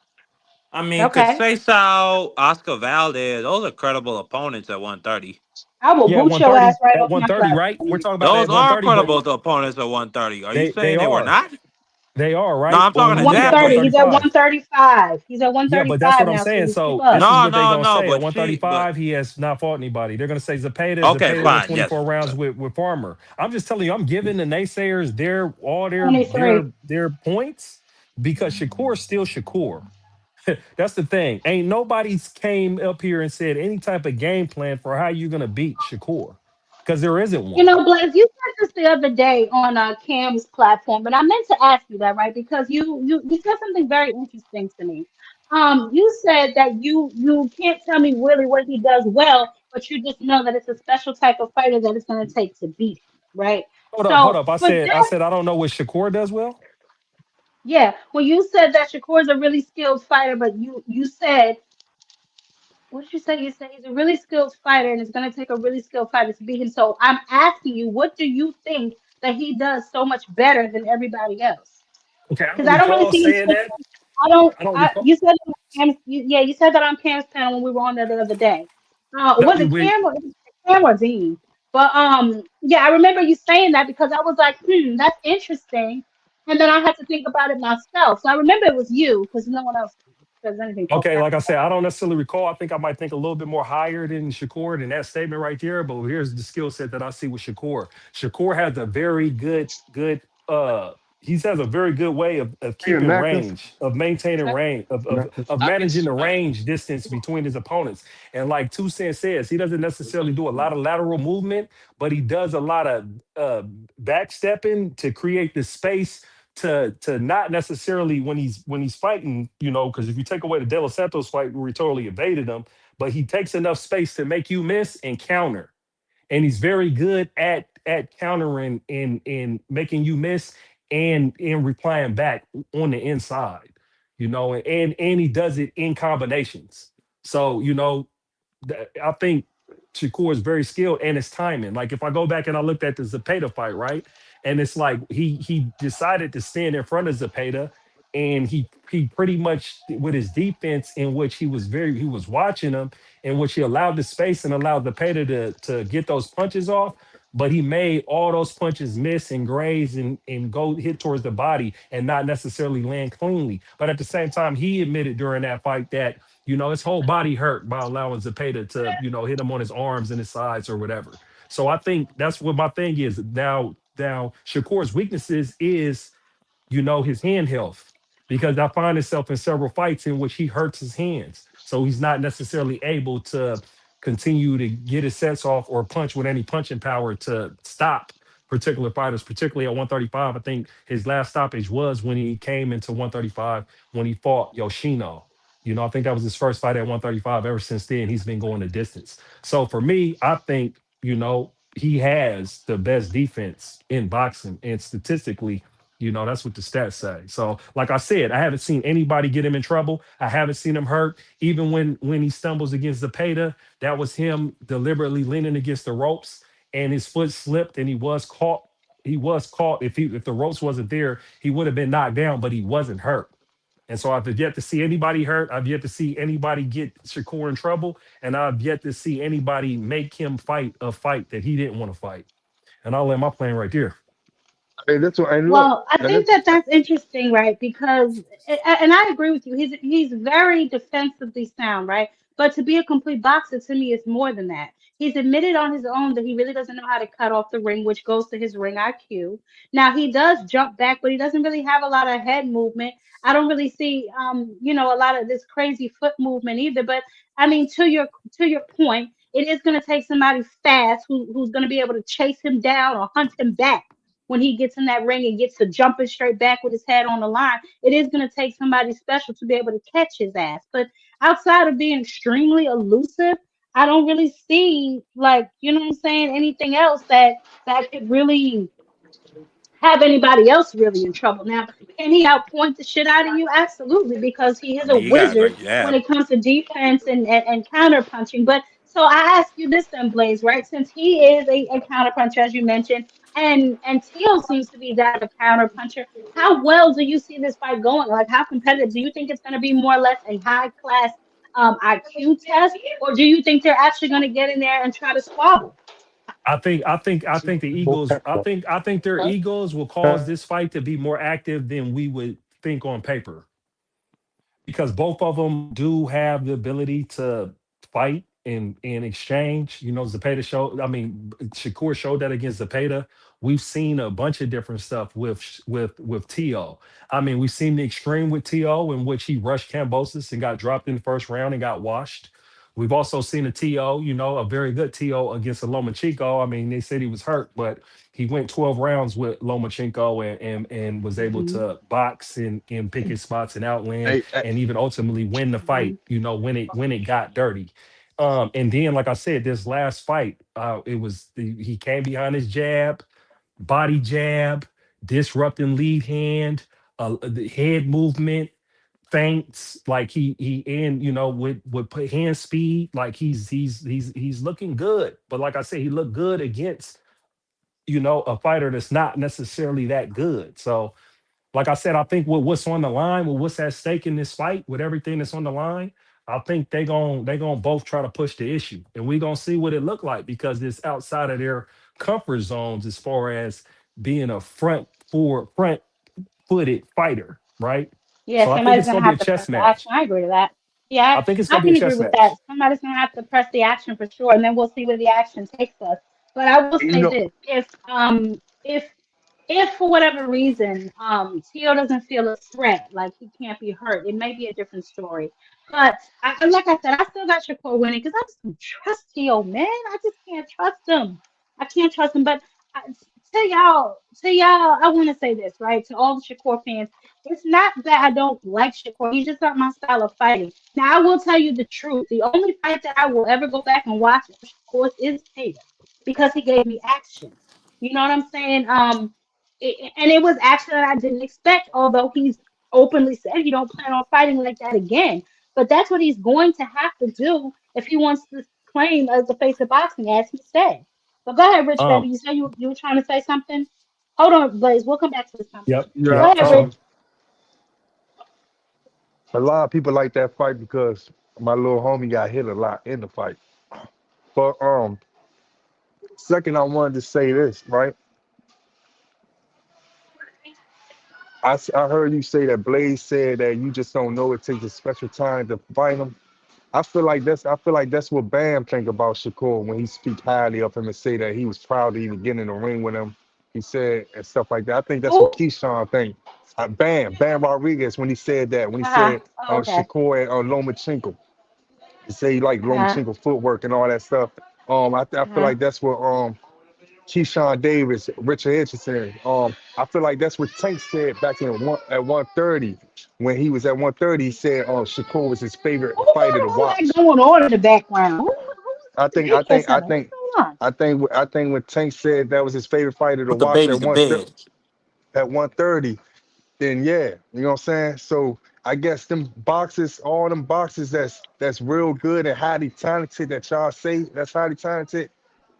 I mean, could Okay. say Sal, Oscar Valdez, those are credible opponents at 130. I will Yeah, boot your ass right at off my 130, right? We're platform. talking about Those at are 130, but credible opponents at 130. Are you they saying they were are. not? They are, No, right? I'm Or talking when to we look at 130. He's at 135. 135. He's at Yeah, but that's 135 what I'm now, so saying. keep So up. this is No, what they're no, gonna no. say. At But she, but 135, he has not fought anybody. They're gonna say okay, Zapata went fine. Yes. 24 rounds with Farmer. I'm just telling you, I'm giving the naysayers their all 23. their points because Shakur's still Shakur. That's the thing. Ain't nobody's came up here and said any type of game plan for how you're gonna beat Shakur. Because there isn't You one. know, Blaze, you said this the other day on Cam's platform, but I meant to ask you that, right? Because you said something very interesting to me. You said that you can't tell me really what he does well, but you just know that it's a special type of fighter that it's going to take to beat him, right? Hold So up. for I that, said I don't know what Shakur does well. yeah, when you said that Shakur is a really skilled fighter, but you said what did you say? You said he's a really skilled fighter, and it's going to take a really skilled fighter to beat him. So I'm asking you, what do you think that he does so much better than everybody else? Okay, I Because don't I don't really recall see him saying taking. that. I don't. I don't recall. You said that on yeah, you said that on Cam's panel when we were on there the other day. No, Was it we Cam or Cam or Dean? But yeah, I remember you saying that because I was like, that's interesting. And then I had to think about it myself. So I remember it was you because no one else says anything so Okay, like fast. I said, I don't necessarily recall. I think I might think a little bit more higher than Shakur in that statement right there. But here's the skill set that I see with Shakur. Shakur has a very good he has a very good way of Hey, keeping Knuckles. range, of maintaining range, Knuckles. of managing the range distance between his opponents. And like Toussaint says, he doesn't necessarily do a lot of lateral movement, but he does a lot of backstepping to create the space to not necessarily when he's fighting, because if you take away the De Los Santos fight where he totally evaded him, but he takes enough space to make you miss and counter. And he's very good at countering and making you miss and replying back on the inside, and he does it in combinations. So, I think Shakur is very skilled and his timing. Like if I go back and I looked at the Zapata fight, right? And it's like he decided to stand in front of Zapata and he pretty much with his defense in which he was watching him in which he allowed the space and allowed Zapata to get those punches off. But he made all those punches miss and graze and go hit towards the body and not necessarily land cleanly. But at the same time, he admitted during that fight that his whole body hurt by allowing Zepeda to, hit him on his arms and his sides or whatever. So I think that's what my thing is. Now Shakur's weaknesses is his hand health, because I find himself in several fights in which he hurts his hands. So he's not necessarily able to continue to get his sets off or punch with any punching power to stop particular fighters, particularly at 135. I think his last stoppage was when he came into 135 when he fought Yoshino. I think that was his first fight at 135. Ever since then, he's been going the distance. So for me, I think, he has the best defense in boxing. And statistically, that's what the stats say. So, like I said, I haven't seen anybody get him in trouble. I haven't seen him hurt. Even when he stumbles against Zepeda, that was him deliberately leaning against the ropes and his foot slipped and he was caught. He was caught. If the ropes wasn't there, he would have been knocked down, but he wasn't hurt. And so I've yet to see anybody hurt. I've yet to see anybody get Shakur in trouble, and I've yet to see anybody make him fight a fight that he didn't want to fight. And I'll land my plane right there. Hey, that's what. And look, Well, I and think this. that that's interesting, right? Because, and I agree with you. He's very defensively sound, right? But to be a complete boxer, to me, is more than that. He's admitted on his own that he really doesn't know how to cut off the ring, which goes to his ring IQ. Now he does jump back, but he doesn't really have a lot of head movement. I don't really see, a lot of this crazy foot movement either. But I mean, to your point, it is going to take somebody fast who's going to be able to chase him down or hunt him back when he gets in that ring and gets to jumping straight back with his head on the line. It is going to take somebody special to be able to catch his ass. But outside of being extremely elusive, I don't really see, like, you know what I'm saying, anything else that could really have anybody else really in trouble. Now, can he outpoint the shit out of you? Absolutely, because he I is a mean, you got wizard like, yeah. when it comes to defense and counter punching. But so I ask you this then, Blaze, right? Since he is a counter puncher, as you mentioned, and Teal seems to be that of a counter puncher, how well do you see this fight going? Like, how competitive? Do you think it's going to be more or less a high class IQ test, or do you think they're actually going to get in there and try to squabble? I think the Eagles. I think their egos will cause this fight to be more active than we would think on paper, because both of them do have the ability to fight and exchange. Zapata showed. I mean, Shakur showed that against Zapata. We've seen a bunch of different stuff with To. I mean, we've seen the extreme with To, in which he rushed Cambosis and got dropped in the first round and got washed. We've also seen a To, a very good To against a Lomachenko. I mean, they said he was hurt, but he went 12 rounds with Lomachenko and was able Hmm. to box and pick his spots and outland Hey, hey, and even ultimately win the Hmm. fight, when it got dirty. And then, like I said, this last fight, he came behind his jab, body jab, disrupting lead hand, the head movement, feints, like he and with put hand speed, like he's looking good. But like I said, he looked good against a fighter that's not necessarily that good. So like I said, I think with what's on the line, with what's at stake in this fight, with everything that's on the line, I think they gonna both try to push the issue, and we gonna see what it look like, because it's outside of their comfort zones as far as being a front footed fighter, right? Yeah, So I think somebody's it's gonna gonna be a have to chess press the match. action. I agree to that. Yeah, I think it's I gonna be a can agree chess with that. match. Somebody's gonna have to press the action for sure, and then we'll see where the action takes us. But I will You say know, this: if for whatever reason Tio doesn't feel a threat, like he can't be hurt, it may be a different story. But like I said, I still got Shakur winning because I just don't trust Tio, man. I just can't trust him. I can't trust him. But I, I want to say this, right? To all the Shakur fans, it's not that I don't like Shakur. He's just not my style of fighting. Now, I will tell you the truth. The only fight that I will ever go back and watch, of course, is Tatum because he gave me action. You know what I'm saying? And it was action that I didn't expect, although he's openly said he don't plan on fighting like that again. But that's what he's going to have to do if he wants to claim as the face of boxing, as he said. But go ahead, Rich, baby. Um, You said you were trying to say something? Hold on, Blaze. We'll come back to this yep, conversation. yeah, Go yep, for ahead, Rich. sure. a lot of people like that fight because my little homie got hit a lot in the fight. But second, I wanted to say this, right? I heard you say that Blaze said that you just don't know it takes a special time to fight him. I feel like that's what Bam think about Shakur when he speaks highly of him and say that he was proud to even get in the ring with him. He said and stuff like that. I think that's what Who? Keyshawn think. Bam Rodriguez when he said that when he Uh-huh. said Oh, okay. Shakur and Lomachenko. He said he like Uh-huh. Lomachenko footwork and all that stuff. I feel Uh-huh. like that's what Keyshawn Davis, Richard Hitchison. I feel like that's what Tank said back at 130 when he was at 130. He said Shakur was his favorite Who fighter got to all that watch. going on in the background? Who's I the think I daycare think I center? What's think going on? I think when Tank said that was his favorite fighter to Put the watch baby to bed. at 130, then yeah, you know what I'm saying? So I guess them boxes, all them boxes that's real good and highly talented that y'all say that's highly talented,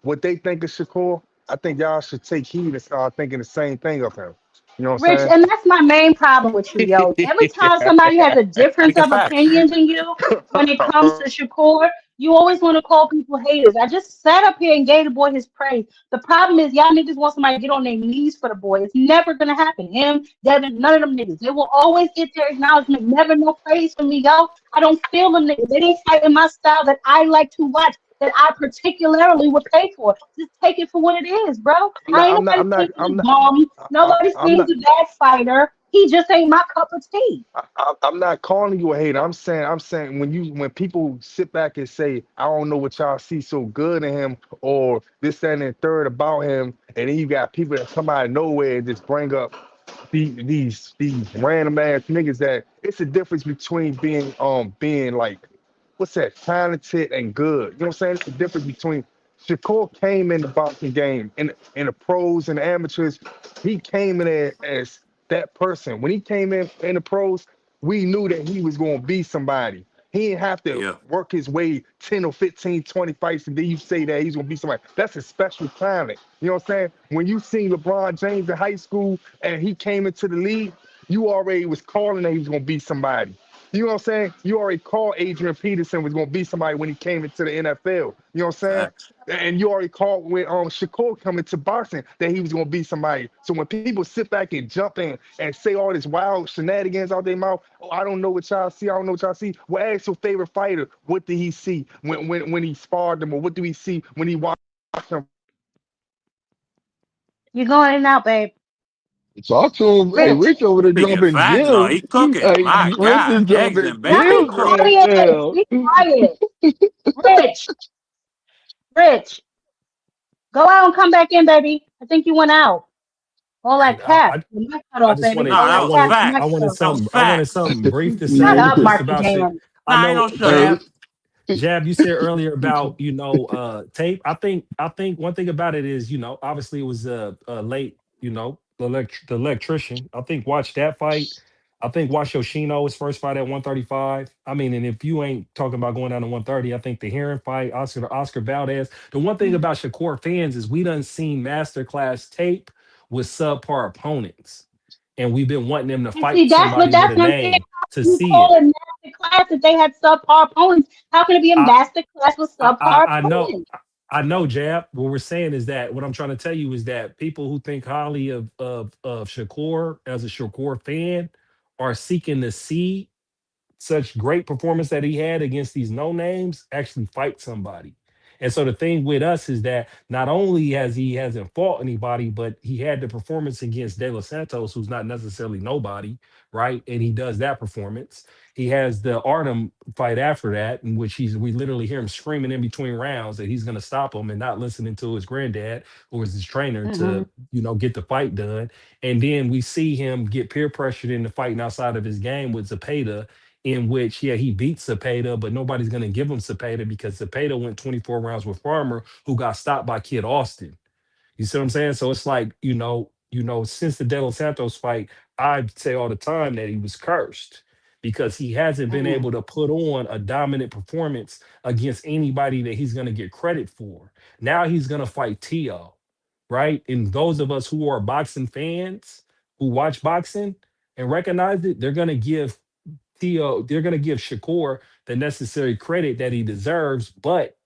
what they think of Shakur, I think y'all should take heed and start thinking the same thing of him. You know what Rich, I'm and that's my main problem with you, yo. Every time somebody has a difference Speaking of facts. opinion than you when it comes saying? to Shakur, you always want to call people haters. I just sat up here and gave the boy his praise. The problem is y'all niggas want somebody to get on their knees for the boy. It's never gonna happen. Him, Devin, none of them niggas. They will always get their acknowledgement, never no praise from me, yo. I don't feel them niggas. They ain't fighting my style that I like to watch, that I particularly would pay for. Just take it for what it is, bro. I'm I not. ain't I'm not. nobody I'm not. saying he's I'm not. bomb. Nobody I'm saying not. he's a bad fighter. He just ain't my cup of tea. I'm not calling you a hater. I'm saying when people sit back and say, I don't know what y'all see so good in him or this, that, and the third about him, and then you got people that come out of nowhere and just bring up these random ass niggas that it's a difference between being like what's that talented and good. You know what I'm saying? It's the difference between Shakur came in the boxing game in the pros and the amateurs. He came in there as that person. When he came in the pros, we knew that he was going to be somebody. He didn't have to Yeah. work his way 10 or 15, 20 fights, and then you say that he's going to be somebody. That's a special talent. You know what I'm saying? When you see LeBron James in high school and he came into the league, you already was calling that he was going to be somebody. You know what I'm saying? You already called Adrian Peterson was going to be somebody when he came into the NFL. You know what I'm saying? Facts. And you already called when Shakur coming to boxing that he was going to be somebody. So when people sit back and jump in and say all this wild shenanigans out their mouth, oh, I don't know what y'all see, I don't know what y'all see. Well, ask your favorite fighter, what did he see when he sparred them, or what do he see when he watched them? You're going in and out, babe. Talk to him. Hey, Rich. Rich over there Speaking dropping facts, though, gems. he cooking. Hey, My Rich is God, eggs dropping and Now be bacon, gems bro. right quiet. now. Be quiet. Rich. Rich. Go out and come back in, baby. I think you went out. All that And cap. Your mic cut I off, just baby. wanted, No, All that that I was cap. wanted, Your mic I facts. cut wanted off. That was something, I wanted facts. something brief to Shut say up, Yeah. just Marky about shit. Dan. I Nah, ain't know no shut up. Hey, Jab, you said earlier about, tape. I think one thing about it is, obviously it was a late, the electrician. I think watch that fight. I think watch Yoshino his first fight at 135. I mean, and if you ain't talking about going down to 130, I think the Heron fight, Oscar Valdez. The one thing about Shakur fans is we done seen masterclass tape with subpar opponents, and we've been wanting them to And see, fight that's what somebody with that's a what I'm saying. name How to can you see call it. it master class if they had subpar opponents? How can it be a I master class with subpar I know. opponents? I know, Jab. What we're saying is that what I'm trying to tell you is that people who think highly of Shakur as a Shakur fan are seeking to see such great performance that he had against these no names actually fight somebody. And so the thing with us is that not only has he hasn't fought anybody, but he had the performance against De Los Santos, who's not necessarily nobody, right? And he does that performance. He has the Artem fight after that, in which we literally hear him screaming in between rounds that he's going to stop him and not listening to his granddad or his trainer Mm-hmm. to get the fight done. And then we see him get peer pressured into fighting outside of his game with Zapata, in which, yeah, he beat Cepeda, but nobody's going to give him Cepeda because Cepeda went 24 rounds with Farmer, who got stopped by Kid Austin. You see what I'm saying? So it's like, since the De Los Santos fight, I say all the time that he was cursed because he hasn't been Mm-hmm. able to put on a dominant performance against anybody that he's going to get credit for. Now he's going to fight Tio, right? And those of us who are boxing fans who watch boxing and recognize it, they're going to give they're going to give Shakur the necessary credit that he deserves, but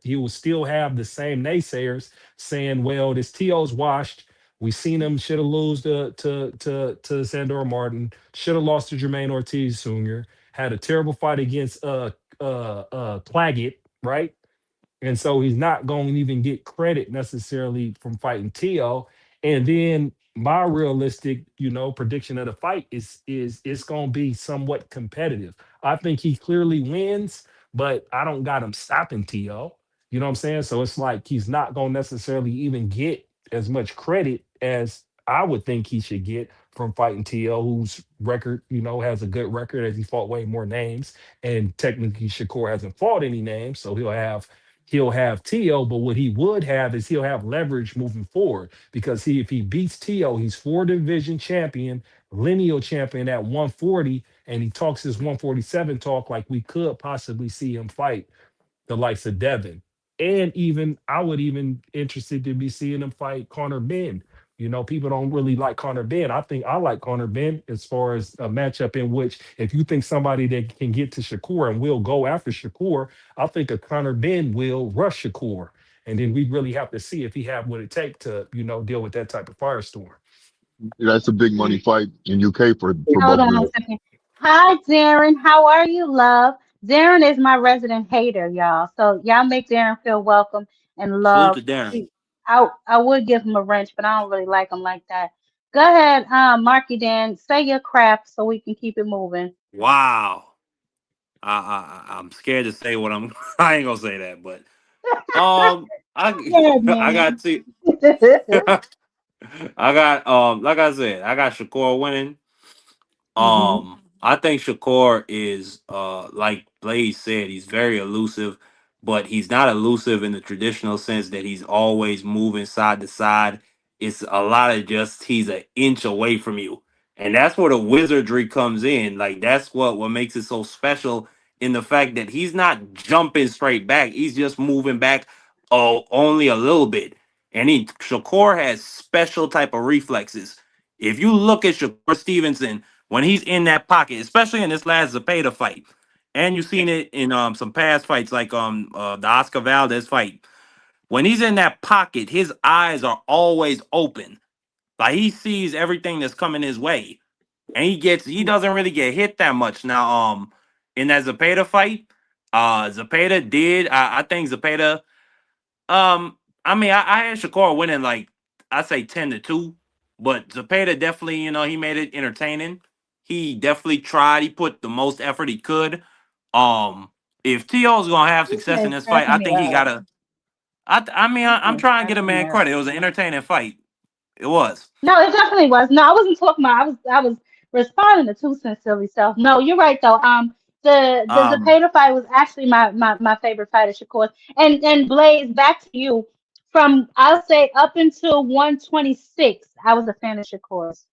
he will still have the same naysayers saying, "Well, this To's washed. We seen him should have lost to Sandor Martin, should have lost to Jermaine Ortiz Sr. Had a terrible fight against Claggett, right? And so he's not going to even get credit necessarily from fighting Tio. And then my realistic, prediction of the fight is it's going to be somewhat competitive. I think he clearly wins, but I don't got him stopping Tio. You know what I'm saying? So it's like he's not going to necessarily even get as much credit as I would think he should get from fighting Tio, whose record, has a good record as he fought way more names. And technically Shakur hasn't fought any names, so he'll have Tio, but what he would have is he'll have leverage moving forward because if he beats Tio, he's 4 division champion, lineal champion at 140, and he talks his 147 talk like we could possibly see him fight the likes of Devin. And even I would even interested to be seeing him fight Conor Ben. People don't really like Conor Ben. I think I like Conor Ben as far as a matchup in which if you think somebody that can get to Shakur and will go after Shakur, I think a Conor Ben will rush Shakur. And then we'd really have to see if he have what it take to, deal with that type of firestorm. that's a big money fight in UK for Hold both on a men. second. Hi, Darren. How are you, love? Darren is my resident hater, y'all. So y'all make Darren feel welcome and Salute loved. to Darren. I would give him a wrench, but I don't really like him like that. Go ahead, Marky Dan. Say your craft so we can keep it moving. Wow. I'm scared to say what I'm. I ain't gonna say that, but I Yeah, I got man. to. I got like I said, I got Shakur winning. Hmm. I think Shakur is like Blaze said, he's very elusive, but he's not elusive in the traditional sense that he's always moving side to side. It's a lot of just he's an inch away from you. And that's where the wizardry comes in. Like that's what makes it so special in the fact that he's not jumping straight back. He's just moving back only a little bit. And Shakur has special type of reflexes. If you look at Shakur Stevenson when he's in that pocket, especially in this last Zapata fight, and you've seen it in some past fights like the Oscar Valdez fight. When he's in that pocket, his eyes are always open. Like he sees everything that's coming his way. And he doesn't really get hit that much. Now, in that Zapata fight, Zapata did I think Zapata I mean I had Shakur winning like I say 10-2, but Zapata definitely, he made it entertaining. He definitely tried, he put the most effort he could. If T.O.'s gonna have success in Ethan is this fight, cracking I me think he up. gotta. I mean, I'm Ethan is trying to get a cracking me man up. credit. It was an entertaining fight. It was. No, it definitely was. No, I wasn't talking about. I was responding to Two Cent silly self. No, you're right though. The Um, Zapata fight was actually my favorite fight of Shakur. And Blaze, back to you. From I'll say up until 126, I was a fan of Shakur's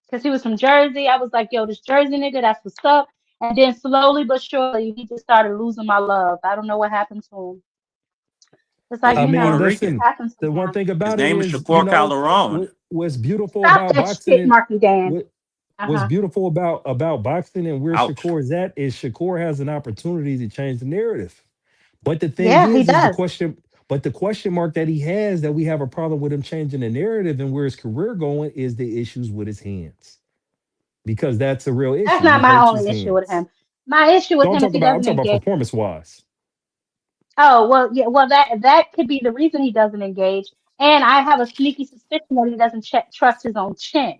because he was from Jersey. I was like, yo, this Jersey nigga, that's what's up. And then slowly but surely, he just started losing my love. I don't know what happened to him. It's because like, I he's Puerto mean, it Rican. listen, happens the one sometimes. thing His about it name is is, Shakur Calderon. what's beautiful Stop about that boxing shit, and Marky Dan. what what's Uh-huh. beautiful about boxing and where Ouch. Shakur is at is Shakur has an opportunity to change the narrative. But the thing Yeah, he is the does. question, but the question mark that he has that we have a problem with him changing the narrative and where his career going is the issues with his hands. Because that's a real That's issue. not He my hurts his only issue with hands. him. My issue with No, him is he I'm doesn't talking about engage. performance wise. Oh, well, yeah, well that could be the reason he doesn't engage. And I have a sneaky suspicion that he doesn't trust his own chin.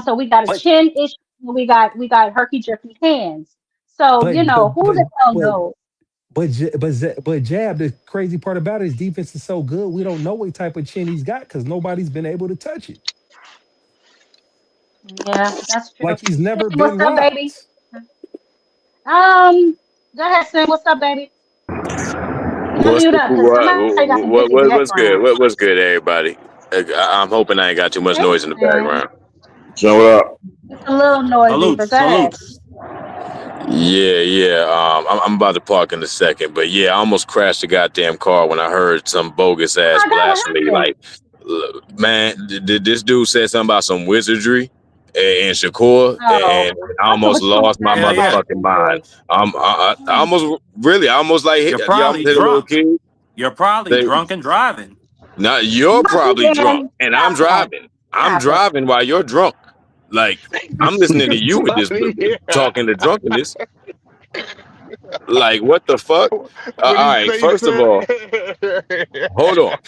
So we got a But chin issue. We got herky jerky hands. So but but who but the hell but knows? but Jab, the crazy part about it is defense is so good. We don't know what type of chin he's got because nobody's been able to touch it. Yeah, that's true. Like he's never Sin, what's been up, baby? rocked. Go ahead, Sin. What's up, baby? Let me What's mute up because somebody got some bitchy what's good? background. What's good, everybody? I'm hoping I ain't got too much Hey, noise in the Sin. background. So what up? It's a little noisy, Salutes. but go ahead. Salutes. Yeah. I'm about to park in a second, but yeah, I almost crashed the goddamn car when I heard some bogus Oh ass my God, what blasphemy. happened? Like, man, this dude said something about some wizardry and Shakur, Oh, and I I thought almost what you lost my talking Hell about yeah. motherfucking mind. wizardry. I Hmm. almost like hit, You're you almost probably hit a little drunk. kid. You're probably They, drunk and driving. Now you're Marky probably drunk, Dan, and I'm stop that. driving. I'm Stop it. driving while you're drunk. Like I'm This listening to nigga's you with this funny. talking to drunkenness. Like what the fuck? What All he right, say, first of son? all, hold on.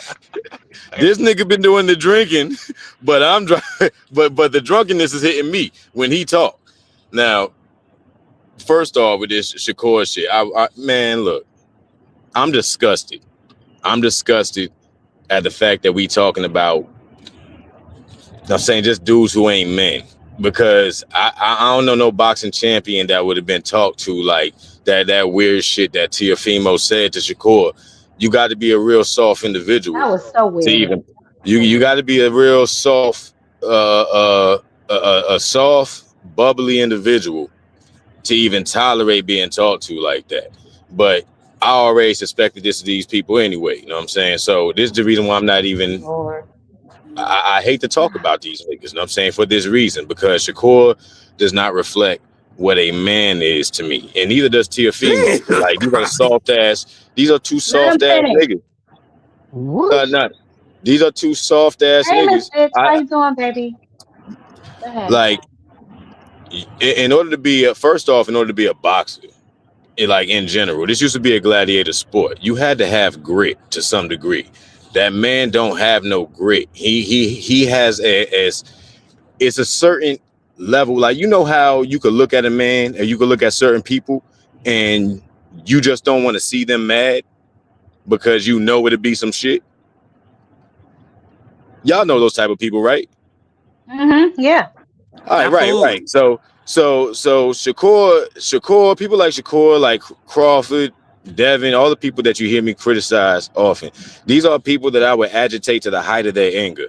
This nigga been doing the drinking, but I'm driving. But the drunkenness is hitting me when he talk. Now, first off, with this Shakur shit, man, look, I'm disgusted. I'm disgusted at the fact that we talking about. I'm saying just dudes who ain't men, because I don't know no boxing champion that would have been talked to like that weird shit that Teofimo said to Shakur. You got to be a real soft individual That was so to weird. even you got to be a real soft a soft bubbly individual to even tolerate being talked to like that. But I already suspected this of these people anyway. You know what I'm saying? So this is the reason why I'm not even Lord. I hate to talk about these niggas, you know what I'm saying, for this reason, because Shakur does not reflect what a man is to me. And neither does Teofimo. Jesus Like, Christ. these are two Let him soft ass finish. niggas. What? Not these are two soft ass Hey, Miss niggas. Bitch, how I you doing, baby? Go ahead. like in order to be first off, in order to be a boxer, like in general, this used to be a gladiator sport. You had to have grit to some degree. That man don't have no grit. He has it's a certain level. Like, you know how you could look at a man and you could look at certain people and you just don't want to see them mad because you know it'd be some shit. Y'all know those type of people, right? Yeah. All right, Absolutely. right. So Shakur, people like Shakur, like Crawford, Devin, all the people that you hear me criticize often, these are people that I would agitate to the height of their anger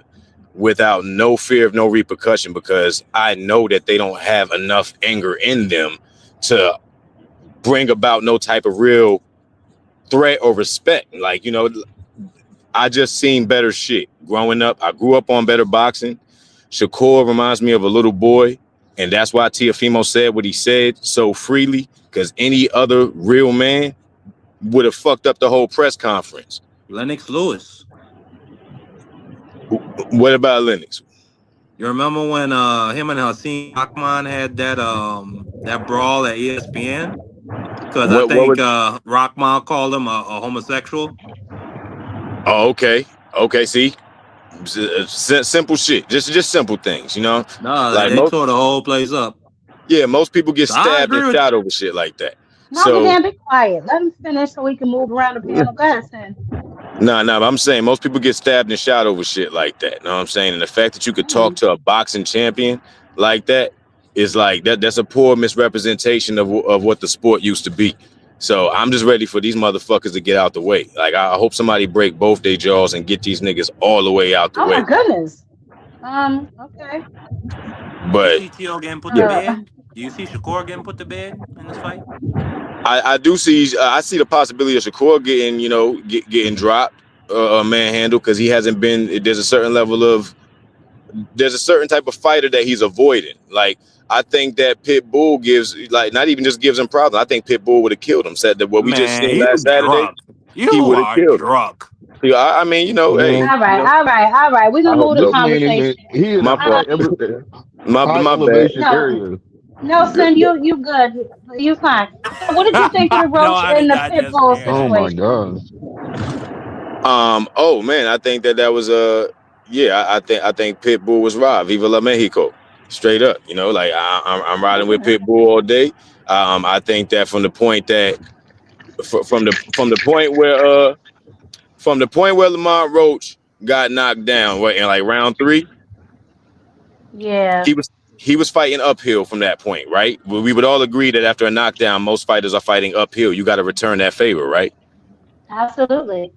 without no fear of no repercussion, because I know that they don't have enough anger in them to bring about no type of real threat or respect. Like, I just seen better shit growing up. I grew up on better boxing. Shakur reminds me of a little boy, and that's why Teofimo said what he said so freely, because any other real man would have fucked up the whole press conference. Lennox Lewis. What about Lennox? You remember when him and Hakeem Rahman had that brawl at ESPN? Because I What think was? Rahman called him a homosexual. Oh, okay. See, simple shit. Just simple things. No, Like they most. tore the whole place up. Yeah, most people get So I stabbed and agree with. shot over shit like that. So Monkey be quiet. Let him finish so we can move around the panel. Go ahead, Sin. nah, I'm saying most people get stabbed and shot over shit like that. Know what I'm saying? And the fact that you could talk Mm. to a boxing champion like that is like that's a poor misrepresentation of what the sport used to be. So I'm just ready for these motherfuckers to get out the way. Like I hope somebody break both their jaws and get these niggas all the way out the Oh my way. goodness. Okay. Do you But see Tio getting put to yeah, Uh, bed? Do you see Shakur getting put to bed in this fight? I do see I see the possibility of Shakur getting getting dropped, manhandled, because he hasn't been. There's a certain type of fighter that he's avoiding. Like I think that Pitbull gives, like, not even just gives him problems. I think Pitbull would have killed him. Said that what we just Man, seen you last Saturday, drunk. You he would have are killed him. drunk. Yeah, I mean, hey, Man, all right. We're I gonna hope move the this so. man in conversation. the he in My a fault. My high bad. elevation No, area. no, Sin, you good. You fine. So what did you think of the No, Roach I and did the not just Pitbull hear Oh that. my situation? gosh. Oh man, I think that was yeah. I think Pitbull was robbed. Viva la Mexico, straight up. Like I'm riding with Okay. Pitbull all day. I think that from the point that from the point where Lamont Roach got knocked down, what, in like round 3, Yeah, he was fighting uphill from that point, right? We would all agree that after a knockdown, most fighters are fighting uphill. You got to return that favor, right? absolutely.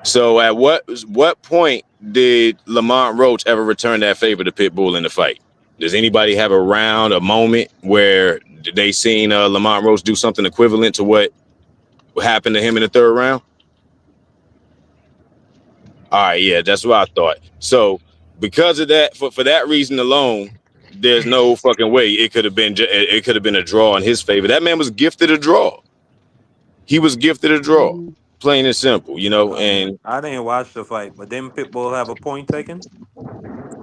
So at what point did Lamont Roach ever return that favor to Pitbull in the fight? Does anybody have a moment where they seen Lamont Roach do something equivalent to what happened to him in the 3rd round? All right, yeah, that's what I thought. So because of that, for that reason alone, there's no fucking way it could have been a draw in his favor. That man was gifted a draw. He was gifted a draw, Mm. plain and simple, and I didn't watch the fight, but didn't Pitbull have a point taken?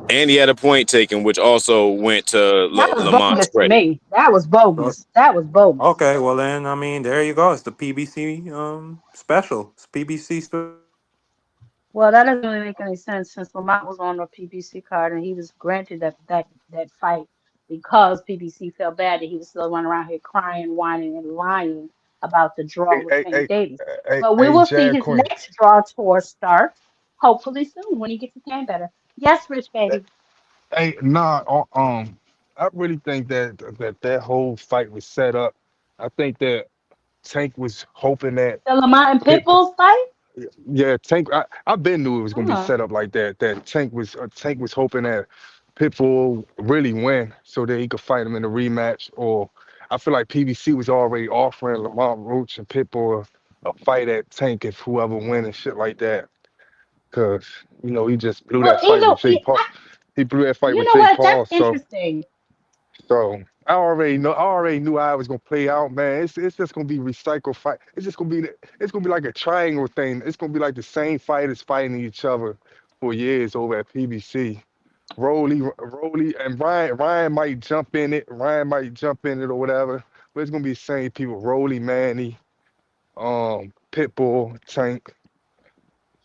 he had a point taken, which also went to That was Lamont's bogus to credit. me. That was So- bogus. That was bogus. Okay, well then, I mean, there you go. It's the PBC special. It's PBC special. Well, that doesn't really make any sense since Lamont was on the PBC card and he was granted that fight because PBC felt bad that he was still running around here crying, whining, and lying about the draw Hey, with hey, Tank hey, Davis. hey, But we hey, will see Jazz his Queen. next draw tour start hopefully soon when he gets his hand better. Yes, Rich baby. Hey, nah, I really think that whole fight was set up. I think that Tank was hoping that The Lamont and Pit, Pitbull fight? yeah, Tank. I been knew it was gonna be Uh, set up like that. That Tank was hoping that Pitbull really win so that he could fight him in the rematch. Or I feel like PBC was already offering Lamont Roach and Pitbull a fight at Tank if whoever win and shit like that. Cause he just blew well, that fight with Jake Paul. I, He blew that fight you with know Jake what? That's Paul. interesting. So I already knew how it was gonna play out, man. It's just gonna be recycled fight. It's gonna be like a triangle thing. It's gonna be like the same fighters fighting each other for years over at PBC. Roly, and Ryan might jump in it. Ryan might jump in it or whatever. But it's gonna be the same people: Roly, Manny, Pitbull, Tank,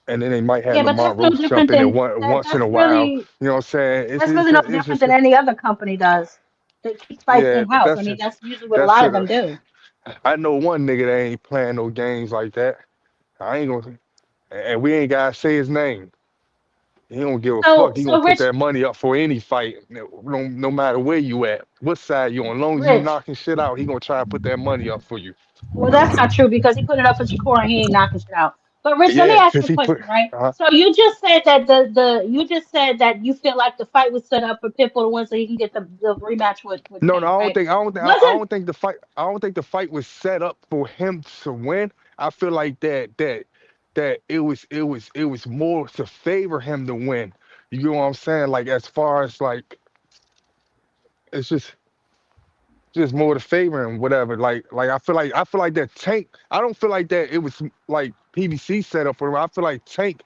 and then they might have Yeah, but Lamont that's no Roach different jump in there than once in that's a while. really You know what I'm saying? It's that's it's really no just, it's different just than any other company does. They keep fights yeah, in but house. I mean, that's usually what a that's lot of just them do. I know one nigga that ain't playing no games like that. I ain't gonna, and we ain't gotta say his name. He don't give a So, fuck. He gonna so put Rich, that money up for any fight, no matter where you at, what side you on. As long as you Rich, knocking shit out, he gonna try to put that money up for you. Well, that's not true because he put it up for Shakur and he ain't knocking shit out. But Rich, let me Yeah, ask you because a he put. question, right? So you just said that the you just said that you feel like the fight was set up for Pitbull to win so he can get the rematch with No, no, Tank, right? I Wasn't don't think the fight. I don't think the fight was set up for him to win. I feel like that it was more to favor him to win. You know what I'm saying? Like as far as like it's just more to favor him, whatever. Like I feel like that Tank. I don't feel like that it was like PBC set up for him. I feel like Tank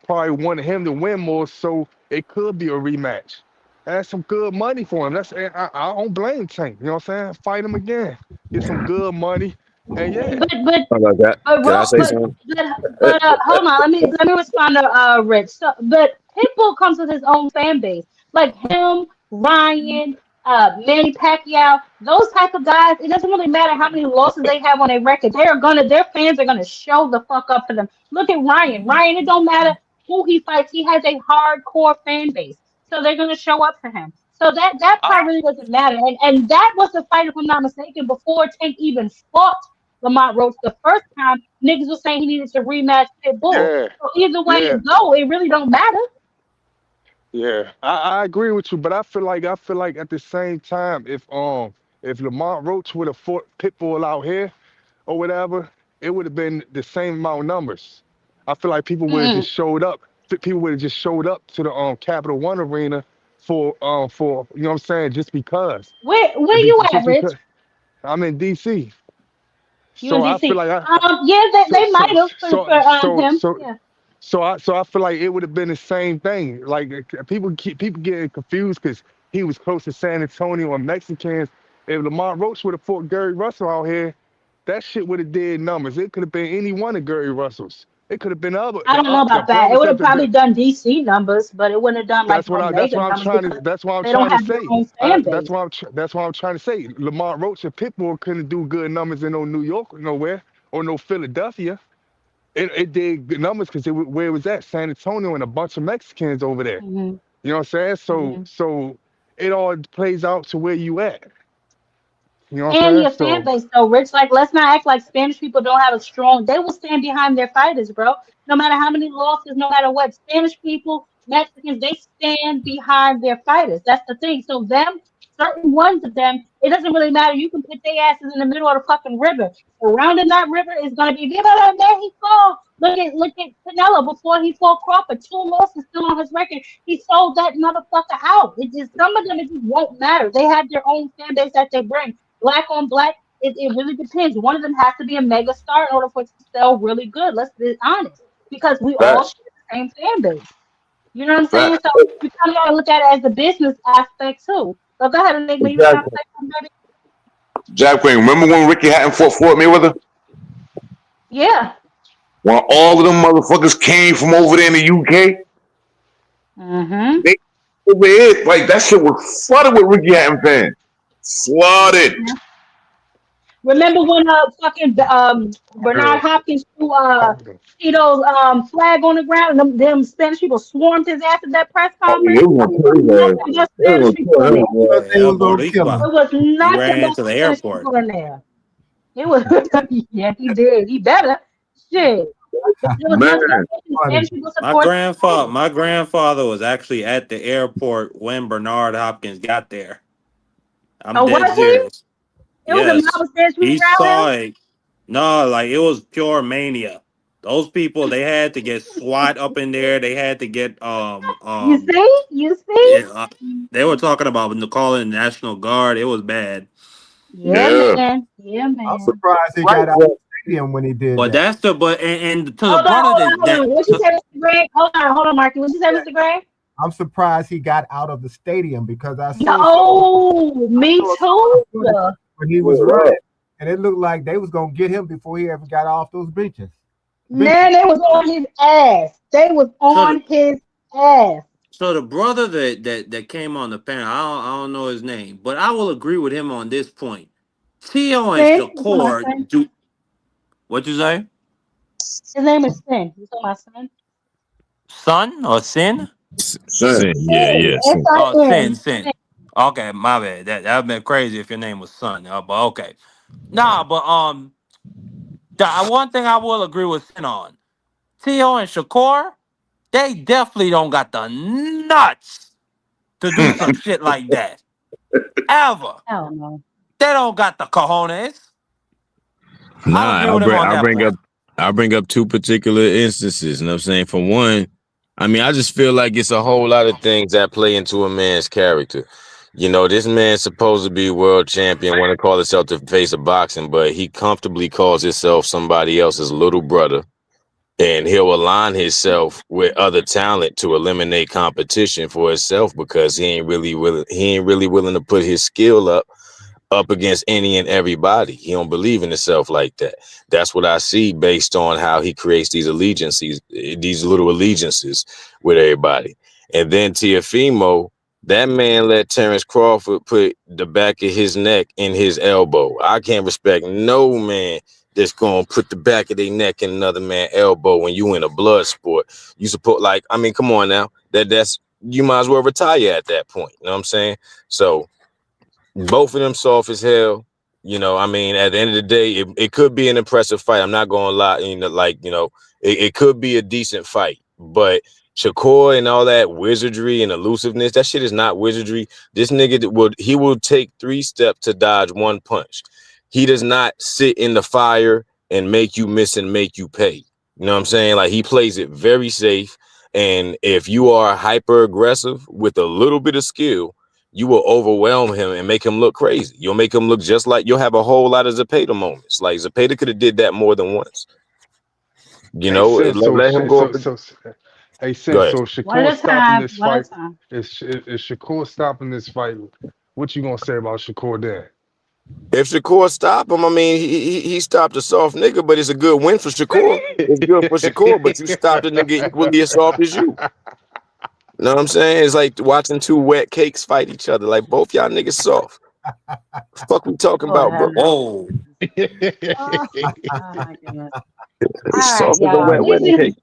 probably wanted him to win more, so it could be a rematch. That's some good money for him. I don't blame Tank. You know what I'm saying? Fight him again, get some good money, and yeah. but but How about that? But Can I Ro- say something? hold on, let me respond to Rich. So, but Pitbull comes with his own fan base, like him, Ryan, Manny Pacquiao, those type of guys. It doesn't really matter how many losses they have on their record. Their fans are gonna show the fuck up for them. Look at Ryan. Ryan, it don't matter who he fights. He has a hardcore fan base, so they're gonna show up for him. So that part really doesn't matter. And that was the fight, if I'm not mistaken, before Tank even fought Lamont Roach the first time. Niggas was saying he needed to rematch Pitbull. Yeah, So either way yeah, it go, it really don't matter. yeah. I agree with you, but I feel like at the same time, if Lamont Roach would have fought Pitbull out here or whatever, it would have been the same amount of numbers. I feel like people would have Mm-mm. just showed up. People would have just showed up to the Capital One Arena for you know what I'm saying, just because. Where you at, Just because Rich? I'm in DC. You in So I feel DC? like Yeah, so they might so have for so so him. so Yeah. so I feel like it would have been the same thing. Like people getting confused because he was close to San Antonio and Mexicans. If Lamont Roach would have fought Gary Russell out here, that shit would have did numbers. It could have been any one of Gary Russell's. It could have been I don't know the about that. It brothers would that have probably done DC numbers, but it wouldn't have done like no that's mega what I'm numbers trying to because that's what I'm they don't trying to have their say. own fan base. That's what I'm trying to say. Lamont Roach and Pitbull couldn't do good numbers in no New York nowhere or no Philadelphia. It did good numbers because where it was at San Antonio and a bunch of Mexicans over there. Hmm. You know what I'm saying? So Hmm. so it all plays out to where you at. You know what And I'm saying? your fan base though, Rich. Like, let's not act like Spanish people don't have a strong. They will stand behind their fighters, bro. No matter how many losses, no matter what. Spanish people, Mexicans, they stand behind their fighters. That's the thing. So them, certain ones of them, it doesn't really matter. You can put their asses in the middle of the fucking river. Surrounding that river is gonna be Viva la Mexico. Look at Canelo before he fought Crawford. Two losses still on his record. He sold that motherfucker out. It just some of them it just won't matter. They have their own fan base that they bring black on black, it really depends. One of them has to be a mega star in order for it to sell really good. Let's be honest, because we all Facts, share the same fan base. You know what I'm saying? facts. So we kind of gotta look at it as the business aspect too. So go ahead, Enigma. You were trying to Exactly. say something, baby? Jack Queen, remember when Ricky Hatton fought Floyd Mayweather? Yeah. When all of them motherfuckers came from over there in the UK, Mm-hmm. they over here, like that shit was flooded with Ricky Hatton fans. Flooded. Remember when fucking Bernard Yeah. Hopkins threw Tito's flag on the ground and them Spanish people swarmed his ass at that press Oh, conference? yeah, we gonna It kill was his ass. nothing but They Spanish gonna people kill in there. him, boy. They El was gonna kill him. Boricua. It was He nothing ran but into the Spanish airport. people in there. It was, yeah, he did. He better. Shit. There was nothing Man, but Funny. Spanish people support him. My grandfather was actually at the airport when Bernard Hopkins got there. I'm Oh, dead was he? serious. It was a mob Yes. of Spanish people He around him. saw it. No, like it was pure mania. Those people they had to get SWAT up in there. They had to get You see? You see? yeah, they were talking about calling the National Guard. It was bad. Yeah, yeah. man. Yeah, I'm man. surprised he Right, got out of boy. the stadium when he did But that. that's the but and to the brother Hold on. What you to, say, Mr. Gray? Hold on, Marky. What you say, Mr. Gray? I'm surprised he got out of the stadium because Yo, me saw some of the too. footage when he was Word running, up. and it looked like they was gonna get him before he ever got off those benches. Man, they was on his ass. They was to the on his ass. so the brother that came on the panel, I don't know his name, but I will agree with him on this point. Tio and Sin? You talking about Shakur Sin? do what you say? His name is Sin. You talking about Sin? Son or sin? Son. Yeah, Sin. yeah. Oh, sin, S-I-N. sin. Okay, my bad. That'd been crazy if your name was son. But okay. Nah, but One thing I will agree with Sin on, Tio and Shakur, they definitely don't got the nuts to do some shit like that. Ever. Hell no. They don't got the cojones. I'll Nah, agree with him on I that bring up point. two particular instances. You know what I'm saying? For one, I mean, I just feel like it's a whole lot of things that play into a man's character. You know, this man's supposed to be world champion, want to call himself the face of boxing, but he comfortably calls himself somebody else's little brother. And he'll align himself with other talent to eliminate competition for himself because he ain't really willing to put his skill up against any and everybody. He don't believe in himself like that. That's what I see based on how he creates these allegiances, these little allegiances with everybody. And then Teofimo, that man let Terrence Crawford put the back of his neck in his elbow. I can't respect no man that's gonna put the back of their neck in another man's elbow when you in a blood sport. You support, like, I mean, come on now. That's you might as well retire at that point. You know what I'm saying? So both of them soft as hell. You know, I mean, at the end of the day, it could be an impressive fight. I'm not gonna lie. You know, like, you know, it could be a decent fight. But Shakur and all that wizardry and elusiveness, that shit is not wizardry. This nigga will take 3 steps to dodge 1 punch. He does not sit in the fire and make you miss and make you pay. You know what I'm saying? Like, he plays it very safe. And if you are hyper aggressive with a little bit of skill, you will overwhelm him and make him look crazy. You'll make him look just like, you'll have a whole lot of Zapata moments. Like, Zapata could have did that more than once. You Hey, know, Sis, let him go up. Hey, Go Sis, ahead. so One Shakur at a stopping time. this One at fight. a time. Is Shakur stopping this fight? What you gonna say about Shakur then? If Shakur stop him, I mean, he stopped a soft nigga, but it's a good win for Shakur. It's good for Shakur, but you stopped a nigga equally as soft as you. You know what I'm saying? It's like watching 2 wet cakes fight each other. Like, both y'all niggas soft. Fuck we talking Lord about, have bro? mercy. Whoa. Oh my goodness. It's All right, soft as a y'all. wet wedding cake.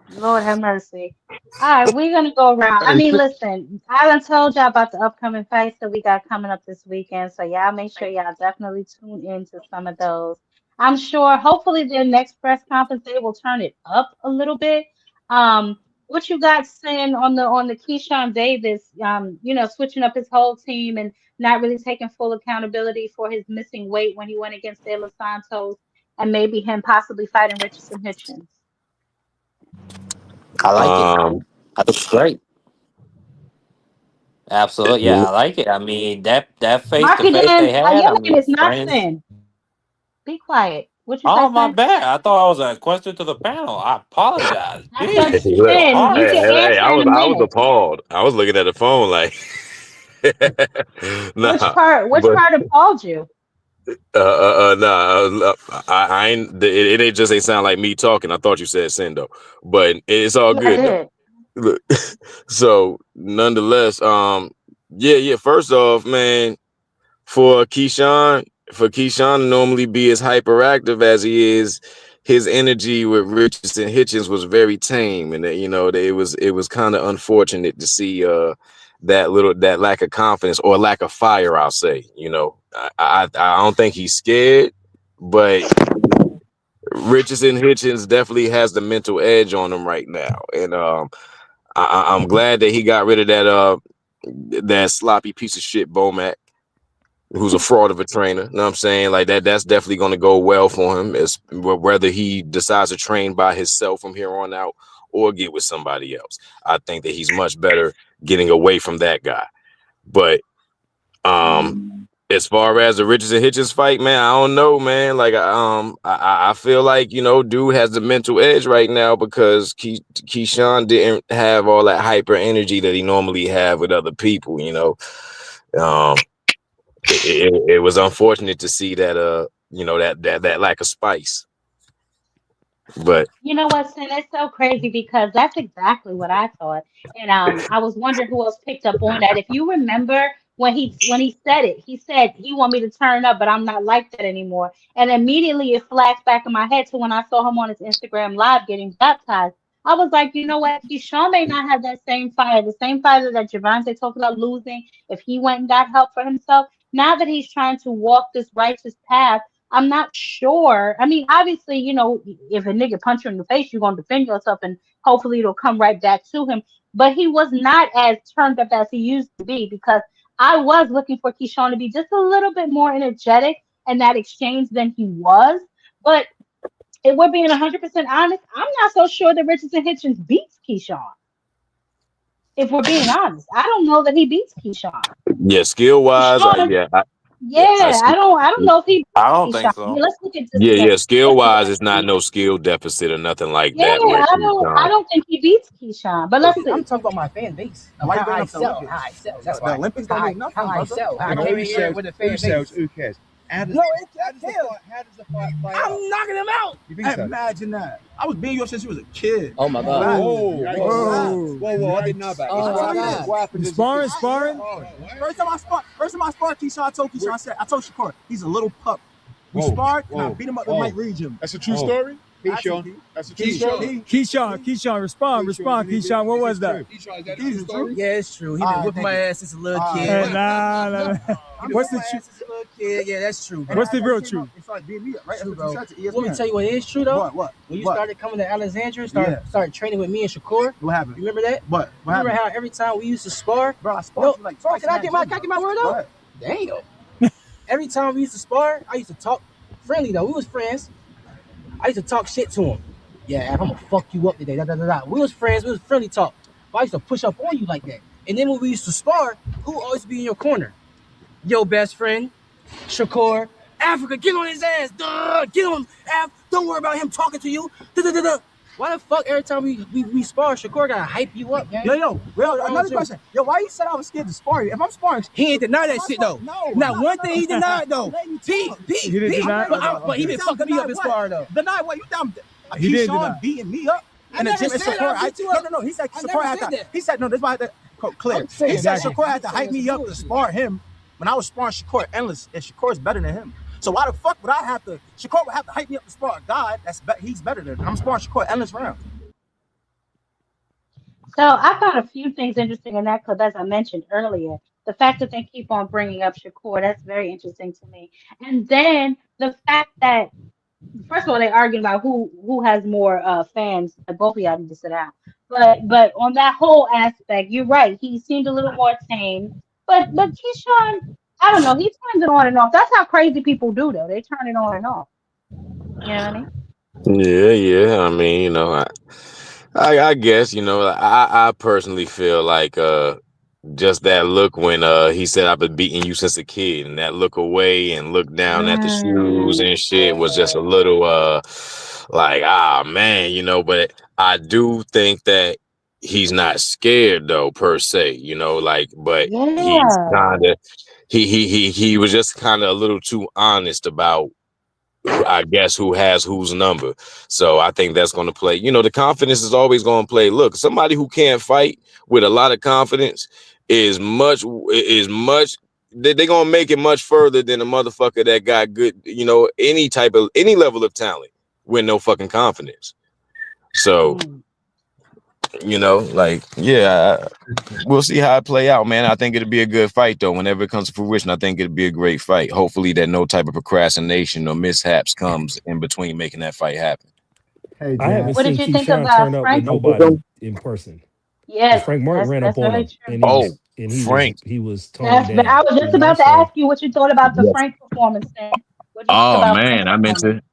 Lord have mercy. All right, we're gonna go around. I Hey, mean, Sis, listen, I done told y'all about the upcoming fights that we got coming up this weekend, so y'all make sure y'all definitely tune in to some of those. I'm sure, hopefully, their next press conference they will turn it up a little bit. What you got saying on the Keyshawn Davis, switching up his whole team and not really taking full accountability for his missing weight when he went against De Los Santos, and maybe him possibly fighting Richardson Hitchens. I like it. Um, I think it's great. Absolutely. Yeah, I like it. I mean, that face Mark to it face in. they had, Your I name mean, is not friends. Sin. Be quiet. What you say, Oh, my Sin? bad. I thought I was a question to the panel. I apologize. I said Jeez. look, Sin. All You right. can answer in a I was minute. appalled. I was looking at the phone like, Which nah, part? Which but part appalled you? nah, I ain't. It just ain't sound like me talking. I thought you said sin though, but it's all Yeah, I good though. did. Look, so nonetheless, yeah. First off, man, for Keyshawn to normally be as hyperactive as he is, his energy with Richardson Hitchens was very tame, and it was kind of unfortunate to see that lack of confidence or lack of fire. I'll say, I don't think he's scared, but Richardson Hitchens definitely has the mental edge on him right now, and I'm glad that he got rid of that sloppy piece of shit Bomac, who's a fraud of a trainer. You know what I'm saying? Like that's definitely going to go well for him, as whether he decides to train by himself from here on out or get with somebody else. I think that he's much better getting away from that guy. But as far as the Richardson Hitchens fight, man, I don't know, man. Like I feel like, dude has the mental edge right now because Keyshawn didn't have all that hyper energy that he normally have with other people. Um, it was unfortunate to see that that lack of spice. But You know what, Sin? It's so crazy because that's exactly what I thought. And I was wondering who else picked up on that. If you remember when he said it, he said he want me to turn up, but I'm not like that anymore. And immediately it flashed back in my head to when I saw him on his Instagram live getting baptized. I was like, you know what? Keyshawn may not have that same fire, the same fire that Javante talked about losing if he went and got help for himself. Now that he's trying to walk this righteous path I'm not sure. I mean, obviously, if a nigga punch you in the face, you're gonna defend yourself, and hopefully it'll come right back to him. But he was not as turned up as he used to be, because I was looking for Keyshawn to be just a little bit more energetic in that exchange than he was. But if we're being 100% honest, I'm not so sure that Richardson Hitchens beats Keyshawn. If we're being honest, I don't know that he beats Keyshawn. Yeah, skill wise, Keyshawn, yeah, I yeah, see. I don't know if he I beats don't think Keyshawn. so. Yeah, let's look at this Yeah, again. yeah, skill Let's wise, it's not see. no skill deficit or nothing like Yeah, that with I Keyshawn. don't think he beats Keyshawn. But let's I'm see. talking about my fan base. Why you How bring I up the sell. Olympics? How I sell. That's The why. Olympics don't mean nothing, How I brother. sell. How I You know, came who in here sells? with a Who fan sells? base. Who cares? How does, No, how does the fight? How does the fight play out? I'm knocking him out. You think so? Imagine that. I was being yours since you was a kid. Oh my God. Facts. Whoa. Whoa! I did not back. Oh my What God. happened? Sparring. First time I sparred Keyshawn, I told Keyshawn, I told Shakur, he's a little pup. We sparred, and I beat him up with Mike Reed. That's a true story? Keyshawn. That's a true story? Keyshawn, respond, Keyshawn. What was that? Keyshawn, is that a true story? Yeah, it's true. He been whipping my ass since a little kid. Hey, nah. What's the truth? Since a little kid. Yeah, that's true. Bro. What's the real truth? It started beating me up, right? True, That's bro. what you said to Let me ESPN. tell you what is true though. What? When you What? started coming to Alexandria, started training with me and Shakur. What happened? You remember that? What Remember happened? how every time we used to spar, Bro, I sparred you like twice. can I get my word Go out? ahead. Damn. Every time we used to spar, I used to talk friendly though. We was friends. I used to talk shit to him. Yeah, I'm gonna fuck you up today. We was friends. We was friendly talk. But I used to push up on you like that. And then when we used to spar, who always be in your corner? Your best friend, Shakur. Africa, get on his ass. Duh, get on him. Don't worry about him talking to you. Duh. Why the fuck every time we spar, Shakur gotta hype you up, gang? Yo, another question. Yo, why you said I was scared to spar you? If I'm sparring, he ain't deny that shit though. No, not one thing he denied though. Pete, He didn't deny it? but he been fucking me up in spar though. Deny what? You dumb. He did deny. Keyshawn beating me up. I And the never gym and said Shakur, I beat you up. no. He said I Shakur never had said to. that. He said no. This is why I had to clear. I'm saying He said exactly. Shakur had to I'm hype saying me up to bullshit. spar him when I was sparring Shakur endless, and Shakur's better than him. So why the fuck would I have to? Shakur would have to hype me up to spar a guy he's better than. I'm sparring Shakur endless rounds. So I found a few things interesting in that clip, as I mentioned earlier. The fact that they keep on bringing up Shakur, that's very interesting to me. And then the fact that, first of all, they're arguing about who has more fans. Both of y'all need to sit down. But on that whole aspect, you're right. He seemed a little more tame. But Keyshawn, I don't know. He turns it on and off. That's how crazy people do, though. They turn it on and off. You know what I mean? Yeah. I mean, I guess I personally feel like just that look when he said I've been beating you since a kid, and that look away and look down at the shoes and shit was just a little like, man, but I do think that he's not scared though per se, but he's Yeah. kind of he was just kind of a little too honest about, I guess, who has whose number. So I think that's going to play. The confidence is always going to play. Look, somebody who can't fight with a lot of confidence is much. They're going to make it much further than a motherfucker that got good. Any level of talent with no fucking confidence. So we'll see how it play out, man. I think it'll be a good fight, though. Whenever it comes to fruition, I think it'll be a great fight. Hopefully that no type of procrastination or mishaps comes in between making that fight happen. Hey, I haven't What seen did you think Keyshawn about turn up with Frank? nobody in person. Yes, Frank Martin ran up that's on very him, true. and Oh, Frank. he was toned But down. I was just about to ask you what you thought about the Yes. Frank performance thing. What do you think Oh about man, Frank's I meant performance?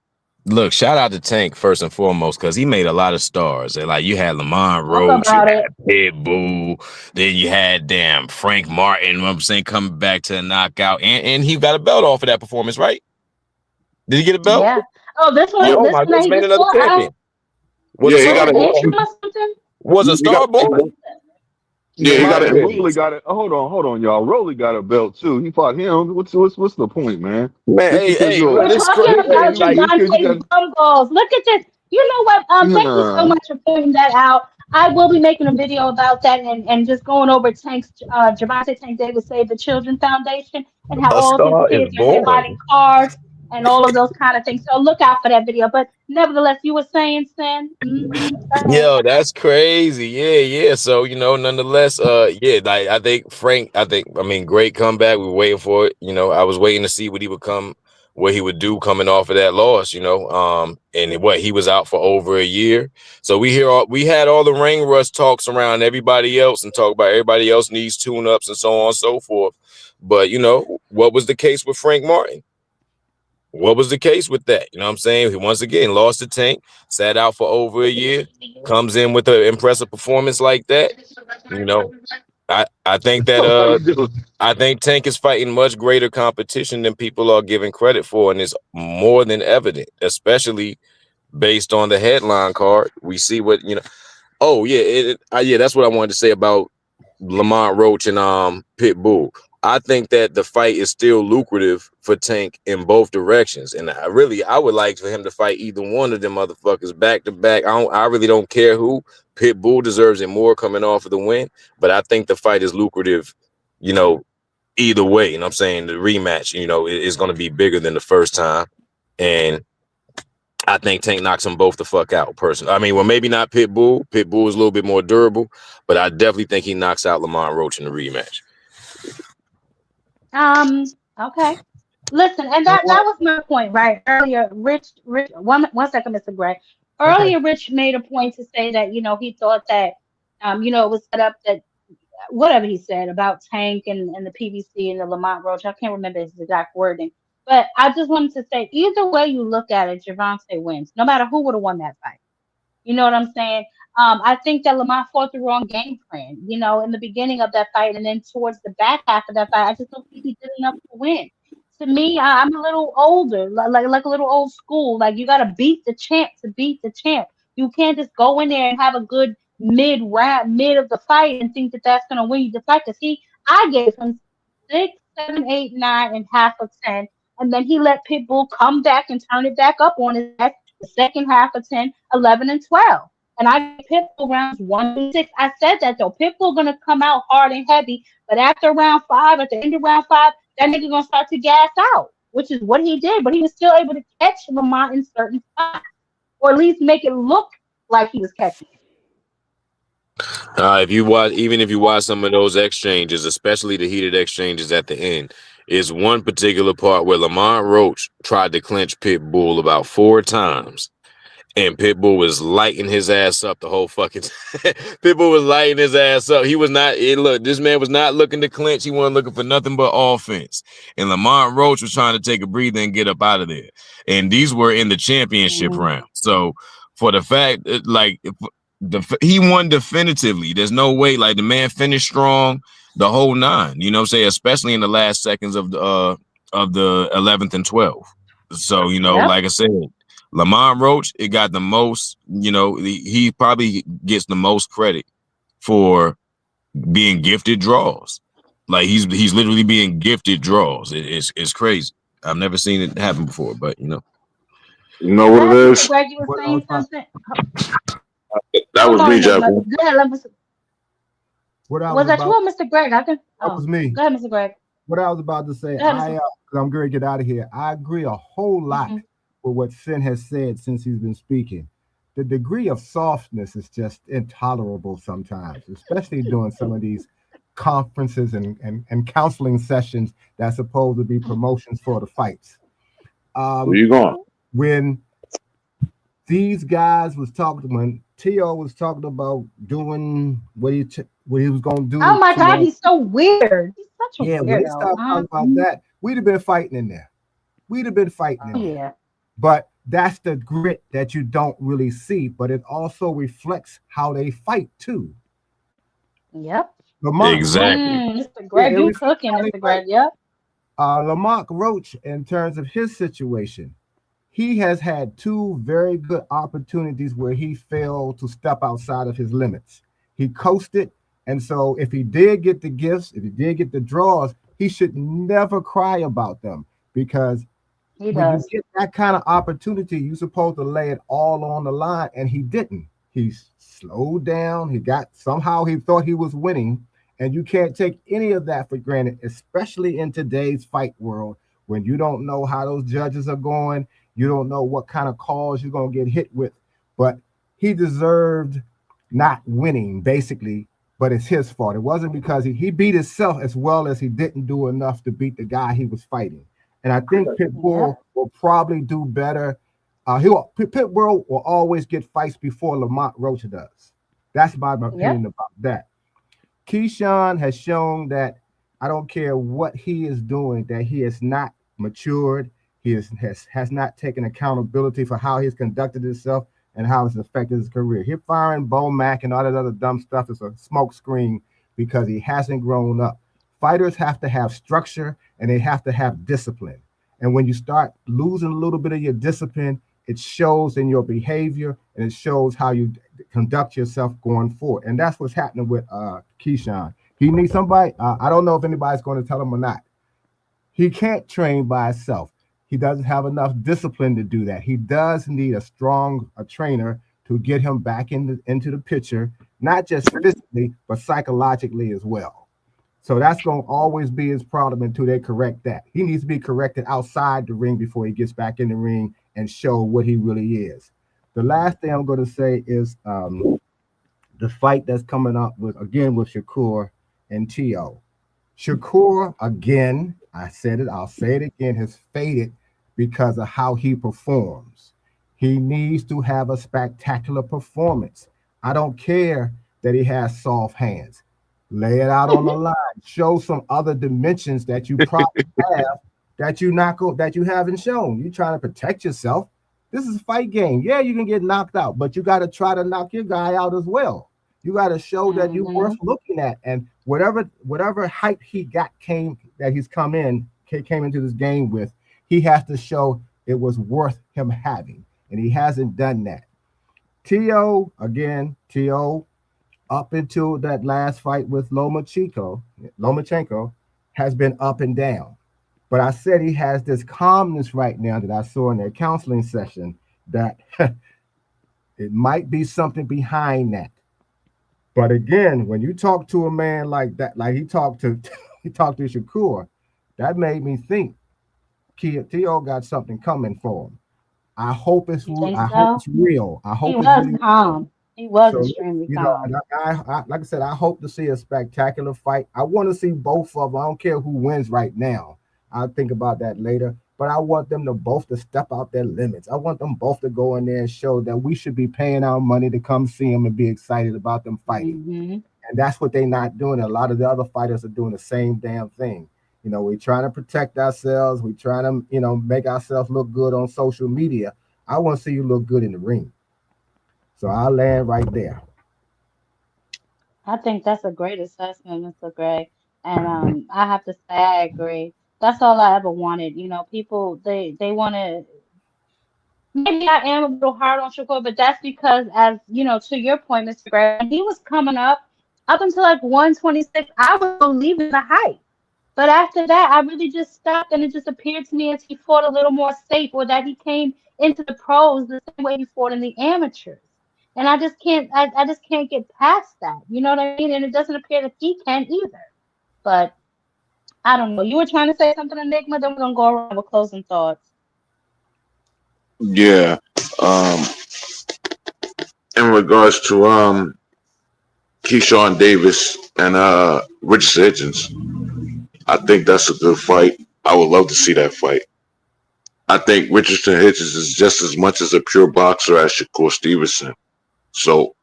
to look. Shout out to Tank first and foremost, because he made a lot of stars. And like, you had Lamont Talk Roach, you about it. had Pitbull, then you had damn Frank Martin. You know what I'm saying, coming back to a knockout, and he got a belt off of that performance, right? Did he get a belt? Yeah. Oh, this one Oh my goodness, ain't made this another one. champion. Was Yeah, a he Was got star it it. born? Antrim or something? Was a He got star born? Yeah, he got My it. goodness, Rolly got it. Hold on, y'all. Rolly got a belt too. He fought him. What's the point, man? man. Just because Hey, you're man, We're it's talking crazy. about Like, just because you got Javante's bum balls. Look at this. You know what? Thank you so nah. much for pointing that out. I will be making a video about that and just going over Tank's Javante Tank Davis Save the Children Foundation and how a all of his star is kids are headlining born. cars and all of those kind of things. So look out for that video. But nevertheless, you were saying, Sin? Go ahead. Yo, that's crazy. Yeah. So, nonetheless, yeah, like I think Frank, I mean, great comeback. We were waiting for it. I was waiting to see what he would come what he would do coming off of that loss, and what he was out for over a year. So we had all the ring rust talks around everybody else and talk about everybody else needs tune-ups and so on and so forth. But what was the case with Frank Martin? What was the case with that? You know what I'm saying? He once again lost the tank, sat out for over a year, comes in with an impressive performance like that. I think that I think Tank is fighting much greater competition than people are giving credit for, and it's more than evident, especially based on the headline card. We see what Oh yeah, yeah, that's what I wanted to say about Lamont Roach and Pitbull. I think that the fight is still lucrative for Tank in both directions, and I would like for him to fight either one of them motherfuckers back to back. I really don't care who. Pitbull deserves it more coming off of the win, but I think the fight is lucrative, either way. You know what I'm saying? The rematch, is going to be bigger than the first time, and I think Tank knocks them both the fuck out, personally. I mean, well, maybe not Pitbull. Pitbull is a little bit more durable, but I definitely think he knocks out Lamont Roach in the rematch. Okay. Listen, and that was my point, right? Earlier, Rich, one second, Mr. Gray. Okay. Earlier, Rich made a point to say that, he thought that, it was set up that whatever he said about Tank and the PBC and the Lamont Roach. I can't remember his exact wording, but I just wanted to say either way you look at it, Gervonta wins, no matter who would have won that fight. You know what I'm saying? I think that Lamont fought the wrong game plan, in the beginning of that fight, and then towards the back half of that fight, I just don't think he did enough to win. To me, I'm a little older, like a little old school. Like you got to beat the champ to beat the champ. You can't just go in there and have a good mid of the fight and think that that's gonna win you the fight. Cause I gave him 6, 7, 8, 9, and half of 10, and then he let Pitbull come back and turn it back up on his ass the second half of 10, 11, and 12. And I gave Pitbull rounds 1 through 6. I said that though. Pitbull gonna come out hard and heavy, but after round 5, at the end of round 5, that nigga gonna start to gas out, which is what he did. But he was still able to catch Lamont in certain spots, or at least make it look like he was catching it. If you watch some of those exchanges, especially the heated exchanges at the end, is one particular part where Lamont Roach tried to clinch Pitbull about 4 times. And Pitbull was lighting his ass up the whole fucking time. Pitbull was lighting his ass up. He was not, this man was not looking to clinch. He wasn't looking for nothing but offense. And Lamont Roach was trying to take a breather and get up out of there. And these were in the championship round. So for the fact, he won definitively. There's no way, the man finished strong the whole 9, you know what I'm saying? Especially in the last seconds of the 11th and 12th. So, like I said, Lamont Roach, it got the most, he probably gets the most credit for being gifted draws. Like he's literally being gifted draws. It's crazy. I've never seen it happen before, but You know what it is? Greg, you were saying something? That was me, Jeff. Go ahead, was that you or Mr. Greg? That was me. Go ahead, Mr. Greg. What I was about to say, because I'm going to get out of here. I agree a whole lot with what Sin has said since he's been speaking. The degree of softness is just intolerable sometimes, especially during some of these conferences and counseling sessions that's supposed to be promotions for the fights. Where you going? When these guys was talking, when T.O. was talking about doing what he was going to do. Oh my God, he's so weird. He's such a weirdo. When they started talking about that, we'd have been fighting in there. Yeah. But that's the grit that you don't really see, but it also reflects how they fight too. Yep. Exactly. Mr. Greg, you cooking, Mr. Greg. Yep. Lamont Roach, in terms of his situation, he has had 2 very good opportunities where he failed to step outside of his limits. He coasted, and so if he did get the gifts, if he did get the draws, he should never cry about them, because when you get that kind of opportunity, you're supposed to lay it all on the line, and he didn't. He slowed down. Somehow he thought he was winning, and you can't take any of that for granted, especially in today's fight world when you don't know how those judges are going. You don't know what kind of calls you're going to get hit with. But he deserved not winning, basically, but it's his fault. It wasn't because he beat himself as well as he didn't do enough to beat the guy he was fighting. And I think Yep. Pitbull will probably do better. Pitbull will always get fights before Lamont Roach does. That's my Yep. opinion about that. Keyshawn has shown that I don't care what he is doing, that he has not matured. Has not taken accountability for how he's conducted himself and how it's affected his career. Him firing Bo Mack and all that other dumb stuff is a smokescreen because he hasn't grown up. Fighters have to have structure and they have to have discipline. And when you start losing a little bit of your discipline, it shows in your behavior and it shows how you conduct yourself going forward. And that's what's happening with Keyshawn. He needs somebody. I don't know if anybody's going to tell him or not. He can't train by himself. He doesn't have enough discipline to do that. He does need a trainer to get him back into the picture, not just physically, but psychologically as well. So that's going to always be his problem until they correct that. He needs to be corrected outside the ring before he gets back in the ring and show what he really is. The last thing I'm going to say is the fight that's coming up with Shakur and T.O. Shakur, again, I said it, I'll say it again, has faded because of how he performs. He needs to have a spectacular performance. I don't care that he has soft hands. Lay it out on the line. Show some other dimensions that you probably have that you haven't shown. You're trying to protect yourself. This is a fight game. Yeah, you can get knocked out, but you got to try to knock your guy out as well. You got to show that you're worth looking at. And whatever hype came into this game with, he has to show it was worth him having. And he hasn't done that. T.O. up until that last fight with Lomachenko has been up and down. But I said he has this calmness right now that I saw in their counseling session that it might be something behind that. But again, when you talk to a man like that, like he talked to Shakur, that made me think T.O. got something coming for him. I hope it's You think hope so? it's real. I He hope it's was really calm. He was so, extremely calm. and like I said, I hope to see a spectacular fight. I want to see both of them. I don't care who wins right now. I'll think about that later. But I want them to both to step out their limits. I want them both to go in there and show that we should be paying our money to come see them and be excited about them fighting. And that's what they're not doing. A lot of the other fighters are doing the same damn thing. We're trying to protect ourselves. We're trying to, make ourselves look good on social media. I want to see you look good in the ring. So I'll land right there. I think that's a great assessment, Mr. Gray. And I have to say I agree. That's all I ever wanted. People they want to. Maybe I am a little hard on Shakur, but that's because, as to your point, Mr. Gray, when he was coming up until like 126, I was believing the hype. But after that, I really just stopped, and it just appeared to me as he fought a little more safe, or that he came into the pros the same way he fought in the amateurs. And I just can't get past that. You know what I mean? And it doesn't appear that he can either. But I don't know. You were trying to say something, Enigma, then we're gonna go around with closing thoughts. Yeah. In regards to Keyshawn Davis and Richard Hitchens, I think that's a good fight. I would love to see that fight. I think Richardson Hitchens is just as much as a pure boxer as Shakur Stevenson. So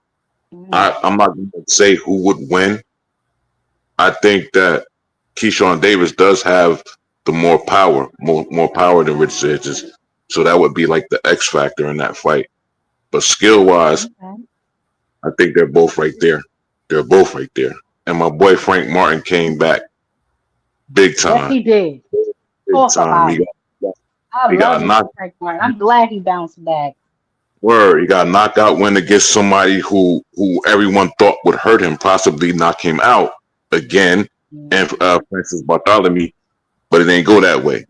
I'm not going to say who would win. I think that Keyshawn Davis does have the more power than Richardson Hitchens. So that would be like the X factor in that fight. But skill wise, I think they're both right there. They're both right there. And my boy Frank Martin came back big time. Yes, he did. Big time. He got knocked. Frank Martin. I'm glad he bounced back. Word, he got a knockout win against somebody who everyone thought would hurt him, possibly knock him out again, and Francis Bartholomew, but it didn't go that way.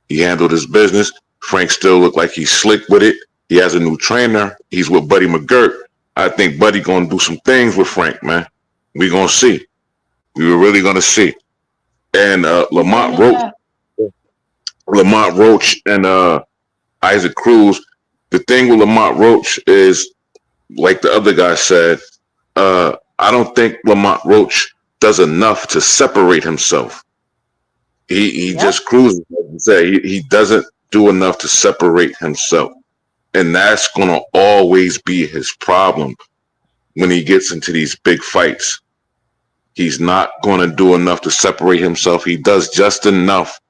He handled his business. Frank still looked like he's slick with it. He has a new trainer. He's with Buddy McGirt. I think Buddy gonna do some things with Frank, man. We gonna see. We were really gonna see. And Lamont Roach and Isaac Cruz. The thing with Lamont Roach is, like the other guy said, I don't think Lamont Roach does enough to separate himself. He Yep. just cruises. Like you say, he doesn't do enough to separate himself, and that's gonna always be his problem when he gets into these big fights. He's not gonna do enough to separate himself. He does just enough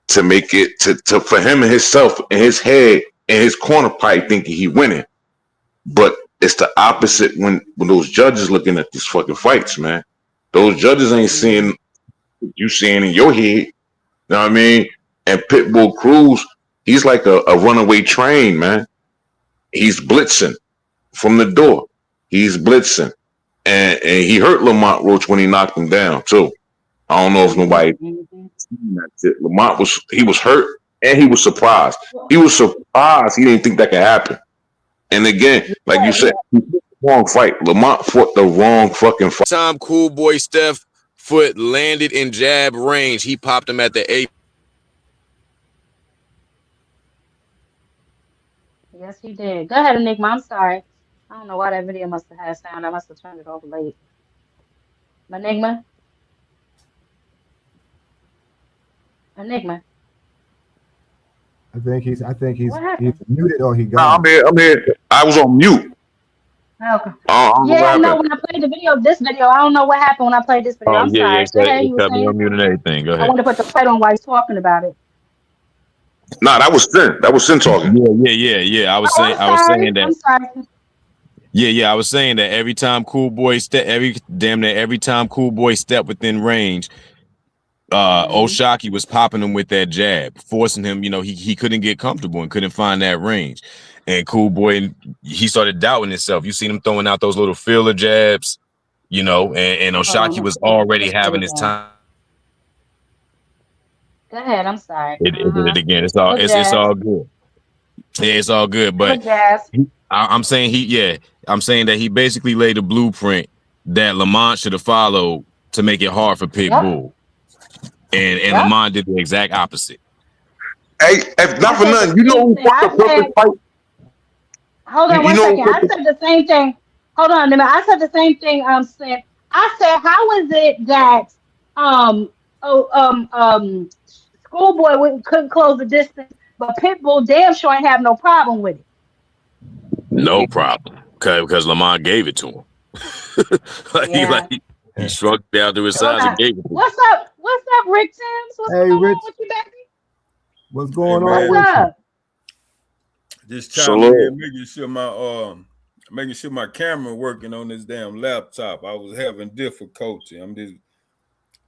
to make it to for him and himself and his head and his corner pipe thinking he winning. But it's the opposite when those judges looking at these fucking fights, man. Those judges ain't seeing what you seeing in your head. You know what I mean? And Pitbull Cruz, he's like a runaway train, man. He's blitzing from the door. He's blitzing. And he hurt Lamont Roach when he knocked him down, too. I don't know if nobody seen that shit. Lamont was hurt and he was surprised. He was surprised he didn't think that could happen. And again, like you said, he fought the wrong fight. Lamont fought the wrong fucking fight. Time Cool Boy Steph foot landed in jab range, he popped him at the 8. Yes, he did. Go ahead, Enigma. I'm sorry. I don't know why that video must have had sound. I must have turned it off late. Enigma? Enigma? I think he's What happened? muted or he Nah, gone. I'm here. I was on mute. Okay. I don't know what Yeah, no, happened. when I played the video, this video, I don't know what happened when I played this video. Oh I'm yeah, sorry. Go ahead, it you were cut me saying on mute and something? everything. Go I ahead. want to put the fight on while he's talking about it. Nah, that was Sin. That was Sin talking. Yeah. I was Oh, I'm saying sorry. that. I'm sorry. Yeah. I was saying that every time Cool Boy every time Cool Boy stepped within range, Oshaki was popping him with that jab, forcing him. You know, he couldn't get comfortable and couldn't find that range. And Cool Boy, he started doubting himself. You seen him throwing out those little filler jabs, you know, and Hold on. Oshaki was Let me already play it having his again. time. Go ahead. I'm sorry. It did it again. Filler It's jazz. all good. Yeah, it's all good. Filler But jazz. I'm saying I'm saying that he basically laid a blueprint that Lamont should have followed to make it hard for Yep. Pitbull. And Yep. Lamont did the exact opposite. Hey, if not I for said the nothing, you know same who thing. fought the I said, perfect fight? hold on You one know second. who I said the same thing. Hold on a minute. I said the same thing. Saying, I said, how is it that um oh Schoolboy couldn't close the distance, but Pitbull damn sure ain't have no problem with it. No problem. Because Lamont gave it to him. Yeah. He shrugged down to his Hold size and on. gave it to him. What's up? What's up, Rick Sims? What's Hey, going on Rich, with you, baby? what's Hey going on What's man, with you? up? just chiming Salute. in, making sure my camera working on this damn laptop. I was having difficulty. I'm just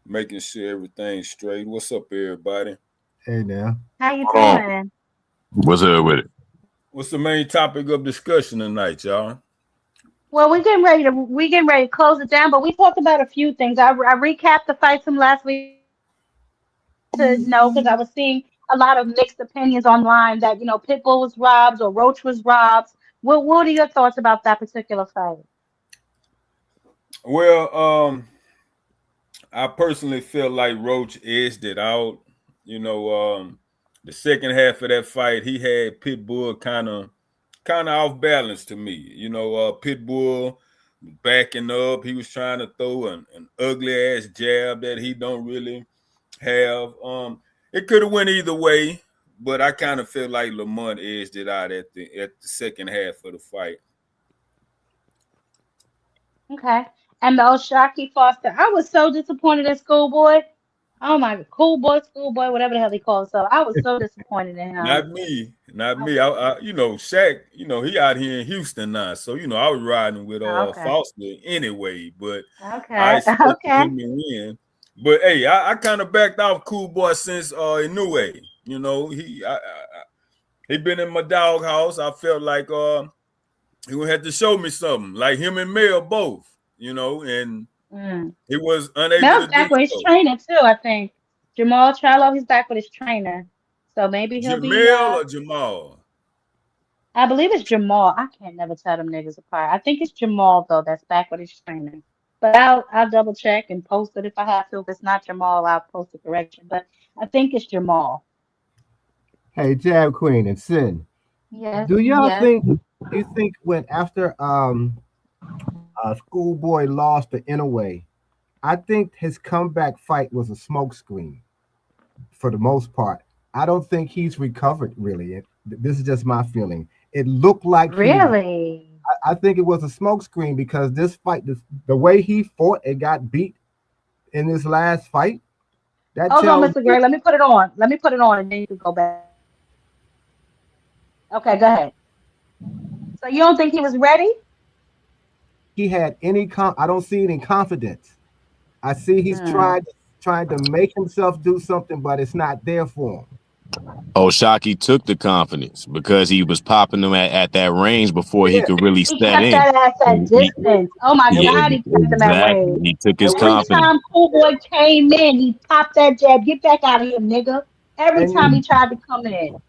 making sure everything's straight. What's up, everybody? Hey now. How you Hold on. doing? What's up with it? What's the main topic of discussion tonight, y'all? Well, we getting ready to close it down, but we talked about a few things. I recapped the fights from last week to know because I was seeing a lot of mixed opinions online that Pitbull was robbed or Roach was robbed. What are your thoughts about that particular fight? Well, I personally feel like Roach edged it out. You know, the second half of that fight, he had Pitbull kind of off balance to me. You know, Pitbull backing up. He was trying to throw an ugly ass jab that he don't really have. It could have went either way, but I kind of feel like Lamont edged it out at the second half of the fight. Okay. And the Oshaki Foster, I was so disappointed in Schoolboy. Oh my God, Schoolboy, whatever the hell he calls himself. I was so disappointed in him. Not me, not me. Shaq, he out here in Houston now, so I was riding with Okay. Foster anyway, but I Okay. expected Okay. him to win. But hey, I kind of backed off Cool Boy since Inoue. He been in my doghouse. I felt like he would have to show me something, like him and Mel both, and Mm. he was unable Mel's to do back with his so. trainer too, I think. Jamal Charlo, he's back with his trainer. So maybe he'll be Jamel or Jamal? I believe it's Jamal. I can't never tell them niggas apart. I think it's Jamal though that's back with his trainer. But I'll double check and post it if I have to. If it's not Jamal, I'll post a correction. But I think it's Jamal. Hey, Jab Queen and Sin. Yes, Do y'all yes. think? Do you think when after Schoolboy lost the Inaway, I think his comeback fight was a smokescreen. for the most part. I don't think he's recovered really. This is just my feeling. It looked like Really? I think it was a smokescreen because this fight, the way he fought and got beat in this last fight, that Hold on, tells Mr. me Gray. Let me put it on. Let me put it on, and then you can go back. Okay, go ahead. So you don't think he was ready? he had any. I don't see any confidence. I see he's Hmm. trying to make himself do something, but it's not there for him. Oh, Shockey took the confidence because he was popping them at that range before he Yeah, could really He set kept in. that ass at distance. Oh my and Yeah, God, he kept him at exactly. range. He took his and when Every confidence. time Cool Boy came in, he popped that jab. Get back out of here, nigga. Every and time you, he tried to come in,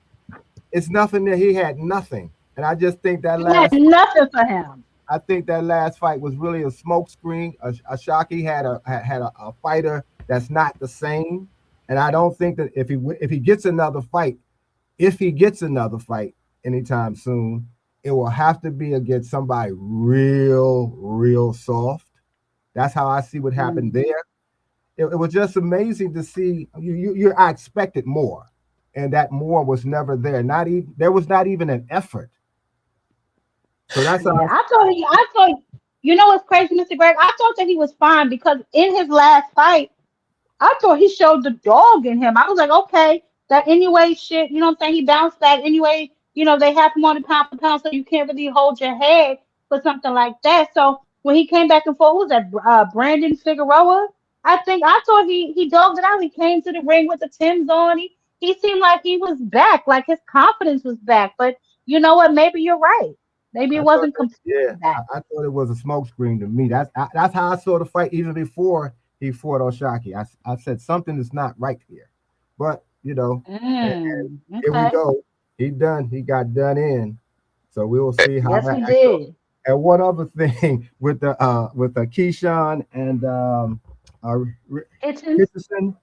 it's nothing there. He had nothing, and I just think that he had last. nothing for him. I think that last fight was really a smokescreen. Ashaki had a fighter that's not the same, and I don't think that if he gets another fight, if he gets another fight anytime soon, it will have to be against somebody real soft. That's how I see what happened Mm. there. It was just amazing to see. I expected more, and that more was never there. Not even there was not even an effort. So that's how. Yeah, I thought, you know what's crazy, Mr. Greg? I thought that he was fine because in his last fight, I thought he showed the dog in him. I was like, okay, that anyway shit, you know what I'm saying? He bounced back anyway. You know, they have him on the pound for pound, so you can't really hold your head for something like that. So when he came back and forth, who was that? Brandon Figueroa? I thought he dogged it out. He came to the ring with the Timbs on. He seemed like he was back, like his confidence was back. But you know what? Maybe you're right. Maybe it I thought wasn't that, yeah, completely back. I thought it was a smokescreen to me. That's how I saw the fight even before he fought Oshaki. I said something is not right here, but and here we Okay. go. He got done in. So we will see how Yes, that he goes. did. And one other thing with the Keyshawn and uh, Hitchens. Richardson,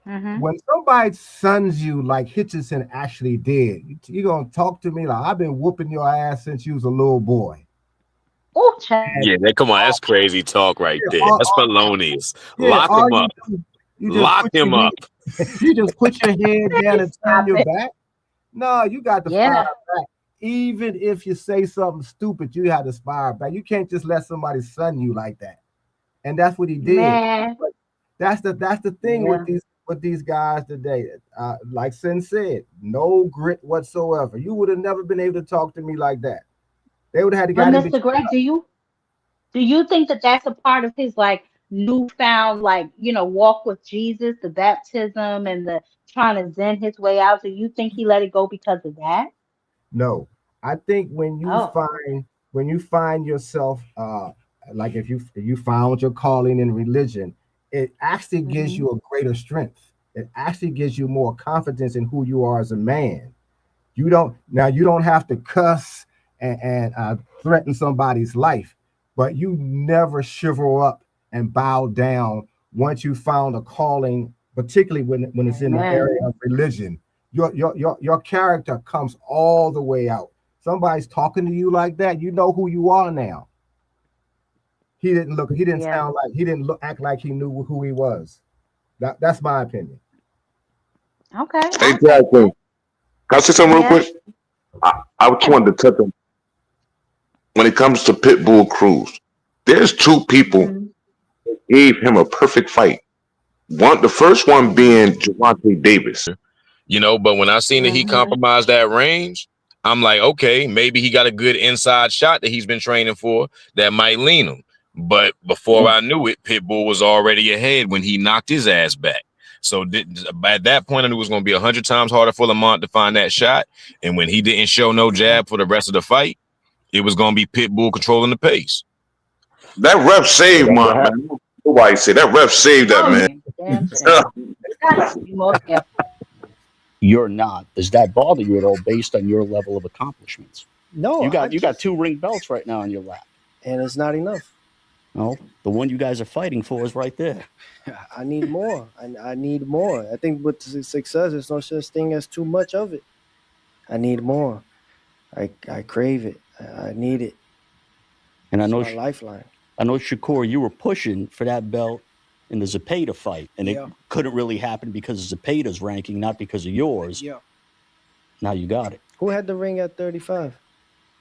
Mm-hmm. when somebody sons you like Hitchison actually did, you gonna talk to me like I've been whooping your ass since you was a little boy. Oh, child. And Yeah, come on, that's crazy talk right yeah, there. That's felonious. yeah, Lock all him you up. do, you just Lock put him your up. head, you just put your head down and turn Stop your it. back. No, you got to fire Yeah, back. Even if you say something stupid, you have to fire back. You can't just let somebody son you like that. And that's what he did. man. But that's the thing Yeah. with these guys today. Like Sin said, no grit whatsoever. You would have never been able to talk to me like that. They would have had to But got in Mr. between. Greg, do you think that that's a part of his like newfound like walk with Jesus, the baptism and the trying to zen his way out? Do you think he let it go because of that? No, I think Oh. when you find yourself, like if you found your calling in religion, it actually gives Hmm. you a greater strength. It actually gives you more confidence in who you are as a man. You don't have to cuss and threaten somebody's life, but you never shiver up and bow down once you found a calling, particularly when it's in the Amen. area of religion. Your character comes all the way out. Somebody's talking to you like that, you know who you are now. He didn't Yeah. sound like he didn't look act like he knew who he was. That's my opinion. Okay. Okay. Exactly. Can I say something real Yeah. quick? I just Yeah. wanted to touch on when it comes to Pitbull Cruz. There's two people Hmm. gave him a perfect fight. The first one being Javante Davis. But when I seen that he Hmm. compromised that range, I'm like, okay, maybe he got a good inside shot that he's been training for that might lean him. But before I knew it, Pitbull was already ahead when he knocked his ass back. So at that point, I knew it was going to be 100 times harder for Lamont to find that shot. And when he didn't show no jab for the rest of the fight, it was going to be Pitbull controlling the pace. That ref So saved that's what Mont, happened. man. Nobody said that ref saved that Oh man. yeah. Damn shame. Got to be more careful. You're not. Does that bother you at all based on your level of accomplishments? No, You I got just 2 ring belts right now in your lap. and it's not enough. No, the one you guys are fighting for is right there. I need more. I need more. I think with success, there's no such thing as too much of it. I need more. I crave it. I need it. And I It's know my lifeline. Shakur, you were pushing for that belt in the Zepeda fight, and it couldn't really happen because of Zepeda's ranking, not because of yours. Yeah. Now you got it. Who had the ring at 35?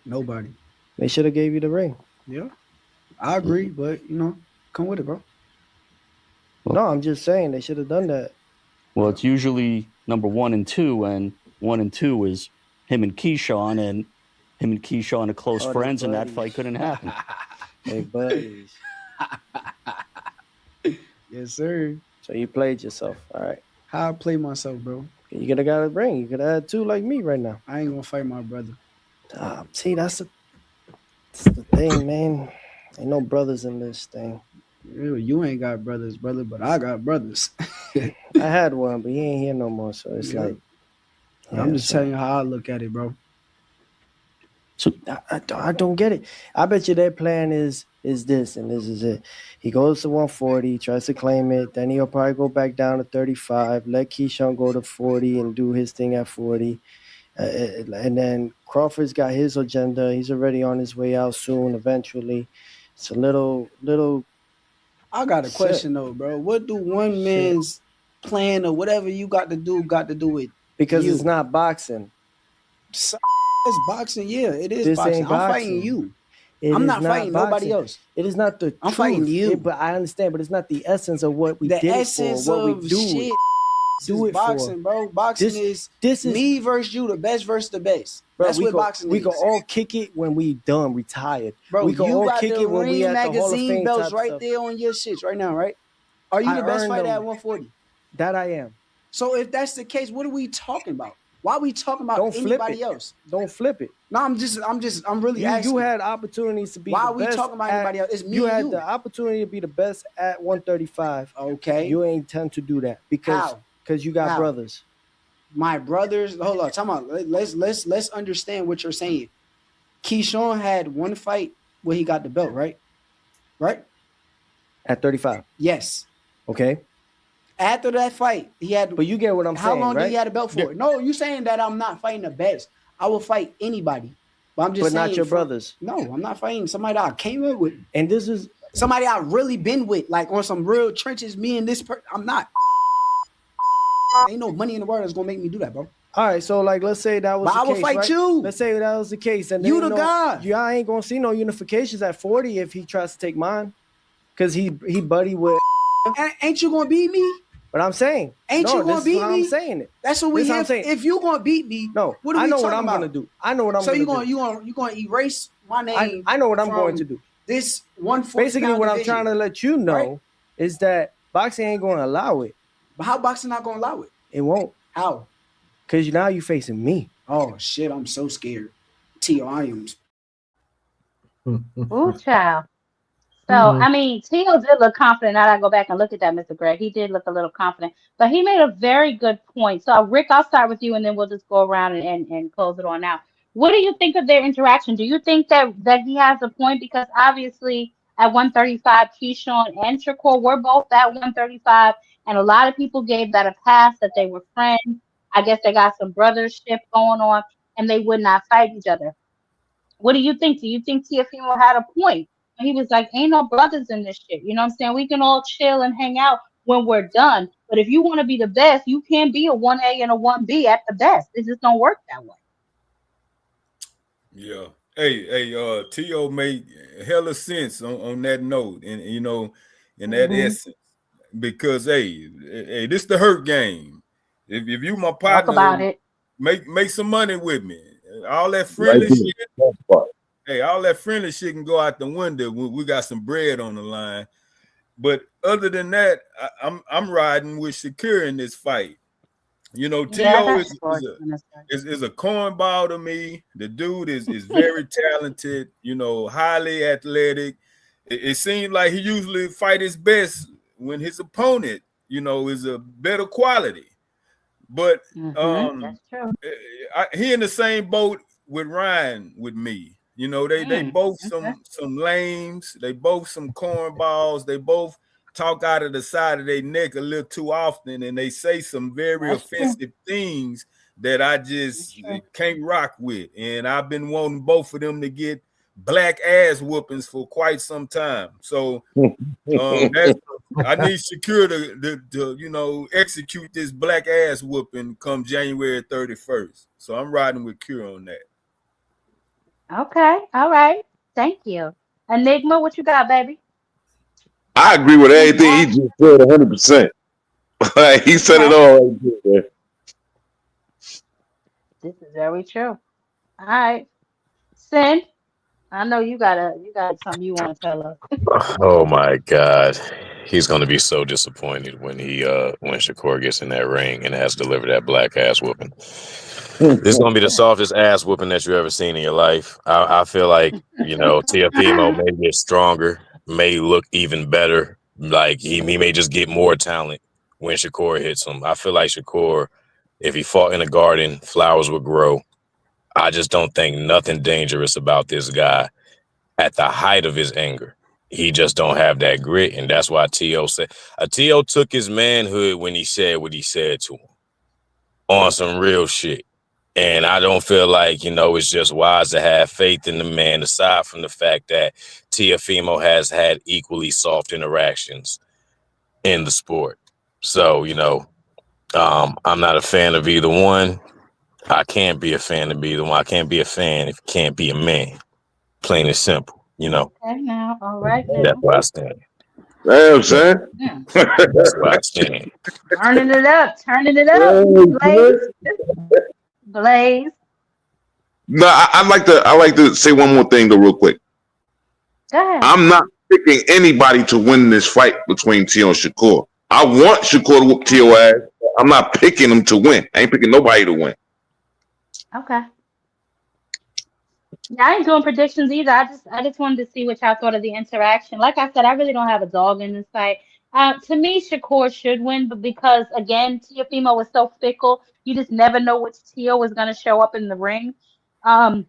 Nobody. They should have gave you the ring. Yeah. I agree, but come with it, bro. No, I'm just saying they should have done that. Well, it's usually number 1 and 2, and 1 and 2 is him and Keyshawn, and him and Keyshawn are close friends, and that fight couldn't happen. Hey, buddies. Yes, sir. So you played yourself, all right? How I play myself, bro? You could have got a ring. You could have had 2 like me right now. I ain't gonna fight my brother. See, that's the thing, man. Ain't no brothers in this thing. You ain't got brothers, brother, but I got brothers. I had one, but he ain't here no more. So it's like, I'm just telling you how I look at it, bro. So I don't get it. I bet you their plan is this, and this is it. He goes to 140, tries to claim it. Then he'll probably go back down to 35. Let Keyshawn go to 40 and do his thing at 40. And then Crawford's got his agenda. He's already on his way out soon, eventually. It's a little. I got a question though, bro. What do one man's plan or whatever you got to do with? Because you? It's not boxing. It's boxing, yeah. It is This boxing. ain't I'm boxing. fighting you. I'm not fighting nobody else. It is not the I'm truth. fighting you. But I understand, but it's not the essence of what we the did essence it for, what of we do. Shit Do is it boxing, for. bro. Boxing This is is me versus you, the best versus the best. Bro, That's what boxing we is. can all kick it when we done, retired. Bro, we can you all got kick the it when we Ring at the Hall of magazine Fame belts type right stuff. there on your shits right now, right? Are you I the best earned fighter them. at 140? That I am. So if that's the case, what are we talking about? Why are we talking about Don't flip anybody it. else? Don't flip it. No, I'm really asking. You had opportunities to be Why the are we best talking about anybody else? It's me You and had you. the opportunity to be the best at 135. Okay. You ain't tend to do that because you got brothers. My brothers, hold on, time out. Let's understand what you're saying. Keyshawn had one fight where he got the belt, right? Right? At 35. Yes. Okay. After that fight, he had. But you get what I'm saying. How long right? did he have a belt for? No, you saying that I'm not fighting the best. I will fight anybody. But I'm just saying. But not your brothers. No, I'm not fighting somebody that I came in with. And this is somebody I really been with, like on some real trenches. Me and this person, I'm not. Ain't no money in the world that's gonna make me do that, bro. All right, so like let's say that was the I will case, fight right? you. Let's say that was the case, and you the guy. I ain't gonna see no unifications at 40 if he tries to take mine, because he buddy with. Ain't you gonna beat me? But I'm saying, ain't you gonna beat me? I'm saying it. That's what we here. If you gonna beat me, no, what are we I know talking what I'm about? gonna do. I know what I'm so gonna do. So you gonna erase my name? I know what I'm going to do. This 140. Basically, what I'm trying to let you know is that boxing ain't gonna allow it. But how boxing not gonna allow it? It won't. How? Because now you facing me. Oh shit! I'm so scared. Teofimo. Ooh, child. So, I mean, Tio did look confident. Now that I go back and look at that, Mr. Greg, he did look a little confident. But he made a very good point. So, Rick, I'll start with you, and then we'll just go around and close it on out. What do you think of their interaction? Do you think that he has a point? Because obviously at 135, Keyshawn and Shakur were both at 135, and a lot of people gave that a pass, that they were friends. I guess they got some brothership going on, and they would not fight each other. What do you think? Do you think Teofimo had a point? He was like, ain't no brothers in this shit. You know what I'm saying? We can all chill and hang out when we're done. But if you want to be the best, you can't be a 1A and a 1B at the best. It just don't work that way. Yeah. Hey, T.O. made hella sense on that note, and you know, in that essence, because hey, this the hurt game. If you my partner, talk about it. Make some money with me. All that friendly shit. Hey, all that friendly shit can go out the window when we got some bread on the line. But other than that, I'm riding with Shakur in this fight. You know, T.O. is a cornball to me. The dude is very talented, you know, highly athletic. It seems like he usually fight his best when his opponent, you know, is a better quality. But that's true. He in the same boat with Ryan with me. You know, they both some lames, they both some cornballs, they both talk out of the side of their neck a little too often, and they say some very offensive things that I just can't rock with. And I've been wanting both of them to get black ass whoopings for quite some time. So I need Shakur to execute this black ass whooping come January 31st. So I'm riding with Cure on that. Okay. All right. Thank you. Enigma, what you got, baby? I agree with Any everything he action? just said 100%. Like he said it Okay. all right there. This is very true. All right. Sin, I know you got something you want to tell us. Oh my God. He's gonna be so disappointed when Shakur gets in that ring and has delivered that black ass whooping. This is gonna be the softest ass whooping that you ever seen in your life. I feel like, Teofimo may get stronger, may look even better. Like he may just get more talent when Shakur hits him. I feel like Shakur, if he fought in a garden, flowers would grow. I just don't think nothing dangerous about this guy at the height of his anger. He just don't have that grit, and that's why T.O. took his manhood when he said what he said to him on some real shit. And I don't feel like, it's just wise to have faith in the man, aside from the fact that Teofimo has had equally soft interactions in the sport. So, I'm not a fan of either one. I can't be a fan of either one. I can't be a fan if you can't be a man. Plain and simple. Okay, now. All right, That's now. where I stand. Damn, Yeah, son. Hmm. that's where I stand. Turning it up. Turning it up. Damn, son. Blaze. Blaze. No, I like to say one more thing though, real quick. Go ahead. I'm not picking anybody to win this fight between Tio and Shakur. I want Shakur to whoop Tio Okay. ass. I'm not picking him to win. I ain't picking nobody to win. Okay. Yeah, I ain't doing predictions either. I just wanted to see what y'all thought of the interaction. Like I said, I really don't have a dog in this fight. To me, Shakur should win, but because again, Teofimo was so fickle, you just never know which Tio was gonna show up in the ring. Um,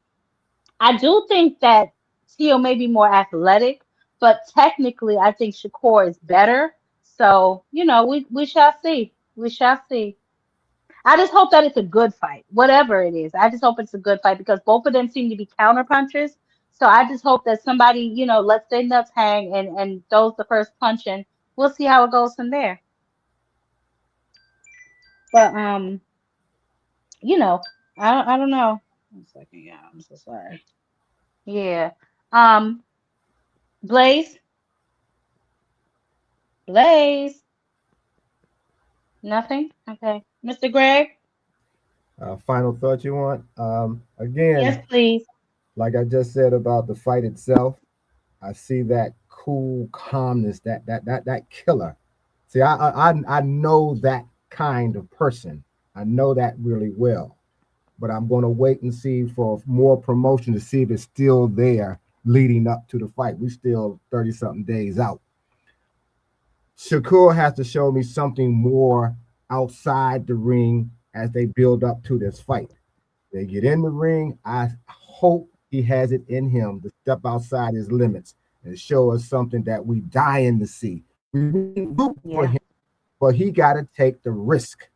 I do think that Tio may be more athletic, but technically, I think Shakur is better. So, we shall see. We shall see. I just hope that it's a good fight, whatever it is. I just hope it's a good fight because both of them seem to be counter punchers. So I just hope that somebody, lets their nuts hang and throws the first punch, and we'll see how it goes from there. But you know, I don't know. One second, yeah, I'm so sorry. Yeah. Um, Blaze, Blaze, nothing. Okay, Mr. Greg. Final thought you want? Again, Yes, please. like I just said about the fight itself, I see that cool calmness, that killer. See, I know that kind of person. I know that really well. But I'm going to wait and see for more promotion to see if it's still there leading up to the fight. We still 30 something days out. Shakur has to show me something more outside the ring as they build up to this fight. They get in the ring. I hope he has it in him to step outside his limits and show us something that we dying to see. We root for Yeah. him, but he got to take the risk.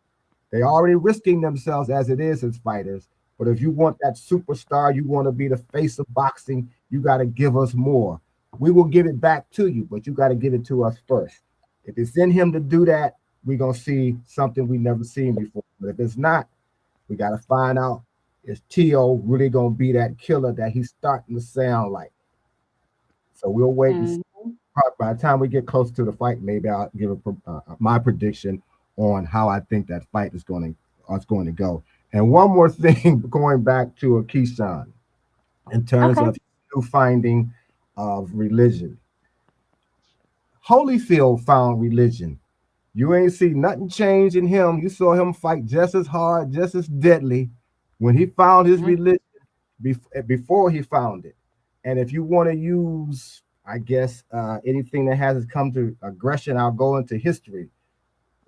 They already risking themselves as it is as fighters. But if you want that superstar, you want to be the face of boxing, you got to give us more. We will give it back to you, but you got to give it to us first. If it's in him to do that, we're going to see something we never seen before. But if it's not, we got to find out, is T.O. really going to be that killer that he's starting to sound like? So we'll wait and see. Mm, By the time we get close to the fight, maybe I'll give my prediction on how I think that fight is going to go. And one more thing, going back to Keyshawn, in terms okay. of new finding of religion. Holyfield found religion. You ain't see nothing change in him. You saw him fight just as hard, just as deadly when he found his Mm, religion before he found it. And if you want to use, I guess, anything that has come to aggression, I'll go into history.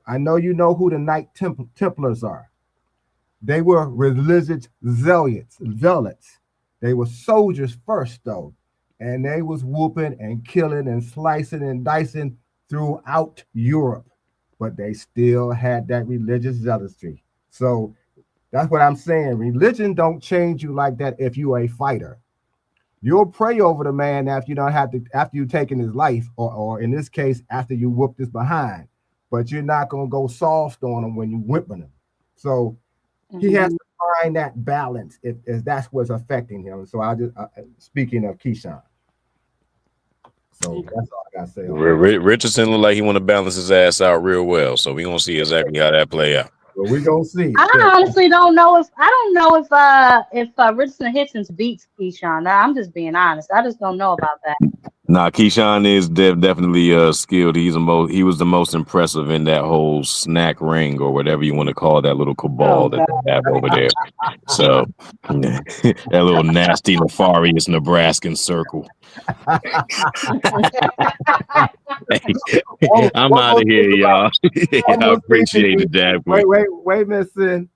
I know you know who the Knight Templars are. They were religious zealots. They were soldiers first, though, and they was whooping and killing and slicing and dicing throughout Europe, but they still had that religious zealotry. So that's what I'm saying. Religion don't change you like that if you're a fighter. You'll pray over the man after you don't have to, after you've taken his life, or in this case, after you whooped his behind. But you're not gonna go soft on him when you whipping him. So he has to find that balance if that's what's affecting him. So I just speaking of Keyshawn. So that's all I gotta say. Richardson look like he want to balance his ass out real well. So we're gonna see exactly how that play out. Well, we're gonna see. I honestly don't know if Richardson Hitchens beats Keyshawn. Now, I'm just being honest. I just don't know about that. Nah, Keyshawn is definitely skilled. He was the most impressive in that whole snack ring or whatever you want to call that little cabal that they have over there. So that little nasty nefarious Nebraskan circle. Hey, I'm out of here, y'all. I appreciate it, Jab. Wait, Miss Sin.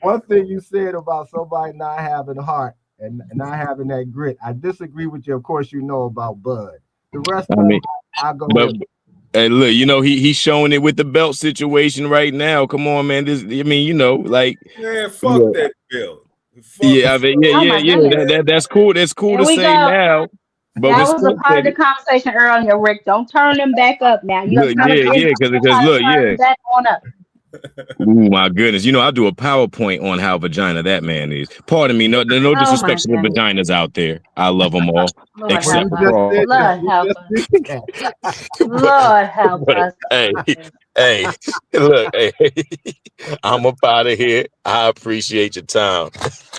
One thing you said about somebody not having heart and not having that grit, I disagree with you. Of course, you know about Bud. The rest of it, I go with. Hey, look, he's showing it with the belt situation right now. Come on, man. Like man, fuck that belt. That's cool. That's cool to say now. But that was a part of the conversation earlier, Rick. Don't turn them back up now. You because back on up. Oh my goodness! I'll do a PowerPoint on how vagina that man is. Pardon me, no disrespect to the vaginas out there. I love them all, except for Lord help us. Lord help us. Hey, look, hey, I'm up out of here. I appreciate your time.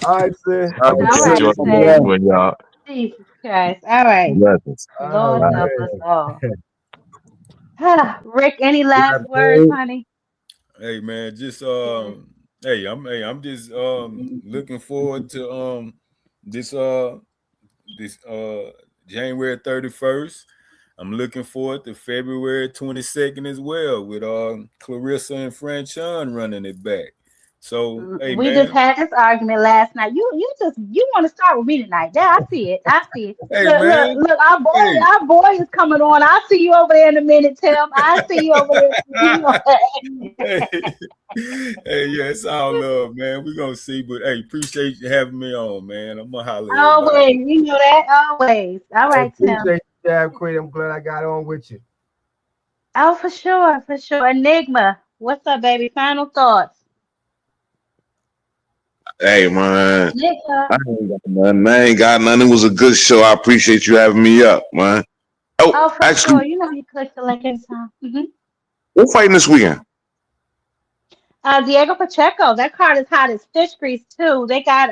All right, sir. All right, y'all. Jesus Christ! All right. Blessings. Lord help us all. Rick, any last words, honey? Hey man, just I'm just looking forward to this January 31st. I'm looking forward to February 22nd as well with Clarissa and Franchon running it back. So we just had this argument last night. You want to start with me tonight? Yeah, I see it. Hey, look, our boy is coming on. I'll see you over there in a minute, Tim. I'll see you over there. Yeah, it's all love, man. We're gonna see, but hey, appreciate you having me on, man. I'm gonna holler. Always, you know that. Always. All right, Tim. Appreciate you, Jab Queen. I'm glad I got on with you. Oh, for sure. Enigma, what's up, baby? Final thoughts. Hey man, I ain't got nothing. It was a good show. I appreciate you having me up, man. Oh, for actually, sure. You click the link anytime. We're fighting this weekend. Diego Pacheco. That card is hot as fish grease too. They got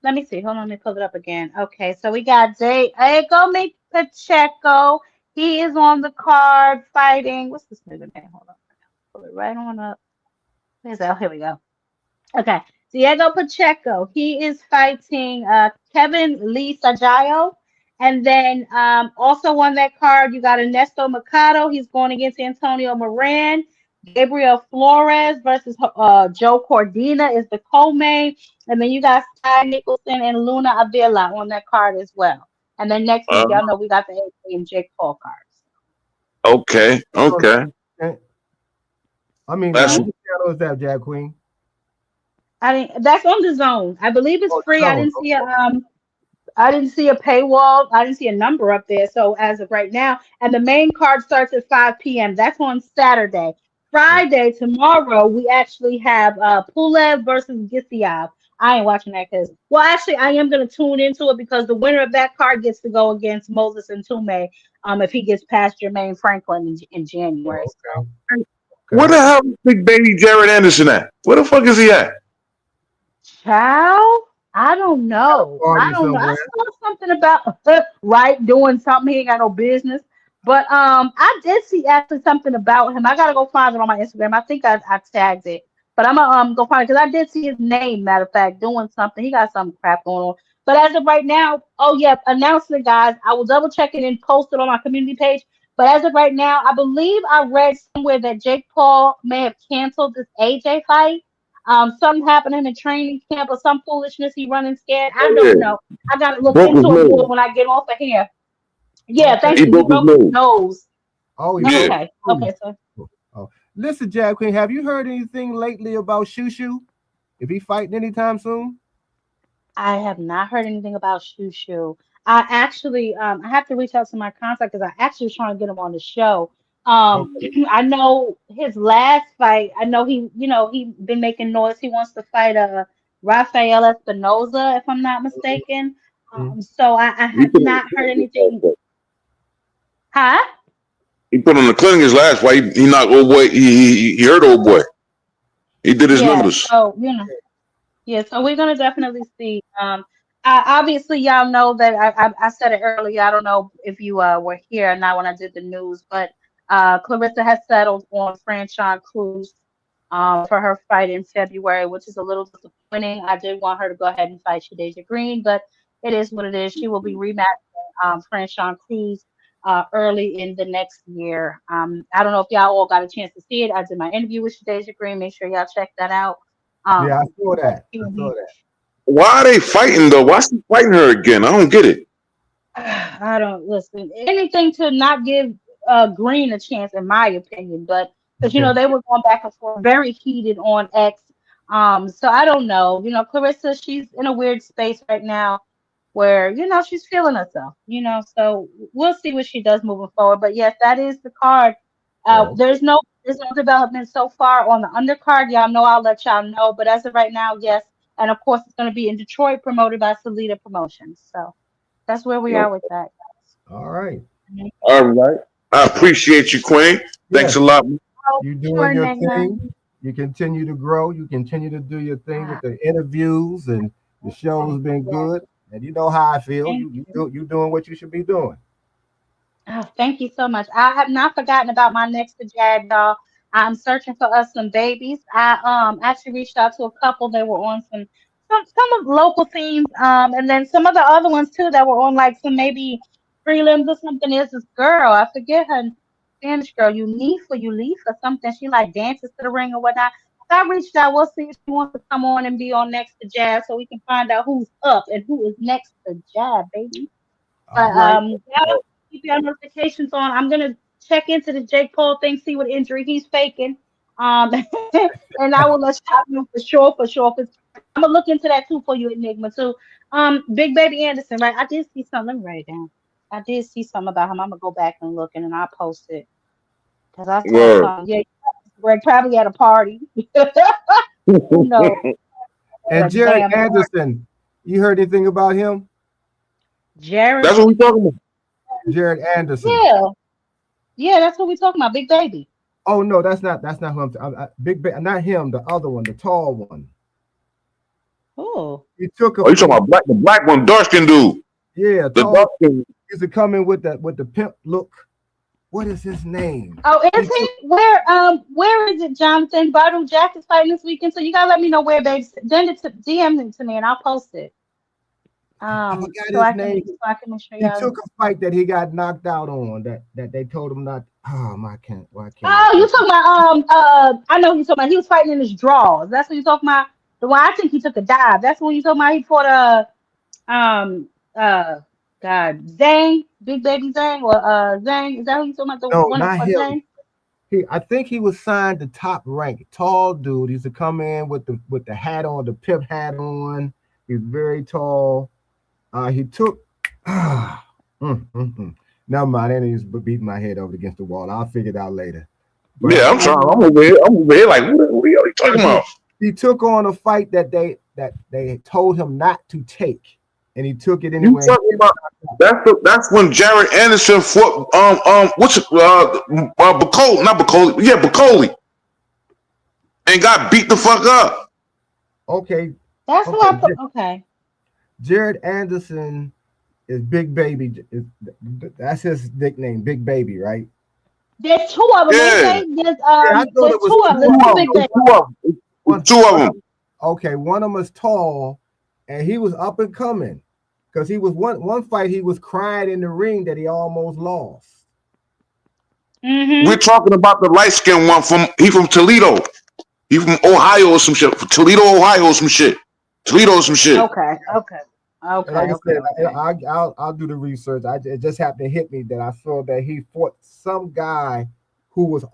Let me see. Hold on, let me pull it up again. Okay, so we got Diego Pacheco. He is on the card fighting. What's this nigga name? Hold on. Pull it right on up. Where's that? Oh, here we go. Okay. Diego Pacheco, he is fighting Kevin Lee Sajayo. And then also on that card, you got Ernesto Mercado. He's going against Antonio Moran. Gabriel Flores versus Joe Cordina is the co-main. And then you got Sky Nicholson and Luna Avila on that card as well. And then next week, y'all know we got the AJ and Jake Paul cards. Okay. I mean, what channel is that, Jab Queen? That's on the Zone. I believe it's free. I didn't see a paywall. I didn't see a number up there. So as of right now, and the main card starts at 5 p.m. That's on Saturday. Friday, tomorrow, we actually have Pulev versus Gisiev. I ain't watching that actually, I am going to tune into it because the winner of that card gets to go against Moses and Tume if he gets past Jermaine Franklin in January. So. Where the hell is big baby Jared Anderson at? Where the fuck is he at? Child, I don't know. I saw something about doing something. He ain't got no business. But I did see actually something about him. I gotta go find it on my Instagram. I think I tagged it. But I'm gonna go find it because I did see his name, matter of fact, doing something. He got some crap going on. But as of right now, announcement, guys. I will double check it and post it on my community page. But as of right now, I believe I read somewhere that Jake Paul may have canceled this AJ fight. Something happened in the training camp or some foolishness. He running scared. I don't know. I gotta look into it more when I get off of here. Yeah, thank you. He broke his nose. Oh, okay. Okay, so. Listen, Jab Queen, have you heard anything lately about Shushu? If he fighting anytime soon? I have not heard anything about Shoo Shoo. I actually, I have to reach out to my contact because I actually was trying to get him on the show. Okay. I know his last fight. I know he been making noise. He wants to fight Rafael Espinoza, if I'm not mistaken. Mhm. So I He have put on not heard anything. Huh? he put on the clinic his last fight. He knocked old boy. He hurt old boy. He did his Yeah. numbers. So yeah, so we're gonna definitely see. Obviously, y'all know that I said it earlier. I don't know if you were here or not when I did the news, but Clarissa has settled on Franchon Cruz for her fight in February, which is a little disappointing. I did want her to go ahead and fight Shadeja Green, but it is what it is. She will be rematching Franchon Cruz early in the next year. I don't know if y'all all got a chance to see it. I did my interview with Shadeja Green. Make sure y'all check that out. Yeah, I saw But that. she I will saw be. that. Why are they fighting though? Why is he fighting her again? I don't get it. I don't listen. Anything to not give Green a chance, in my opinion. But because they were going back and forth, very heated on X. So I don't know. Clarissa, she's in a weird space right now, where she's feeling herself. So we'll see what she does moving forward. But yes, that is the card. Oh, There's no development so far on the undercard. Y'all know I'll let y'all know. But as of right now, yes. And of course, it's going to be in Detroit, promoted by Salida Promotions. So. That's where we No. are with that. all right. Mhm. All right. I appreciate you, Queen. Thanks a Yes, lot. Oh, you sure, doing your Enigma. thing. You continue to grow. You continue to do your thing with Ah, the interviews, and the show's been yes, good. And you know how I feel. thank You you. do you doing what you should be doing. Oh, thank you so much. I have not forgotten about my next to Jab, y'all. I'm searching for us some babies. I actually reached out to a couple that were on some of local themes, and then some of the other ones too that were on like some maybe prelims or something. There's this girl, I forget her Spanish girl, Unifa or something. She like dances to the ring or whatnot. So I reached out. We'll see if she wants to come on and be on next to Jab so we can find out who's up and who is next to Jab, baby. All But right. yeah, keep your notifications on. I'm gonna check into the Jake Paul thing, see what injury he's faking. And I will let you know for sure, for sure. I'm gonna look into that too for you, Enigma too. Big Baby Anderson, right? I did see something. Let me write it down. I did see something about him. I'm gonna go back and look, and then I'll post it because I saw Word. something. Yeah, Greg probably at a party. Who knows? At And a Jared damn party. Anderson, you heard anything about him? That's Jared. what we talking about. Jared Anderson. Yeah, yeah, that's what we talking about. Big Baby. Oh no, that's not who not him. The other one, the tall one. Oh. He took a Oh, you talking about the black one, dark skin dude. yeah, The tall. dark skin. Used to come in with the pimp look. What is his name? Oh, is He took he? Where is it, Jonathan? Bottle Jack is fighting this weekend, so you gotta let me know where, babe. Send it to DM it to me, and I'll post it. I forgot So his I can name. make sure He y'all. took a fight that he got knocked out on that they told him not. Oh my, can't. Why can't I Oh, you think? talking about I know you talking about. He was fighting in his draws. That's what you talking about. The one I think he took a dive. That's what you talking about. He fought um uh God Zang, Big Baby Zang, or Zang. Is that who you talking about? The No, one that not fought him. Zang? I think he was signed to Top Rank. Tall dude. He used to come in with the hat on, the pimp hat on. He's very tall. He took. Never mind. I didn't just beat my head over against the wall. I'll figure it out later. But Yeah, I'm trying. I'm over here. I'm over here. Like, what are you talking about? he took on a fight that they told him not to take, and he took it You anyway. talking about? That's when Jared Anderson fought. What's it? Bacoli, not Bacoli. Yeah, Bacoli, and got beat the fuck up. Okay, That's who okay. I put. Okay. Jared Anderson is Big Baby. That's his nickname, Big Baby, right? There's two of them, ain't Yeah, they? There's Yeah, I thought there's it was two of them. two There's of two them. big babies. two of them. One, Two of one of them. okay, one of them is tall, and he was up and coming because he was one fight he was crying in the ring that he almost lost. We're Mm-hmm. talking about the light skinned one from Toledo. He from Ohio or some shit. Toledo, Ohio or some shit. Toledo or some shit. Okay. Okay. And Okay. like I Okay. said, Okay. I'll do the research. It just happened to hit me that I saw that he fought some guy who was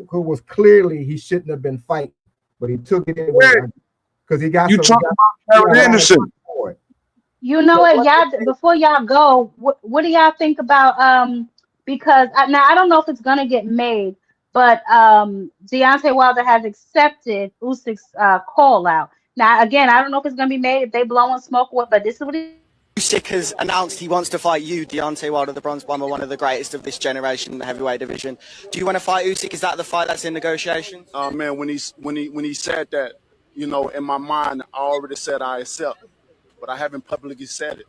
who was clearly he shouldn't have been fighting, but he took it anyway Yeah, because he got you some. talking about He got Jared a lot of Anderson? You know So what, what? y'all? Before y'all go, what do y'all think about Because now I don't know if it's gonna get made, but Deontay Wilder has accepted Usyk's call out. Now again, I don't know if it's gonna be made if they blowing smoke or what, but this is what he said. Usyk has announced he wants to fight you, Deontay Wilder, the bronze bomber, one of the greatest of this generation in the heavyweight division. Do you want to fight Usyk? Is that the fight that's in negotiations? Man, when he said that, in my mind, I already said I accept, but I haven't publicly said it.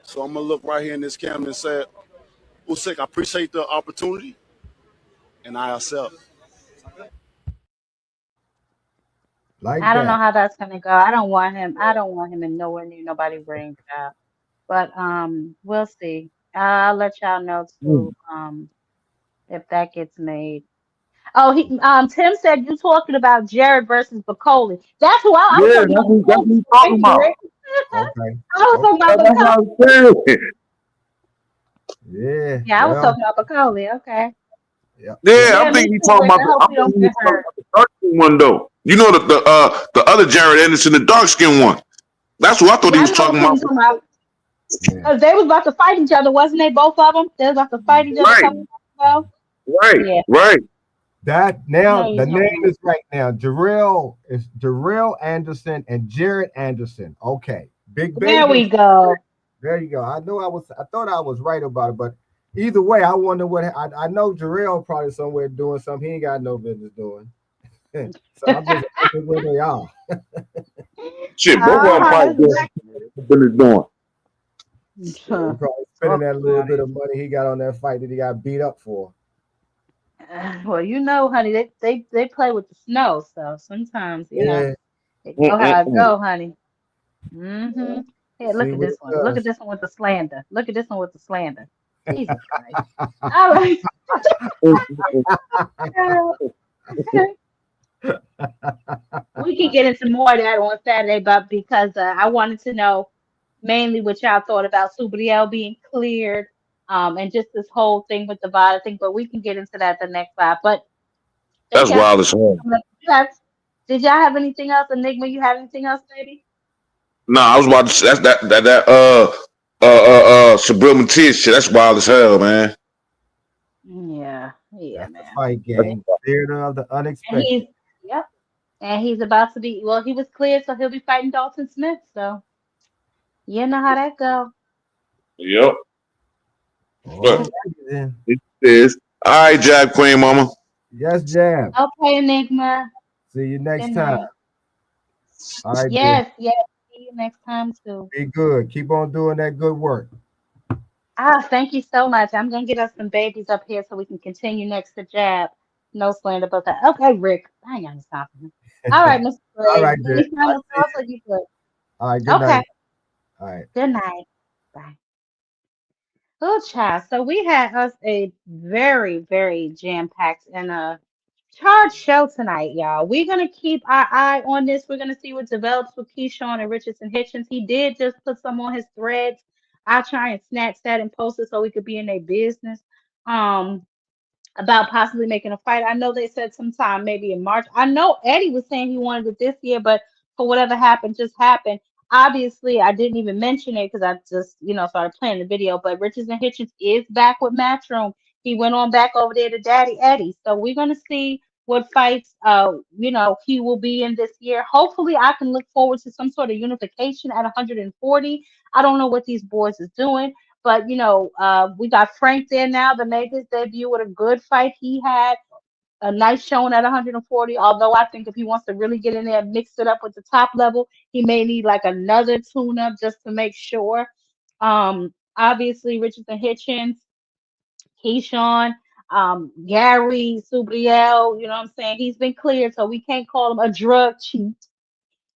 So I'm gonna look right here in this camera and say, Usyk, I appreciate the opportunity, and I accept. Like I don't know that. how that's gonna go. I don't want him. I don't want him in nowhere near nobody ring out. But we'll see. I'll let y'all know too. If that gets made. Oh, he Tim said you talking about Jared versus Bacoli. That's who I was Yeah, talking about that's Bacoli. what he's Thank talking you, about. Rick. Okay. I was Okay. talking about That's what Bacoli. I'm saying. Yeah. Yeah, I was Well. talking about Bacoli. Okay. Yep. Yep. Yeah, Yeah, I'm me thinking he's too, talking Rick. about I the. hope I'm you don't thinking he's get talking hurt. about the dark skin one though. You know the other Jared Anderson, the dark skin one. That's who I thought he Yeah, I was know talking who about. you talking about. Yeah. Cause they was about to fight each other, wasn't they? Both of them. They was about to fight each other a Right, couple months ago. right, Yeah, right. That I now know you the name talking about. is right now. Jarrell is Jarrell Anderson and Jared Anderson. Okay. Big There baby. we go. There you go. I thought I was right about it, but either way, I wonder what I know Jarrell probably somewhere doing something he ain't got no business doing. So I'm just wondering where they are. Shit, both of them Uh-huh, probably that's doing exactly. what business doing. Yeah, he Huh. probably spending Talk that little about bit it. of money he got on that fight that he got beat up for. Well, you know, honey, they play with the snow, so sometimes, Yeah. it go how it Mm-mm-mm. go, honey. Mm-hmm. Here, See look at what it this one. Look at does. this one with the slander. Look at this one with the slander. Jesus Christ. All right. We can get into more of that on Saturday, but because I wanted to know mainly what y'all thought about Subriel being cleared, and just this whole thing with the VADA thing, but we can get into that the next live. But thank That's y'all so wild much as for hell. coming up. Did y'all have anything else? Enigma, you have anything else, baby? No, I was about to say that's that Sabrina Matias shit. That's wild as hell, man. Yeah, yeah, That's the man. fight That's, game. Theater of the And unexpected. yep, and he's about to be, well, he was cleared, so he'll be fighting Dalton Smith. So you know how that go. yep. All But right then. it is all right, Jack Queen Mama. Yes, Jam. Okay, Enigma. See you Good next time. night. All right, dear. Yes, yes. See you next time too. Be good. Keep on doing that good work. Thank you so much. I'm gonna get us some babies up here so we can continue next to Jab. No slander about that. Okay, Rick. I ain't gonna stop him. All right, Mr. All Gray. right, dear. Any I final see thoughts you. or you good? All right, good Okay. night. All right. Good night. Bye. Oh, child. So we had us a very, very jam-packed and charged show tonight, y'all. We're gonna keep our eye on this. We're gonna see what develops with Keyshawn and Richardson Hitchens. He did just put some on his threads. I'll try and snatch that and post it so we could be in their business. Um, about possibly making a fight. I know they said sometime maybe in March. I know Eddie was saying he wanted it this year, but for whatever happened, just happened. Obviously, I didn't even mention it because I just, started playing the video. But Richardson Hitchens is back with Matchroom. He went on back over there to Daddy Eddie. So we're gonna see what fights he will be in this year. Hopefully I can look forward to some sort of unification at 140. I don't know what these boys is doing. But we got Frank there now that made his debut with a good fight. He had a nice showing at 140. Although I think if he wants to really get in there and mix it up with the top level, he may need like another tune-up just to make sure. Obviously Richardson Hitchens, Keyshawn, Gary, Subriel, you know what I'm saying? He's been cleared, so we can't call him a drug cheat.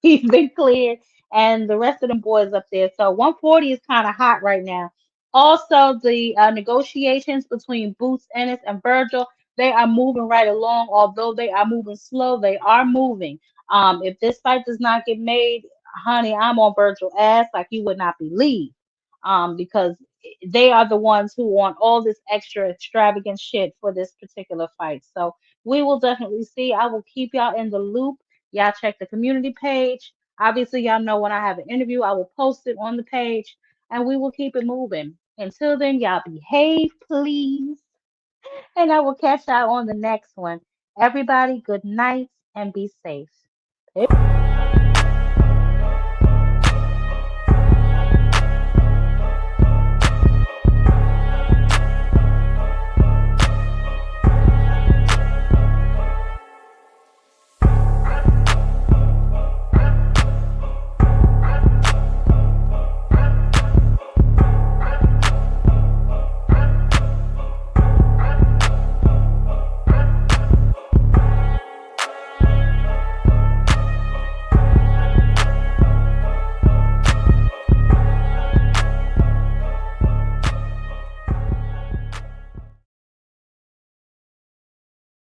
He's been cleared, and the rest of them boys up there. So 140 is kind of hot right now. Also, the negotiations between Boots Ennis and Virgil, they are moving right along. Although they are moving slow, they are moving. If this fight does not get made, honey, I'm on Virgil ass like you would not believe. Because they are the ones who want all this extra extravagant shit for this particular fight. So we will definitely see. I will keep y'all in the loop. Y'all check the community page. Obviously, y'all know when I have an interview, I will post it on the page. and we will keep it moving. Until then, y'all behave, please. And I will catch y'all on the next one. Everybody, good night and be safe. Peace.